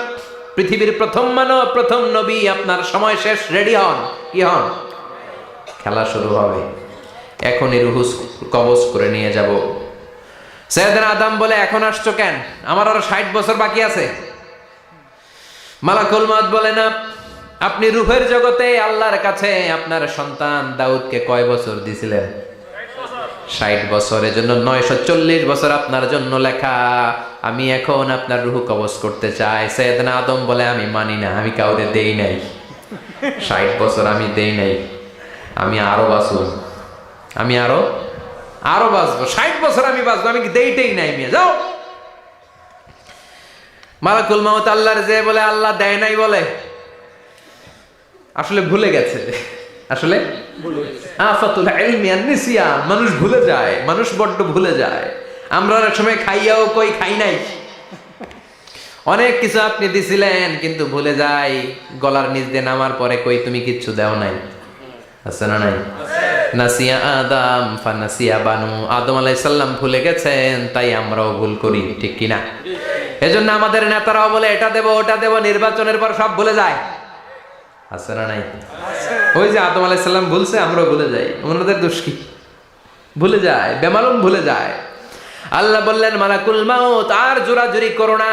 পৃথিবীর প্রথম মানব, প্রথম নবী, আপনার সময় শেষ, রেডি হন। কি হন? খেলা শুরু হবে, এখনই রূহ কবজ করে নিয়ে যাব। সাইয়েদনা আদম বলে, এখন আসছো কেন? আমার আরো 60 বছর বাকি আছে। মালাকুল মাউত বলে, না, আপনি রূহের জগতে আল্লাহর কাছে আপনার সন্তান দাউদকে কয় বছর দিয়েছিলেন? 60 বছর। এজন্য 940 বছর আপনার জন্য লেখা। আমি এখন আপনার রূহ কবজ করতে চাই। সাইয়েদনা আদম বলে, আমি মানি না, আমি কাউরে দেই নাই। 60 বছর আমি দেই নাই, আমি আরো বাঁচব, আমি আরো বাঁচবো, 60 বছর আমি বাঁচবো, আমি দেইতেই নাই। মিয়া যাও। মালাকুল মাউত আল্লাহর যে বলে, আল্লাহ দেয় নাই বলে, আসলে ভুলে গেছে। আসলে আফাতুল ইলমি আন-নিসিয়া, মানুষ ভুলে যায়, মানুষ বড্ড ভুলে যায়। আমরা অনেক সময় খাইয়াও কই খাই নাই। অনেক কিছু আপনি দিছিলেন, কিন্তু ভুলে যাই, গলার নিচ দিয়ে নামার পরে কই তুমি কিচ্ছু দাও নাই। আছে না নাই? নাসিয়া আদম ফানাসিয়া বানু, আদম আলাইহিস সালাম ভুলে গেছেন, তাই আমরাও ভুল করি, ঠিক কি না? এজন্য আমাদের নেতারাও বলে, এটা দেব ওটা দেব, নির্বাচনের পর সব ভুলে যায়। আছে না নাই? ওই যে আদম আলাইহিস সালাম ভুলছে, আমরাও ভুলে যাই। ওনাদের দোষ কি? ভুলে যায়, বেমালুম ভুলে যায়। আল্লাহ বললেন, মালাকুল মাউত আর জোরাজুরি করো না।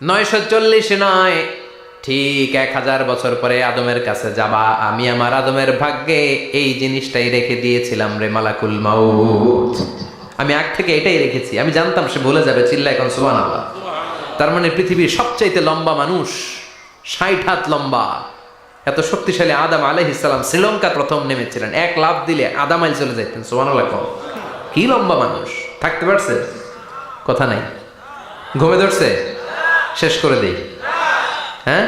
940 নয়, ঠিক 1000 বছর পরে আদমের কাছে যাবা। আমি আমার আদমের ভাগ্যে এই জিনিসটাই রেখে দিয়েছিলাম রে মালাকুল মাউত। আমি আগ থেকে এটাই রেখেছি, আমি জানতাম সে ভুলে যাবে। চিল্লা এখন সুবহানাল্লাহ। তার মানে পৃথিবীর সবচাইতে লম্বা মানুষ, 60 হাত লম্বা, এত শক্তিশালী আদম আলাইহিস সালাম শ্রীলঙ্কা প্রথম নেমেছিলেন। এক লাফ দিলে আধা মাইল চলে যেতেন। সুবহানাল্লাহ। কি লম্বা মানুষ! থাকতে পারছে? কথা নাই। ঘুমে ধরছে? শেষ করে দেই। হ্যাঁ,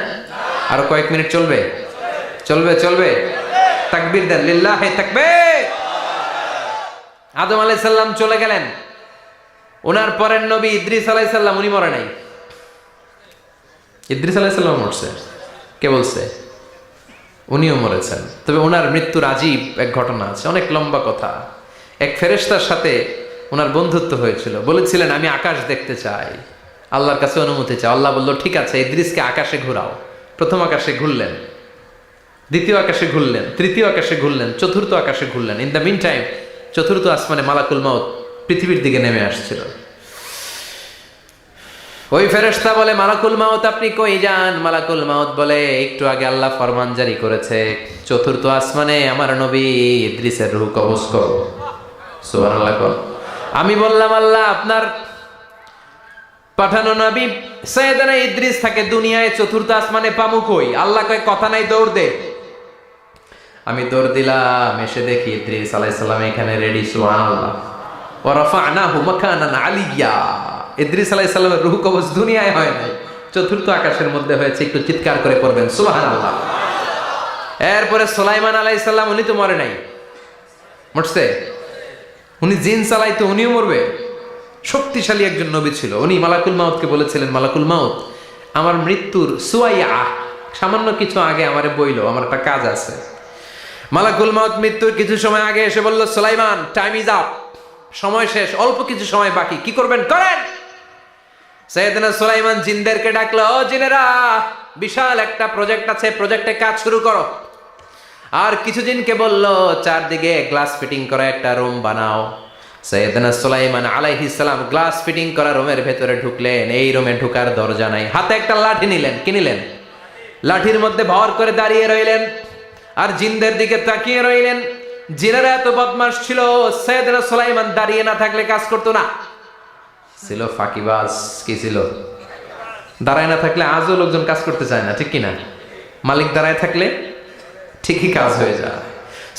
আরো কয়েক মিনিট চলবে? চলবে চলবে। তাকবীর দেন, লিল্লাহি তাকবীর। আদম আলাইহিস সালাম চলে গেলেন। ওনার পরের নবী ইদ্রিস আলাইহিস সালাম, উনি মরে নাই। ইদ্রিস আলাইহিস সালাম মরছে, কে বলছে? উনিও মরেছেন। তবে ওনার মৃত্যুর আজীব এক ঘটনা আছে, অনেক লম্বা কথা। এক ফেরেশতার সাথে ওনার বন্ধুত্ব হয়েছিল। বলেছিলেন, আমি আকাশ দেখতে চাই, আল্লাহর কাছে অনুমতি চাই। আল্লাহ বলল, ঠিক আছে, ইদ্রিসকে আকাশে ঘুরাও। প্রথম আকাশে ঘুরলেন, দ্বিতীয় আকাশে ঘুরলেন, তৃতীয় আকাশে ঘুরলেন, চতুর্থ আকাশে ঘুরলেন। ইন দ্য মিন টাইম চতুর্থ আসমানে মালাকুল মাউত পৃথিবীর দিকে নেমে আসছিল। ওই ফেরেশতা বলে, মালাকুল মাউত আপনি কই যান? মালাকুল মাউত বলে, একটু আগে আল্লাহ ফরমান জারি করেছে, চতুর্থ আসমানে আমার নবী ইদ্রিসের রূহ কবজ করো। সুবহানাল্লাহ। আমি বললাম, আল্লাহ আপনার পাঠানো নবী সাইয়েদনা ইদ্রিস থাকে দুনিয়ায় চতুর্থ আসমানে পামু কই? আল্লাহ কয় কথা নাই, দৌড় দে। আমি দৌড় দিলাম, এসে দেখি ইদ্রিস আলাইহিস সালাম এখানে রেডি। সুবহানাল্লাহ। ওয়া রাফা'নাহু মাকানান আলিয়্যা। ইদ্রিস আলাইহিস সালামের রূহ কবজ দুনিয়ায় হয় নাই, চতুর্থ আকাশের মধ্যে হয়েছে। একটু চিৎকার করে পড়বেন সুবহানাল্লাহ। এরপরে সুলাইমান আলাইহিস সালাম, উনি তো মরে নাই, মরছে? উনি জিন চালাইতো, উনিও মরবে? শক্তিশালী একজন নবী ছিল। উনি মালাকুল মাউতকে বলেছিলেন, মালাকুল মাউত আমার মৃত্যুর সুয়াইয়া সামান্য কিছু আগে আমারে বইলো, আমার একটা কাজ আছে। মালাকুল মাউত মৃত্যুর কিছু সময় আগে এসে বলল, সুলাইমান টাইম ইজ আপ, সময় শেষ, অল্প কিছু সময় বাকি, কি করবেন করেন। সাইয়েদনা সুলাইমান জিনদেরকে ডাকলো, ও জিনেরা, বিশাল একটা প্রজেক্ট আছে, প্রজেক্টে কাজ শুরু করো। আর কিছু জিনকে বলল, চারদিকে গ্লাস ফিটিং করা একটা রুম বানাও। সাইয়েদনা সুলাইমান আলাইহিস সালাম গ্লাস ফিটিং করা রুমের ভেতরে ঢুকলেন। এই রুমে ঢুকার দরজা নাই, হাতে একটা লাঠি নিলেন। কি নিলেন? লাঠির মধ্যে ভর করে দাঁড়িয়ে রইলেন আর জিনদের দিকে তাকিয়ে রইলেন। জিনেরা এত বদমাশ ছিল, সাইয়েদনা সুলাইমান দাঁড়িয়ে না থাকলে কাজ করতো না। ছিল ফাঁকিবাজ। কি ছিল? দাঁড়ায় না থাকলে আজও লোকজন কাজ করতে চায় না, ঠিক কিনা? মালিক দাঁড়ায় থাকলে ঠিকই কাজ হয়ে যায়।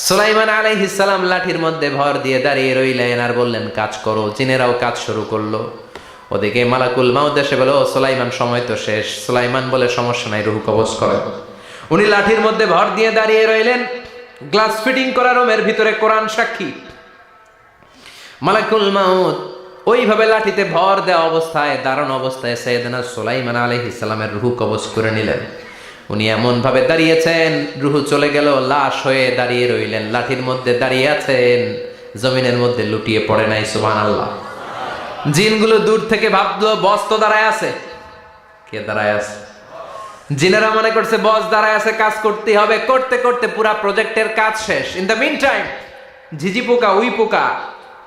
সুলাইমান আলাইহিস সালাম লাঠির মধ্যে ভর দিয়ে দাঁড়িয়ে রইলেন আর বললেন, কাজ করো। জিনেরাও কাজ শুরু করলো। ওদিকে মালাকুল মাউত এসে বলে, ও সুলাইমান সময় তো শেষ। সুলাইমান বলে, সমস্যা নাই, রূহ কবজ করে। উনি লাঠির মধ্যে ভর দিয়ে দাঁড়িয়ে রইলেন। গ্লাস ফিটিং করা রুমের ভিতরে কোরআন সাক্ষী। মালাকুল মাউত ওইভাবে লাঠিতে ভর দেওয়া অবস্থায়, দাঁড়ানো অবস্থায় সাইয়েদনা সুলাইমান আলাইহিস সালামের রূহ কবজ করে নিলেন। উনি এমন ভাবে দাঁড়িয়েছেন, রূহ চলে গেল, লাশ হয়ে দাঁড়িয়ে রইলেন। লাঠির মধ্যে দাঁড়িয়ে আছেন, জমিনের মধ্যে লুটিয়ে পড়ে নাই। সুবহানাল্লাহ। জিনগুলো দূর থেকে ভাবলো, বস তো দাঁড়ায় আছে। কে দাঁড়ায় আছে? জিনেরা মনে করছে বস দাঁড়ায় আছে, কাজ করতে হবে। করতে করতে পুরা প্রজেক্টের কাজ শেষ। ইন দ্য মিন টাইম ঝিঝি পোকা, উই পোকা,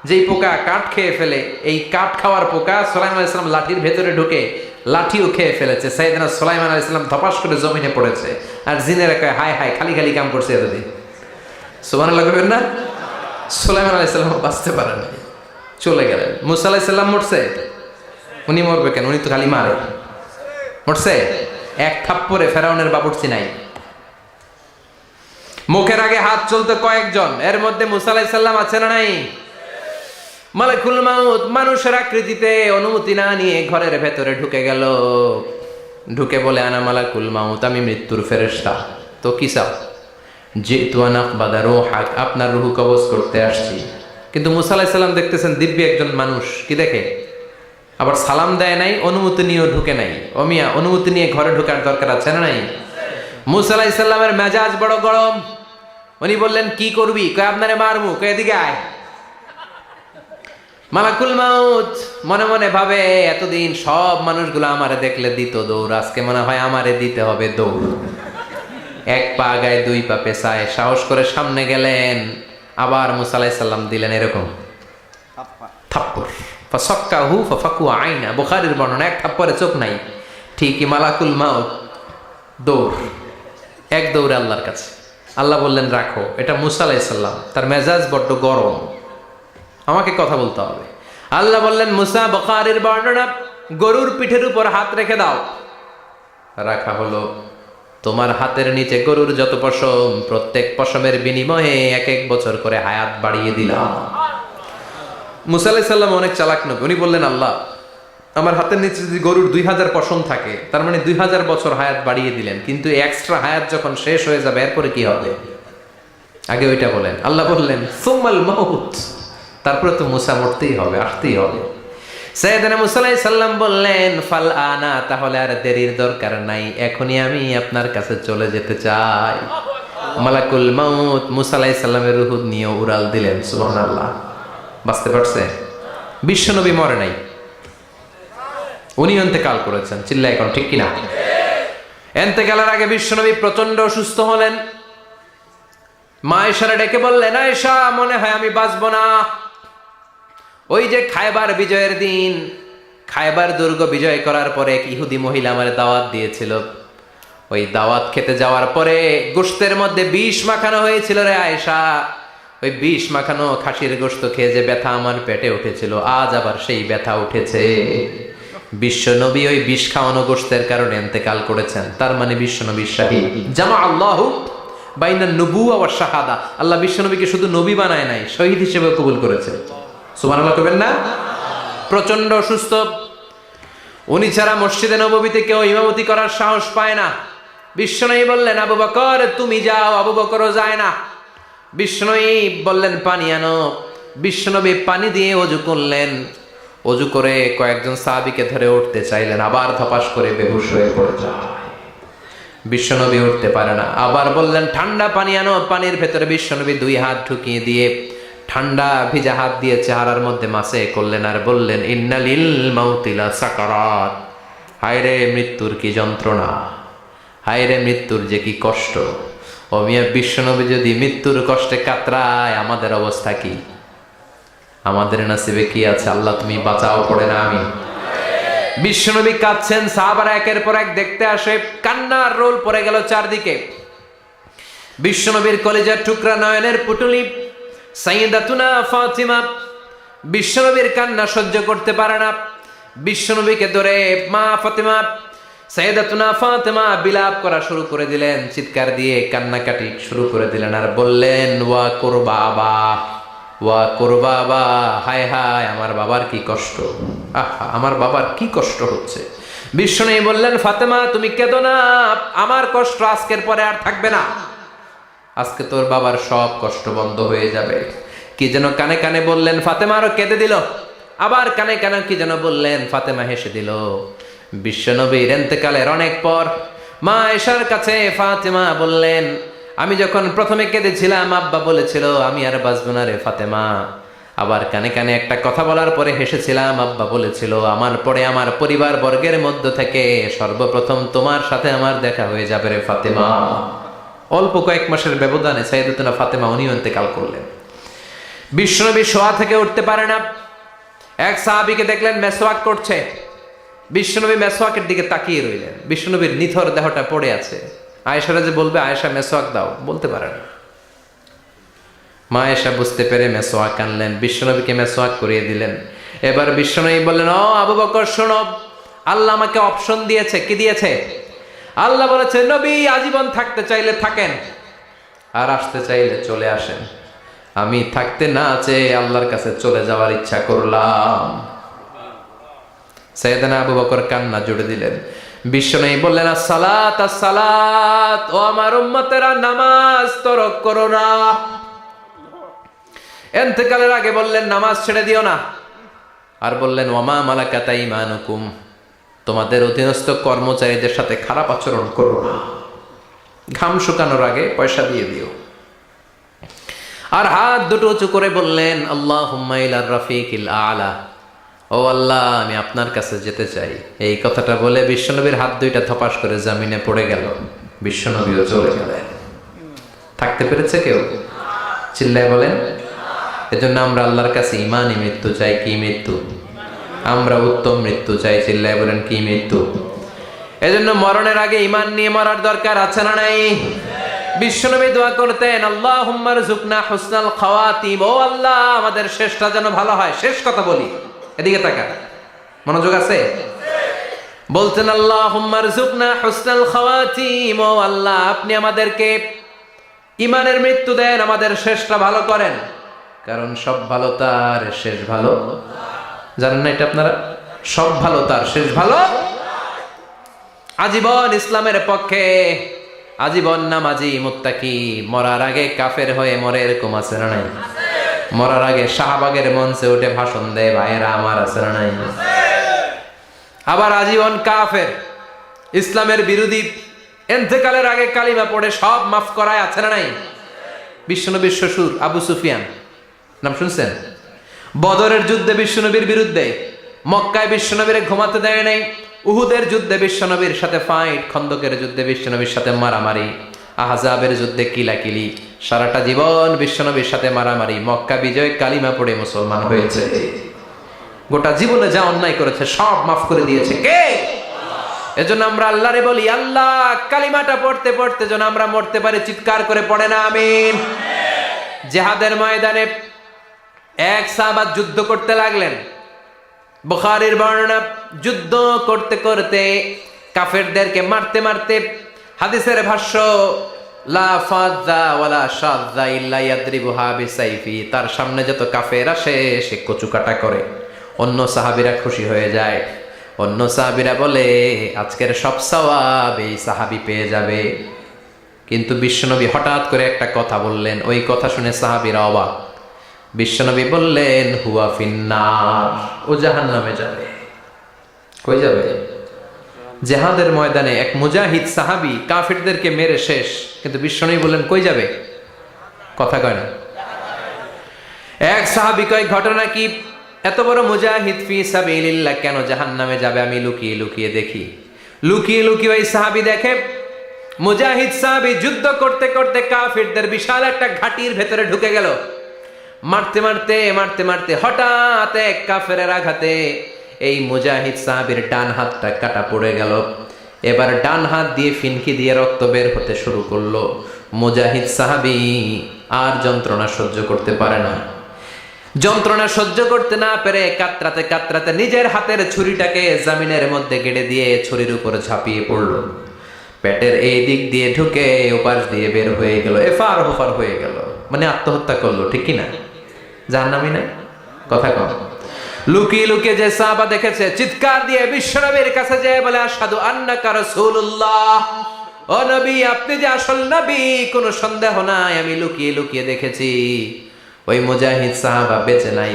যেই পোকা কাঠ খেয়ে ফেলে, এই কাঠ খাওয়ার পোকা সুলাইমান আলাইহিস সালাম লাঠির ভেতরে ঢুকে লাঠিও খেয়ে ফেলেছে। সাইয়েদনা সুলাইমান আলাইহিস সালাম ধপাস করে জমিনে পড়েছে। আর জিনেরা কয়, হায় হায়, খালি খালি কাম করছে এতদিন। সুবহানাল্লাহ কইবেন না? সুলাইমান আলাইহিস সালাম বাঁচতে পারেন, চলে গেলেন। মুসা আলাইহিস সালাম মরছে? উনি মরবে কেন? উনি তো খালি মারে। মরছে? এক থাপ্পড়ে ফেরাউনের বাবুর্চি নাই। মুখের আগে হাত চলতে কয়েকজন, এর মধ্যে মুসা আলাইহিস সালাম আছে না নাই? মালাকুল মাউত মানুষের আকৃতিতে অনুমতি না নিয়ে ঘরের ভেতরে ঢুকে গেল। ঢুকে বলে, আনা মালাকুল মাউত, আমি মৃত্যুর ফেরেশতা। তো কি চাও? জিতু আন আকবাদা রূহাক, আপনার রূহ কবজ করতে আসছি। কিন্তু মুসা আলাইহিস সালাম দেখতেছেন দিব্যি একজন মানুষ, কি দেখে? আবার সালাম দেয় নাই, অনুমতি নিয়েও ঢুকে নাই। ও মিয়া, অনুমতি নিয়ে ঘরে ঢোকার দরকার আছে না নাই? মুসা আলাইহিস সালামের মেজাজ বড় গরম। উনি বললেন, কি করবি? কয়, আপনারে মারমু। কয়, এদিকে আয়। মালাকুল মাউত মনে মনে ভাবে, এতদিন সব মানুষগুলো আমারে দেখলে দিত দৌড়, আজকে মনে হয় আমারে দিতে হবে দৌড়। এক পা গায়ে দুই পা পেছায় সাহস করে সামনে গেলেন। আবার মুসা আলাইহিস সালাম দিলেন এরকম থাপ্পড়। ফাসাক্কাহু ফাফাকু আইনা, বুখারীর বর্ণনা, এক থাপ্পড়ে চোখ নাই। ঠিকই মালাকুল মাউত দৌড়, এক দৌড়ে আল্লাহর কাছে। আল্লাহ বললেন, রাখো। এটা মুসা আলাইহিস সালাম, তার মেজাজ বড্ড গরম, আমাকে কথা বলতে হবে। আল্লাহ বললেন, মুসা, বুখারীর বর্ণনা, গরুর পিঠের উপর হাত রেখে দাও। রাখা হলো। তোমার হাতের নিচে গরুর যত পশম, প্রত্যেক পশমের বিনিময়ে এক এক বছর করে হায়াত বাড়িয়ে দিলাম। মুসা আলাইহিস সালাম অনেক চালাক নবী। উনি বললেন, আল্লাহ, আমার হাতের নিচে যদি গরুর 2000 পশম থাকে, তার মানে 2000 বছর হায়াত বাড়িয়ে দিলেন। কিন্তু এক্সট্রা হায়াত যখন শেষ হয়ে যাবে, এরপরে কি হবে? আগে ওইটা বলেন। আল্লাহ বললেন, সুম্মাল মাউত, তারপরে তো মুসা মরতেই হবে, আসতেই হবে। সাইয়েদনা মুসা আলাইহিস সালাম বললেন, ফাল আনা, তাহলে আর দেরির দরকার নাই, এখনই আমি আপনার কাছে চলে যেতে চাই। মালাকুল মাউত মুসা আলাইহিস সালামের রূহ নিয়ে উড়াল দিলেন। সুবহানাল্লাহ। বাঁচতে পারছে? বিশ্বনবী মরে নাই, উনি ইন্তেকাল করেছেন। চিল্লায় এখন ঠিক কিনা? ইন্তেকালের আগে বিশ্বনবী প্রচন্ড অসুস্থ হলেন। মা আয়েশারে ডেকে বললেন, আয়েশা, মনে হয় আমি বাঁচব না। ওই যে খায়বার বিজয়ের দিন, খায়বার দুর্গ বিজয় করার পরে এক ইহুদি মহিলা আমার দাওয়াত দিয়েছিল। ওই দাওয়াত খেতে যাওয়ার পরে গোশতের মধ্যে বিষ মাখানো হয়েছিল রে আয়েশা। ওই বিষ মাখানো খাসির গোশত খেয়ে যে ব্যথা আমার পেটে উঠেছিল, আজ আবার সেই ব্যথা উঠেছে। বিশ্ব নবী ওই বিষ খাওয়ানো গোশতের কারণে ইন্তেকাল করেছেন, তার মানে বিশ্ব নবী শাহীদ। জামা আল্লাহু বাইনা নবুওয়া ওয়া শাহাদা, আল্লাহ বিশ্ব নবীকে শুধু নবী বানায় নাই, শহীদ হিসেবে কবুল করেছে। সুবহানাল্লাহ কইবেন না? প্রচন্ড অসুস্থ, উনি ছাড়া মসজিদে নববীতে কেউ ইমামতি করার সাহস পায় না। বিশ্বনবী বললেন আবু বকর তুমি যাও, আবু বকরও যায় না। বিশ্বনবী বললেন পানি আনো, বিশ্বনবী পানি দিয়ে ওযু করলেন, ওযু করে কয়েকজন সাহাবীকে ধরে উঠতে চাইলেন, আবার ধপাস করে বেহুশ হয়ে পড়ে যায়। বিশ্বনবী উঠতে পারে না, আবার বললেন ঠান্ডা পানি আনো, পানির ভেতরে বিশ্বনবী 2 হাত ঢুকিয়ে দিয়ে ঠান্ডা ভিজা হাত দিয়ে চেহারার মধ্যে মাসে করলেন আর বললেন ইন্নালিল মাউতি লা সাকারাত, হায়রে মৃত্যুর কি যন্ত্রণা, হায়রে মৃত্যুর যে কি কষ্ট। ও মিয়া, বিশ্বনবী যদি মৃত্যুর কষ্টে কাতরায়, আমাদের অবস্থা কি? আমাদের নসিবে কি আছে? আল্লাহ তুমি বাঁচাও, পড়ে না আমি। বিশ্বনবী কাঁদছেন, সাহাবারা একের পর এক দেখতে আসে, কান্নার রোল পড়ে গেল চারদিকে। বিশ্বনবীর কলিজার টুকরা নয়নের পুটুলি সাইয়্যিদাতুনা ফাতিমা বিশ্বনবীর কান্না সহ্য করতে পারে না। বিশ্বনবীকে ধরে মা ফাতিমা, সাইয়্যিদাতুনা ফাতিমা বিলাপ করা শুরু করে দিলেন, চিৎকার দিয়ে কান্নাকাটি শুরু করে দিলেন আর বললেন ওয়া কুরবাবা, ওয়া কুরবাবা, হায় হায় আমার বাবার কি কষ্ট, আহা আমার বাবার কি কষ্ট হচ্ছে। বিশ্বনবী বললেন ফাতেমা তুমি কেঁদো না, আমার কষ্ট আজকের পরে আর থাকবে না, আজকে তোর বাবার সব কষ্ট বন্ধ হয়ে যাবে। কি যেন কানে কানে বললেন, ফাতেমা আরো কেঁদে দিল, আবার কানে কানে কি যেন বললেন, ফাতেমা হেসে দিল। বিশ্বনবীর ইন্তেকালের অনেক পর মা আয়েশার কাছে ফাতেমা বললেন আমি যখন প্রথমে কেঁদেছিলাম আব্বা বলেছিল আমি আর বাঁচবো না রে ফাতেমা, আবার কানে কানে একটা কথা বলার পরে হেসেছিলাম, আব্বা বলেছিল আমার পরে আমার পরিবার বর্গের মধ্য থেকে সর্বপ্রথম তোমার সাথে আমার দেখা হয়ে যাবে রে ফাতেমা। অল্প কয়েক মাসের ব্যবধানে সাইয়্যিদাতুনা ফাতেমা উনিও ইন্তেকাল করলেন। বিশ্বনবী শোয়া থেকে উঠতে পারে না, এক সাহাবীকে দেখলেন মেসওয়াক করছে, বিশ্বনবী মেসওয়াকের দিকে তাকিয়ে রইলেন। বিশ্বনবীর নিথর দেহটা পড়ে আছে, আয়েশারা যে বলবে আয়েশা মেসওয়াক দাও, বলতে পারে না। মা আয়েশা বুঝতে পেরে মেসওয়াক আনলেন, বিশ্বনবীকে মেসওয়াক করিয়ে দিলেন। এবার বিশ্বনবী বললেন ও আবু বকর শোনো, আল্লাহ আমাকে অপশন দিয়েছে। কি দিয়েছে? আল্লাহ বলেছে নবী আজীবন থাকতে চাইলে থাকেন, আর আসতে চাইলে চলে আসেন। আমি থাকতে না চেয়ে আল্লাহর কাছে চলে যাওয়ার ইচ্ছা করলাম। সাইয়েদনা আবু বকর কান্না জুড়ে দিলেন। বিশ্বনবী বললেন আসসালাত আসসালাত, ও আমার উম্মতেরা নামাজ তরক করো না। ইন্তেকালের আগে বললেন নামাজ ছেড়ে দিও না, আর বললেন ওয়ামা মালাকাত আইমানুকুম, তোমাদের অধীনস্থ কর্মচারীদের সাথে খারাপ আচরণ করো না, ঘাম শুকানোর আগে পয়সা দিয়ে দিও। আর হাত দুটো উঁচু করে বললেন আল্লাহুম্মা ইলার রাফিকিল আলা, ও আল্লাহ আমি আপনার কাছে যেতে চাই। এই কথাটা বলে বিশ্বনবীর হাত দুইটা ধপাস করে জমিনে পড়ে গেল, বিশ্বনবীও চলে গেলেন। থাকতে পেরেছে কেউ? চিল্লায় বলেন। এজন্য আমরা আল্লাহর কাছে ঈমানি মৃত্যু চাই। কি মৃত্যু? আমরা উত্তম মৃত্যু চাই। চিল্লায় বলেন কি মৃত্যু? এজন্য মরণের আগে ঈমান নিয়ে মরার দরকার আছে না নাই? বিশ্বনবী দোয়া করতেন আল্লাহুম্মা রযুকনা হুসনাল খাওয়াতিম, ও আল্লাহ আমাদের শেষটা যেন ভালো হয়। শেষ কথা বলি, এদিকে তাকা, মনোযোগ আছে? বলতেন আল্লাহুম্মা রযুকনা হুসনাল খাওয়াতিম, ও আল্লাহ আপনি আমাদেরকে ঈমানের মৃত্যু দেন, আমাদের শেষটা ভালো করেন, কারণ সব ভালো তার শেষ ভালো। জানেন না এটা আপনারা? সব ভালো তার শেষ ভালো। আজীবন ইসলামের পক্ষে, আজীবন নামাজি মুত্তাকি, মরার আগে কাফের হয়ে মরে, এরকম আছে না নাই? মরার আগে শাহবাগের মঞ্চে উঠে ভাষণ দেয় ভাইয়েরা আমার, আছে না নাই? আবার আজীবন কাফের, ইসলামের বিরোধী, ইন্তেকালের আগে কালিমা পড়ে সব মাফ করায়, আছে না নাই? বিশ্বনবীর শ্বশুর আবু সুফিয়ান, নাম শুনছেন? বদরের যুদ্ধে বিশ্বনবীর বিরুদ্ধে, মক্কায় বিশ্বনবীর ঘুমাতে দেয় নাই, উহুদের যুদ্ধে বিশ্বনবীর সাথে ফাইট, খন্দকের যুদ্ধে বিশ্বনবীর সাথে মারামারি, আহজাবের যুদ্ধে কিলাকিলি, সারাটা জীবন বিশ্বনবীর সাথে মারামারি, মক্কা বিজয় কালিমা পড়ে মুসলমান হয়েছে। গোটা জীবনে যা অন্যায় করেছে সব মাফ করে দিয়েছে কে? এজন্য আমরা আল্লাহরে বলি আল্লাহ কালিমাটা পড়তে পড়তে যেন আমরা মরতে পারি, চিৎকার করে পড়ে না আমিন। জিহাদের ময়দানে এক সাহাবা যুদ্ধ করতে লাগলেন, বুখারীর বর্ণনা, যুদ্ধ করতে করতে কাফেরদেরকে মারতে মারতে, হাদিসের ভাষ্য লা ফাযা ওয়ালা শাযা ইল্লা ইয়াদরিবুহা বিসাইফি, তার সামনে যত কাফের আসে সে কচুকাটা করে। অন্য সাহাবীরা খুশি হয়ে যায়, অন্য সাহাবীরা বলে আজকের সব সওয়াব এই সাহাবী পেয়ে যাবে। কিন্তু বিশ্বনবী হঠাৎ করে একটা কথা বললেন, ওই কথা শুনে সাহাবীরা অবাক। বিশ্বনবী বললেন হুয়া ফিন্নার, ও জাহান্নামে যাবে। কই যাবে? জিহাদের ময়দানে এক মুজাহিদ সাহাবী কাফিরদেরকে মেরে শেষ, কিন্তু বিশ্বনবী বললেন কই যাবে? কথা কয় না। এক সাহাবী কয় ঘটনা কি, এত বড় মুজাহিদ ফি সাবিলিল্লাহ কেন জাহান্নামে যাবে? আমি লুকিয়ে লুকিয়ে দেখি। লুকিয়ে লুকিয়ে ওই সাহাবী দেখে মুজাহিদ সাহাবী যুদ্ধ করতে করতে কাফিরদের বিশাল একটা ঘাটির ভেতরে ঢুকে গেল। মারতে মারতে মারতে মারতে হঠাৎ এক কাফেরের আঘাতে এই মুজাহিদ সাহাবীর ডান হাতটা কাটা পড়ে গেল। এবার ডান হাত দিয়ে ফিনকি দিয়ে রক্ত বের হতে শুরু করলো। মুজাহিদ সাহাবী আর যন্ত্রণা সহ্য করতে পারে না। যন্ত্রণা সহ্য করতে না পেরে কাতরাতে কাতরাতে নিজের হাতের ছুরিটাকে জমিনের মধ্যে গেড়ে দিয়ে ছুরির উপর ঝাঁপিয়ে পড়ল। পেটের এই দিক দিয়ে ঢুকে ওপাশ দিয়ে বের হয়ে গেল, এফার ওফার হয়ে গেল, মানে আত্মহত্যা করলো। ঠিক কি না? জাহান্নামী না? কথা কম। লুকিয়ে লুকিয়ে যে সাহাবা দেখেছে চিৎকার দিয়ে বিশ্বনবীর কাছে যেয়ে বলে আশহাদু আন্নাকা রাসূলুল্লাহ, ও নবী আপনি যে আসল নবী কোনো সন্দেহ নাই, আমি লুকিয়ে লুকিয়ে দেখেছি। ওই মুজাহিদ সাহাবা বেঁচে নাই,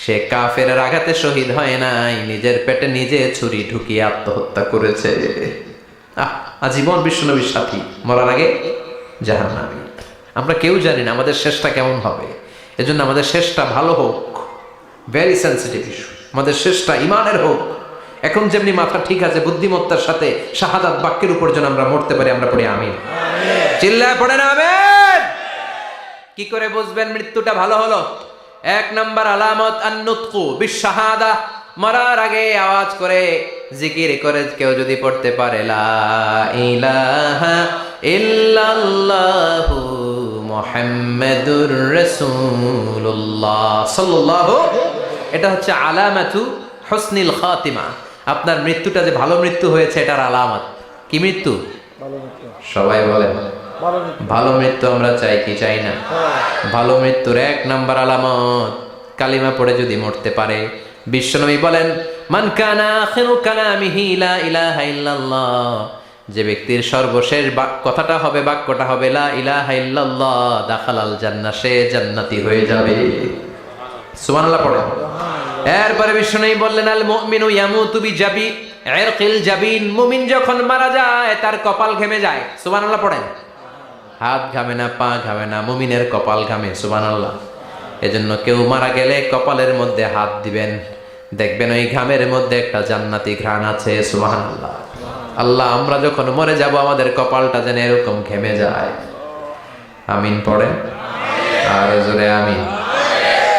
সে কাফেরের আঘাতে শহীদ হয় নাই, নিজের পেটে নিজে ছুরি ঢুকিয়ে আত্মহত্যা করেছে। আজীবন বিশ্বনবীর সাথী, মরার আগে জাহান্নামী। আমরা কেউ জানি না আমাদের শেষটা কেমন হবে, এজন্য আমাদের শেষটা ভালো হোক, ভেরি সেন্সিটিভ ইস্যু। আমাদের শেষটা ইমানের হোক। এখন যেমনি মাথা ঠিক আছে, বুদ্ধিমত্তার সাথে শাহাদাত বাক্যের উপর যেন আমরা মরতে পারি, আমরা পড়ি আমিন। চিল্লায় পড়েন আমিন। কি করে বুঝবেন মৃত্যুটা ভালো হলো? এক নাম্বার আলামত আন-নুতকু বিশ-শাহাদা, মরার আগে আওয়াজ করে জিকির করে কেউ যদি পড়তে পারে লা ইলাহা ইল্লাল্লাহু মুহাম্মাদুর রাসূলুল্লাহ সাল্লাল্লাহু, এটা হচ্ছে আলামাতু হুসনিল খাতিমা। আপনার মৃত্যুটা যে ভালো মৃত্যু হয়েছে এটার আলামত। কি মৃত্যু? সবাই বলেন ভালো মৃত্যু আমরা চাই কি চাই না? ভালো মৃত্যুর এক নাম্বার আলামত কালিমা পড়ে যদি মরতে পারে। বিশ্বনবী বলেন মান কানা আখিরু কালামিহি লা ইলাহা ইল্লাল্লাহ, যে ব্যক্তির সর্বশেষ কথাটা হবে, বাক্যটা হবে লা ইলাহা ইল্লাল্লাহ, দাখালাল জান্নাহ, সে জান্নাতি হয়ে যাবে। সুবহানাল্লাহ পড়েন। এরপরে বিশ্বনবী বললেন আল মুমিনু ইয়ামুতু বিজাবি ইরকিল জাবিন, মুমিন যখন মারা যায় তার কপাল ঘেমে যায়। সুবহানাল্লাহ পড়েন। হাত ঘামে না, পা ঘামে না, মুমিনের কপাল ঘামে। সুবহানাল্লাহ। এজন্য কেউ মারা গেলে কপালের মধ্যে হাত দিবেন, দেখবেন ওই ঘামের মধ্যে একটা জান্নাতি ঘ্রাণ আছে। সুবহানাল্লাহ। আল্লাহ আমরা যখন মরে যাব আমাদের কপালটা যেন এরকম ঘেমে যায়। আমিন পড়েন আর জোরে আমিন।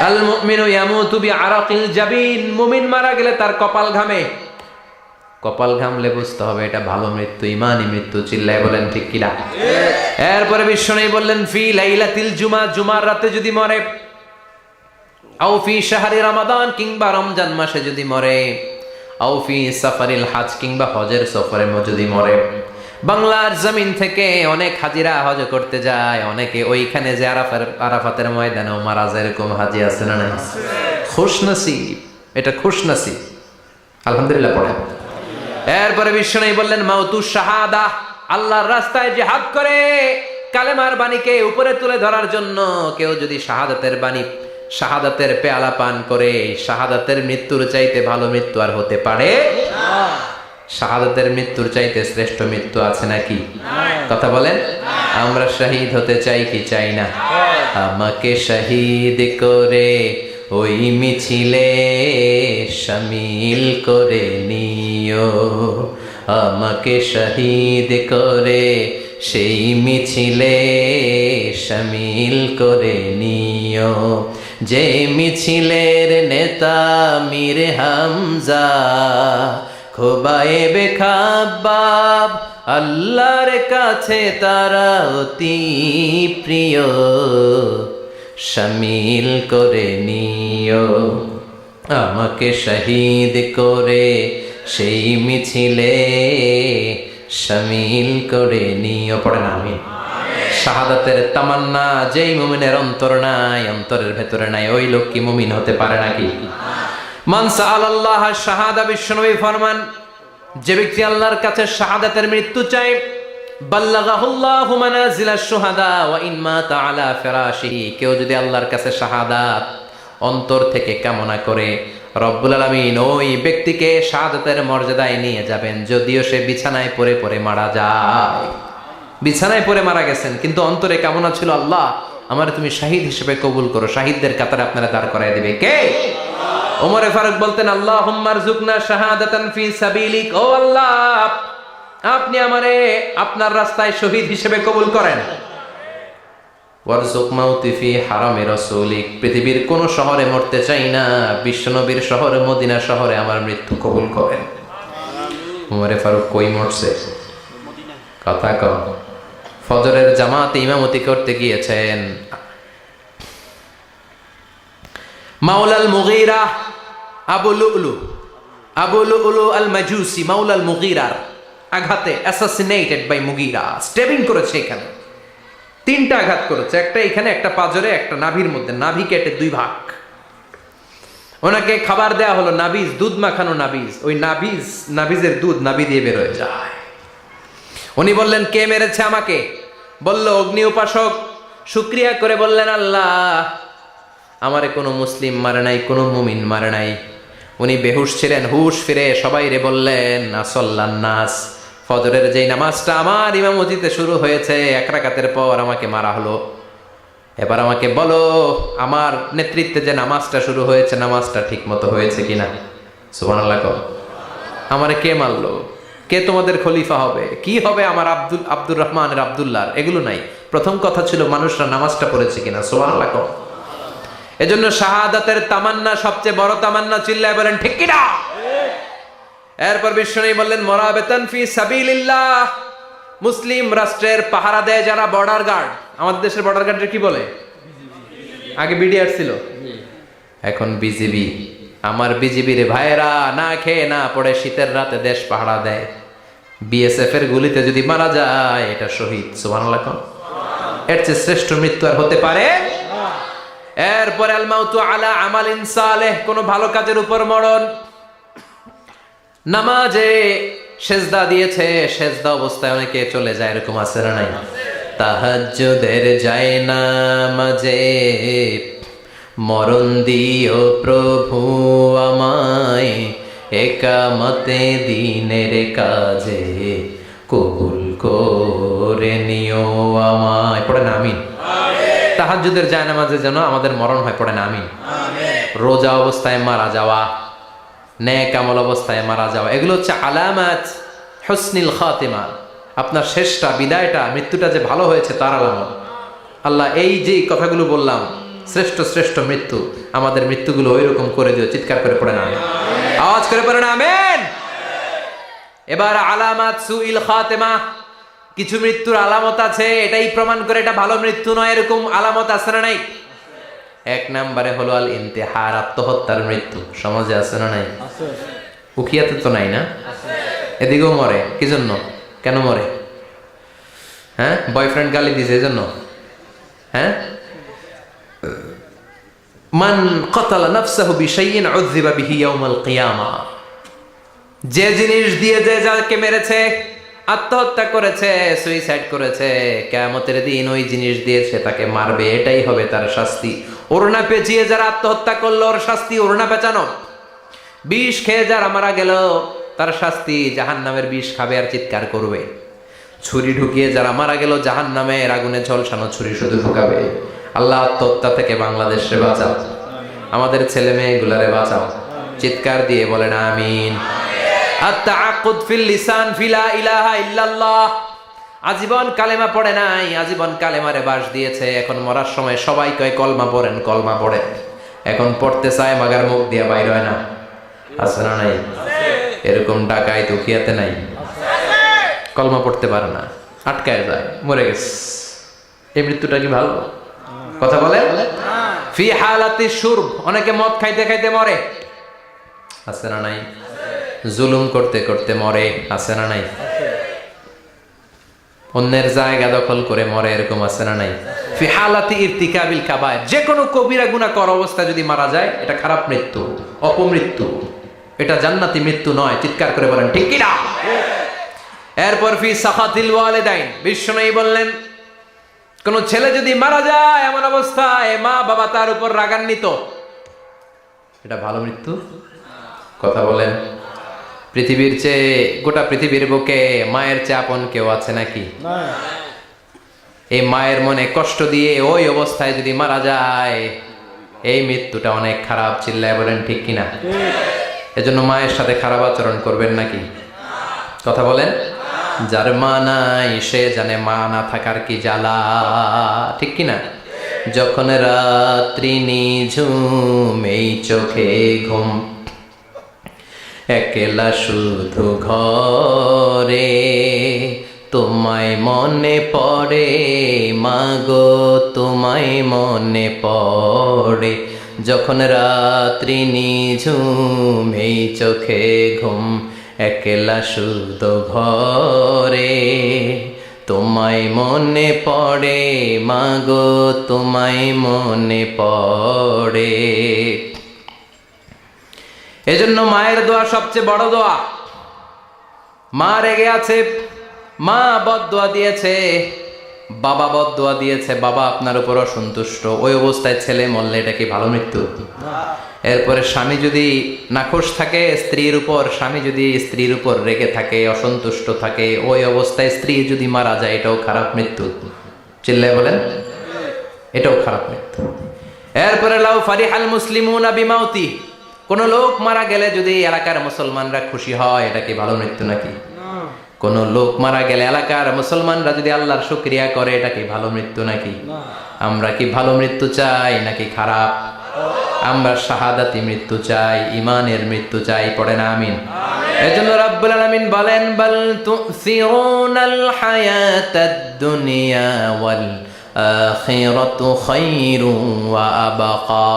আল মুমিনু ইয়ামুতু বিআরাকিল জাবিন, মুমিন মারা গেলে তার কপাল ঘামে। কপাল ঘামলে বুঝতে হবে এটা ভালো মৃত্যু, ইমানি মৃত্যু। চিল্লায় বলেন ঠিক কিনা? এরপরে বিশ্বনবী বললেন ফি লাইলাতিল জুমা, জুমার রাতে যদি মরে, আও ফি শাহরি রমাদান, কিংবা রমজান মাসে যদি মরে, আও ফি সাফারিল হজ, কিংবা হজের সফরে যদি মরে। বাংলার জমিন থেকে অনেক হাজিরা হজ করতে যায়, অনেকে ওইখানে যে আরাফাতের ময়দানেও মারা যায়, এরকম হাজি আছে না নাই? খুশনসিব, এটা খুশনসিব। আলহামদুলিল্লাহ পড়েন। এরপরে বিশ্বনবী বললেন মাউতু শাহাদা, আল্লাহর রাস্তায় জিহাদ করে কালেমার বাণীকে উপরে তুলে ধরার জন্য কেউ যদি শাহাদাতের বাণী, শাহাদাতের পেয়ালা পান করে, শাহাদাতের মৃত্যুর চাইতে ভালো মৃত্যু আর হতে পারে না। শাহাদাতের মৃত্যুর চাইতে শ্রেষ্ঠ মৃত্যু আছে নাকি? কথা বলেন। আমরা শহীদ হতে চাই কি চাই না? আমাকে শহীদ করে ওই মিছিলে শামিল করে নিও, আমাকে শহীদ করে সেই মিছিলে শামিল করে নিও, যে মিছিলের নেতা মীর হামজা, খোবায়েবে খাব্বাব, আল্লাহর কাছে তারা অতি প্রিয়, শামিল করে নিও। আমাকে শহীদ করে সেই মিছিলে শামিল করে নিও। পড়েন আমিন। শাহাদাতের তামান্না যেই মুমিনের অন্তর নাই, অন্তরের ভেতরে নাই, ওই লোক কি মুমিন হতে পারে নাকি? মান সাআলাল্লাহ শাহাদা, বিশ্বনবী ফরমান, যে ব্যক্তি আল্লাহর কাছে শাহাদাতের মৃত্যু চায়, বাল্লাগাহুল্লাহু মানাজিলাশ শুহাদা ওয়া ইন মাতা আলা ফিরাশিহি, কেউ যদি আল্লাহর কাছে শাহাদাত অন্তর থেকে কামনা করে, রব্বুল আলামিন ওই ব্যক্তিকে শাহাদাতের মর্যাদায় নিয়ে যাবেন, যদিও সে বিছানায় পড়ে পড়ে মারা যায়। বিছানায় পড়ে মারা গেছেন, কিন্তু অন্তরে কামনা ছিল, আল্লাহ আমার তুমি শাহিদ হিসেবে কবুল করো। শাহিদদের কাতারে আপনারা দাঁড় করায় দিবে কে? ওমরে ফারুক বলতেন, আল্লাহুম্মা আরযুকনা শাহাদাতান ফি সাবিলিক, ও আল্লাহ আপনি আমারে আপনার রাস্তায় শহীদ হিসেবে কবুল করেন। ওয়ারযুক মাউতি ফি হারামি রাসূলিক, পৃথিবীর কোন শহরে মরতে চাই না, বিশ্বনবীর শহরে মদিনা শহরে আমার মৃত্যু কবুল করেন। ওমরে ফারুক কই মরছে? কথা কম। ফজরের জামাতে ইমামতি করতে গিয়েছেন, মাওলাল মুগীরা আবু লুলু আল মাজুসি মাওলাল মুগীরার আঘাতে অ্যাসাসিনেটেড বাই মুগীরা, স্টেবিং করেছে। এখানে 3টা আঘাত করেছে, একটা এখানে, একটা পাজরে, একটা নাভির মধ্যে, নাভি কেটে 2 ভাগ। ওনাকে খাবার দেয়া হলো নাবিজ, দুধ মাখানো নাবিজ। ওই নাবিজের দুধ নাভি দিয়ে বের হয়ে যায়। উনি বললেন, কে মেরেছে আমাকে? বলল, অগ্নি উপাসক। শুকরিয়া করে বললেন, আল্লাহ আমারে কোনো মুসলিম মারে নাই, কোনো মুমিন মারে নাই। উনি বেহুশ ছিলেন, হুশ ফিরে সবাই রে বললেন, আসল্লান নাস, ফজরের যেই নামাজটা আমার ইমামতিতে শুরু হয়েছে, 1 রাকাতের পর আমাকে মারা হলো। এবার আমাকে বলো, আমার নেতৃত্বে যে নামাজটা শুরু হয়েছে, নামাজটা ঠিক মতো হয়েছে কিনা? সুবহানাল্লাহ। আমারে কে মারলো? কে তোমাদের খলিফা হবে? কি হবে আমার আব্দুর রহমানের আব্দুল্লাহর? এগুলো নাই। প্রথম কথা ছিল মানুষরা নামাজটা পড়েছে কিনা। সুবহানাল্লাহ। এজন্য শাহাদাতের তামান্না সবচেয়ে বড় তামান্না। চিল্লায় বলেন ঠিক কিনা? এরপর বিশ্বনবী বললেন, মুরাবিতান ফি সাবিলিল্লাহ, মুসলিম রাষ্ট্রের পাহারা দেয় যারা, বর্ডার গার্ড। আমাদের দেশের বর্ডার গার্ডের কি বলে? আগে বিডিআর ছিল, এখন বিজিবি। আমার বিজিবির ভাইয়েরা না খেয়ে না পড়ে শীতের রাতে দেশ পাহারা দেয়। বিএসএফ এর গুলিতে যদি মারা যায়, এটা শহীদ। সুবহানাল্লাহ। এর চেয়ে শ্রেষ্ঠ মৃত্যু আর হতে পারে? এরপরে আল মাউতু আলা আমালিন সালেহ, কোন ভালো কাজের উপর মরণ। নামাজে সেজদা দিয়েছে, সেজদা অবস্থায় অনেকে চলে যায়, এরকম আছে না নাই? তাহাজ্জুদের যায় নামাজে মরণ দিও প্রভু আমায়, একামতে দিনের কাজে কবুল করে নিও আমায়। পড়েন আমিন। তাহাজ্জুদের যায় নামাজে যেন আমাদের মরণ হয়, পড়েন আমিন। রোজা অবস্থায় মারা যাওয়া, নেক আমল অবস্থায় মারা যাওয়া, এগুলো হচ্ছে আলামাত হুসনিল খাতিমা। আপনার শেষটা, বিদায়টা, মৃত্যুটা যে ভালো হয়েছে তার আলামত। আল্লাহ এই যে কথাগুলো বললাম, শ্রেষ্ঠ শ্রেষ্ঠ মৃত্যু, আমাদের মৃত্যুগুলো ওই রকম করে দিও। চিৎকার করে পড়েন আমিন, আওয়াজ করে পড়েন আমিন। এবার আলামাত সুইল খাতিমা, কিছু মৃত্যুর আলামত আছে, এটাই প্রমাণ করে এটা ভালো মৃত্যু নয়, এরকম আলামত আছে না নাই? 1 নম্বরে হলো আল ইন্তেহার, আত্মহত্যার মৃত্যু। সমাজে আছে না নাই? উখিয়াতে তো নাই না? এদিকেও মরে। কি জন্য? কেন মরে? হ্যাঁ, বয়ফ্রেন্ড গালি দিয়েছে এজন্য? হ্যাঁ, মান ক্বাতালা নাফসাহু বিশাইইন উযযিবা বিহি ইয়াউমাল কিয়ামা, যে জিনিস দিয়ে যে যাকে মেরেছে, আত্মহত্যা করেছে, সুইসাইড করেছে, কিয়ামতের দিন ওই জিনিস দিয়েছে তাকে মারবে, এটাই হবে তার শাস্তি। ওড়না পেঁচিয়ে যারা আত্মহত্যা করলো, ওর শাস্তি ওড়না পেঁচানো। বিষ খেয়ে যারা মারা গেল, তার শাস্তি জাহান্নামের বিষ খাবে আর চিৎকার করবে। ছুরি ঢুকিয়ে যারা মারা গেল, জাহান্নামের আগুনে ঝলসানো ছুরি শুধু ঢুকাবে। আল্লাহ আত্মহত্যা থেকে বাংলাদেশে বাঁচাও, আমাদের ছেলে মেয়েগুলারে বাঁচাও। চিৎকার দিয়ে বলেন আমিন। আত-তাআক্কুদ ফিল লিসান ফিলা ইলাহা ইল্লাল্লাহ, আজীবন কালেমা পড়ে নাই, আজীবন কালেমারে বাস দিয়েছে, এখন মরার সময় সবাই কয় কলমা পড়েন, কলমা পড়েন। এখন পড়তে চায়, মাগার মুখ দিয়ে বাইর হয় না। আছে না নাই? এরকম ডাকায় দুখিয়াতে নাই, কলমা পড়তে পারে না, আটকায় যায়, মরে গেছে। এই মৃত্যুটা কি ভালো কথা বলে? ফি হালাতি শুরব, অনেকে মদ খাইতে খাইতে মরে। আছে না নাই? জুলুম করতে করতে মরে, আছে না নাই? অন্যের জায়গা দখল করে মরে, এরকম আছে না নাই? ফি হালাতি ইরতিকাবিল কাবায়ের, যে কোনো কবিরা গুনাহ করা অবস্থায় যদি মারা যায় এটা খারাপ মৃত্যু, অপমৃত্যু, এটা জান্নাতি মৃত্যু নয়। চিৎকার করে বলেন ঠিক কি না? এরপর ফি সাখাতিল ওয়ালিদাইন, বিশ্বনবী বললেন কোন ছেলে যদি মারা যায় এমন অবস্থায় মা বাবা তার উপর রাগান্বিত, এটা ভালো মৃত্যু? কথা বলেন। পৃথিবীর চেয়ে, গোটা পৃথিবীর বুকে মায়ের চেয়ে আপন কেউ আছে নাকি? এই মায়ের মনে কষ্ট দিয়ে ওই অবস্থায় যদি মারা যায়, এই মৃত্যুটা অনেক খারাপ। চিল্লায় বলেন ঠিক কিনা? এজন্য মায়ের সাথে খারাপ আচরণ করবেন নাকি? কথা বলেন। যার মা নাই সে জানে মা না থাকার কি জ্বালা, ঠিক কিনা? যখন রাত্রি নিঝুম এই চোখে ঘুম, একলা শুধু ঘরে তোমায় মনে পড়ে মাগো, তোমায় মনে পড়ে। যখন রাত্রি নিঝুম এই চোখে ঘুম, একলা শুধু ঘরে তোমায় মনে পড়ে মাগো, তোমায় মনে পড়ে। এজন্য মায়ের দোয়া সবচেয়ে বড় দোয়া। মা রেগে আছে, মা বদদোয়া দিয়েছে, বাবা বদদোয়া দিয়েছে, বাবা আপনার উপর অসন্তুষ্ট, ওই অবস্থায় ছেলে মরলে এটা কি ভালো মৃত্যু? এরপরে স্বামী যদি নাখোশ থাকে স্ত্রীর উপর, স্বামী যদি স্ত্রীর উপর রেগে থাকে, অসন্তুষ্ট থাকে, ওই অবস্থায় স্ত্রী যদি মারা যায় এটাও খারাপ মৃত্যু। চিল্লায় বলেন এটাও খারাপ মৃত্যু। এরপরে লাউ ফারিহাল মুসলিমুনা বিমাউতি, কোন লোক মারা গেলে যদি এলাকার মুসলমানরা খুশি হয়, এটা কি ভালো মৃত্যু নাকি? কোন লোক মারা গেলে এলাকার মুসলমানরা যদি আল্লাহর শুকরিয়া করে, এটা কি ভালো মৃত্যু নাকি? আমরা কি ভালো মৃত্যু চাই নাকি খারাপ? আমরা শাহাদাতি মৃত্যু চাই, ইমানের মৃত্যু চাই। পড়ে না আমিন? এজন্য রাব্বুল আলামিন বলেন বাল তুসিরুনাল হায়াতাদ দুনিয়া ওয়াল আখিরাতু খায়রুন ওয়া আবকা।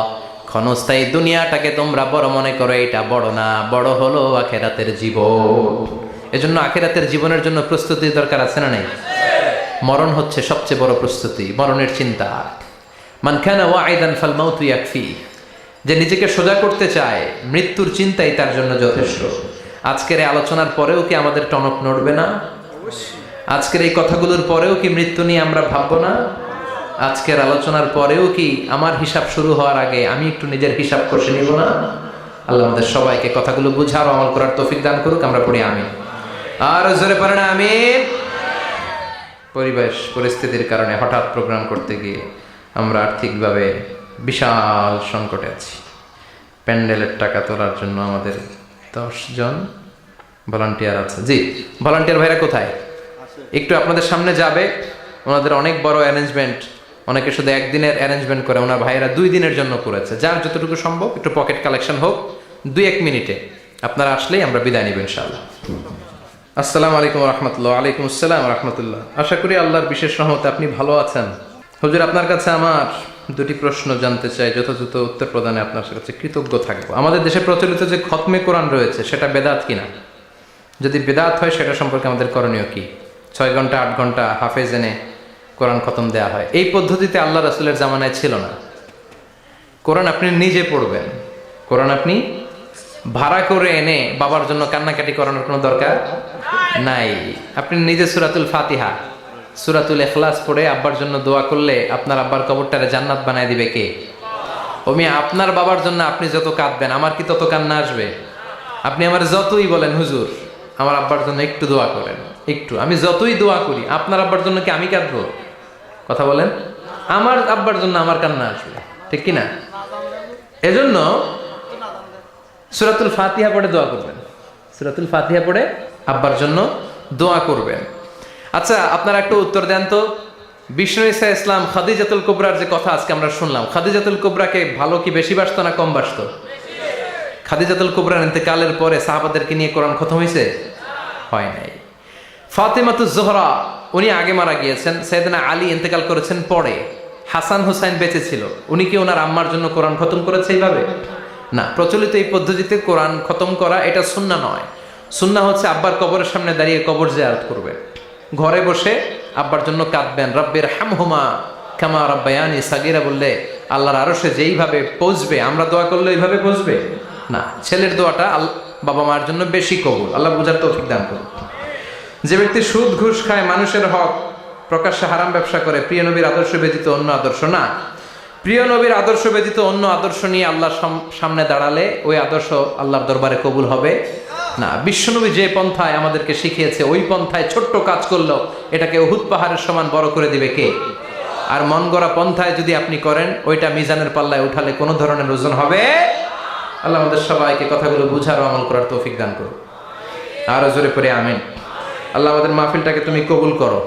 ক্ষণস্থায়ী দুনিয়াটাকে তোমরা বড় মনে করো, এটা বড় না, বড় হলো আখিরাতের জীবন। এজন্য আখিরাতের জীবনের জন্য প্রস্তুতি দরকার, আছে না নাই? মরণ হচ্ছে সবচেয়ে বড় প্রস্তুতি, মরণের চিন্তা। মান কানা ওয়াইদান ফাল মাউতু ইয়াকফি, যে নিজেকে সোজা করতে চায় মৃত্যুর চিন্তাই তার জন্য যথেষ্ট। আজকের এই আলোচনার পরেও কি আমাদের টনক নড়বে না? আজকের এই কথাগুলোর পরেও কি মৃত্যু নিয়ে আমরা ভাববো না? আজকের আলোচনার পরেও কি আমার হিসাব শুরু হওয়ার আগে আমি একটু নিজের হিসাব কষে নিব না? আল্লাহ আমাদের সবাইকে কথাগুলো বুঝার, আমল করার তৌফিক দান করুক। আমরা পড়ি আমিন। আর জোরে পড়ে না আমিন। পরিবেশ পরিস্থিতির কারণে হঠাৎ প্রোগ্রাম করতে গিয়ে আমরা আর্থিকভাবে বিশাল সংকটে আছি। প্যান্ডেলের টাকা তোলার জন্য আমাদের 10 জন ভলান্টিয়ার আছে। জি, ভলান্টিয়ার ভাইরা কোথায়? একটু আপনাদের সামনে যাবে। ওনাদের অনেক বড় অ্যারেঞ্জমেন্ট, অনেকে শুধু একদিনের অ্যারেঞ্জমেন্ট করে, ওনার ভাইয়েরা 2 দিনের জন্য করেছে। যার যতটুকু সম্ভব একটু পকেট কালেকশন হোক, 2-1 মিনিটে আপনারা আসলেই আমরা বিদায় নিব ইনশাআল্লাহ। আসসালামু আলাইকুম রহমতুল্লাহ। ওয়ালাইকুম আসসালাম রহমতুল্লাহ। আশা করি আল্লাহর বিশেষ রহমতে আপনি ভালো আছেন। হুজুর, আপনার কাছে আমার 2টি প্রশ্ন জানতে চাই, যথাযথ উত্তর প্রদানে আপনার কাছে কৃতজ্ঞ থাকবো। আমাদের দেশে প্রচলিত যে খতমে কোরআন রয়েছে সেটা বেদাত কিনা? যদি বেদাত হয় সেটা সম্পর্কে আমাদের করণীয় কি? 6 ঘন্টা 8 ঘন্টা হাফেজ এনে কোরআন খতম দেয়া হয়, এই পদ্ধতিতে আল্লাহ রাসূলের জামানায় ছিল না। কোরআন আপনি নিজে পড়বেন, কোরআন আপনি ভাড়া করে এনে বাবার জন্য কান্নাকাটি করানোর কোনো দরকার নাই। আপনি নিজে সূরাতুল ফাতিহা, সূরাতুল ইখলাস পড়ে আব্বার জন্য দোয়া করলে আপনার আব্বার কবরটারে জান্নাত বানায় দিবে কে? ওমি আপনার বাবার জন্য আপনি যত কাঁদবেন আমার কি তত কান্না আসবে? আপনি আমার যতই বলেন হুজুর আমার আব্বার জন্য একটু দোয়া করেন, একটু, আমি যতই দোয়া করি আপনার আব্বার জন্য কি আমি কাঁদবো? কথা বলেন। আমার আব্বার জন্য আমার কান্না আসবে, ঠিক কিনা? এজন্য সূরাতুল ফাতিহা পড়ে দোয়া করবেন, সূরাতুল ফাতিহা পড়ে আব্বার জন্য দোয়া করবেন। আচ্ছা, আপনারা একটু উত্তর দেন তো, বিষ্ণু ঈসা ইসলাম খাদিজাতুল কুবরার যে কথা আজকে আমরা শুনলাম, খাদিজাতুল কুবরাকে ভালো কি বেশি বাসতো না কম বাসতো? খাদিজাতুল কুবরার ইন্তেকালের পরে সাহাবাদেরকে নিয়ে কোরআন খতম হয়েছে? হয় নাই। ফাতেমাতুজ জোহরা উনি আগে মারা গিয়েছেন, সাইয়েদনা আলী ইন্তেকাল করেছেন পরে, হাসান হুসাইন বেঁচে ছিল, উনি কি ওনার আম্মার জন্য কোরআন খতম করেছে এইভাবে? না, প্রচলিত এই পদ্ধতিতে কোরআন খতম করা এটা সুন্নাহ নয়। সুন্নাহ হচ্ছে আব্বার কবরের সামনে দাঁড়িয়ে কবর জিয়ারত করবে, ঘরে বসে আব্বার জন্য কাঁদবেন, রব্বির হামহুমা কামা রাব্বায়ানি সাগীরা বললে আল্লাহর আরশে যেইভাবে পৌঁছবে, আমরা দোয়া করলে এইভাবে পৌঁছবে না। ছেলের দোয়াটা বাবা মার জন্য বেশি কবুল। আল্লাহ বুঝার তৌফিক দান করুন। যে ব্যক্তি সুদ ঘুষ খায়, মানুষের হক প্রকাশ্যে হারাম ব্যবসা করে, প্রিয় নবীর আদর্শ ব্যতীত অন্য আদর্শ না, প্রিয় নবীর আদর্শ ব্যতীত অন্য আদর্শ নিয়ে আল্লাহর সামনে দাঁড়ালে ওই আদর্শ আল্লাহর দরবারে কবুল হবে না। বিশ্বনবী যে পন্থায় আমাদেরকে শিখিয়েছে ওই পন্থায় ছোট্ট কাজ করলো এটাকে উহুদ পাহাড়ের সমান বড় করে দিবে কে? আর মন গড়া পন্থায় যদি আপনি করেন ওইটা মিজানের পাল্লায় উঠালে কোনো ধরনের ওজন হবে। আল্লাহ আমাদের সবাইকে কথাগুলো বুঝার ও আমল করার তৌফিক দান করুন। আরো জোরে করে আমিন। আল্লাহ আমাদের মাহফিলটাকে তুমি কবুল করো।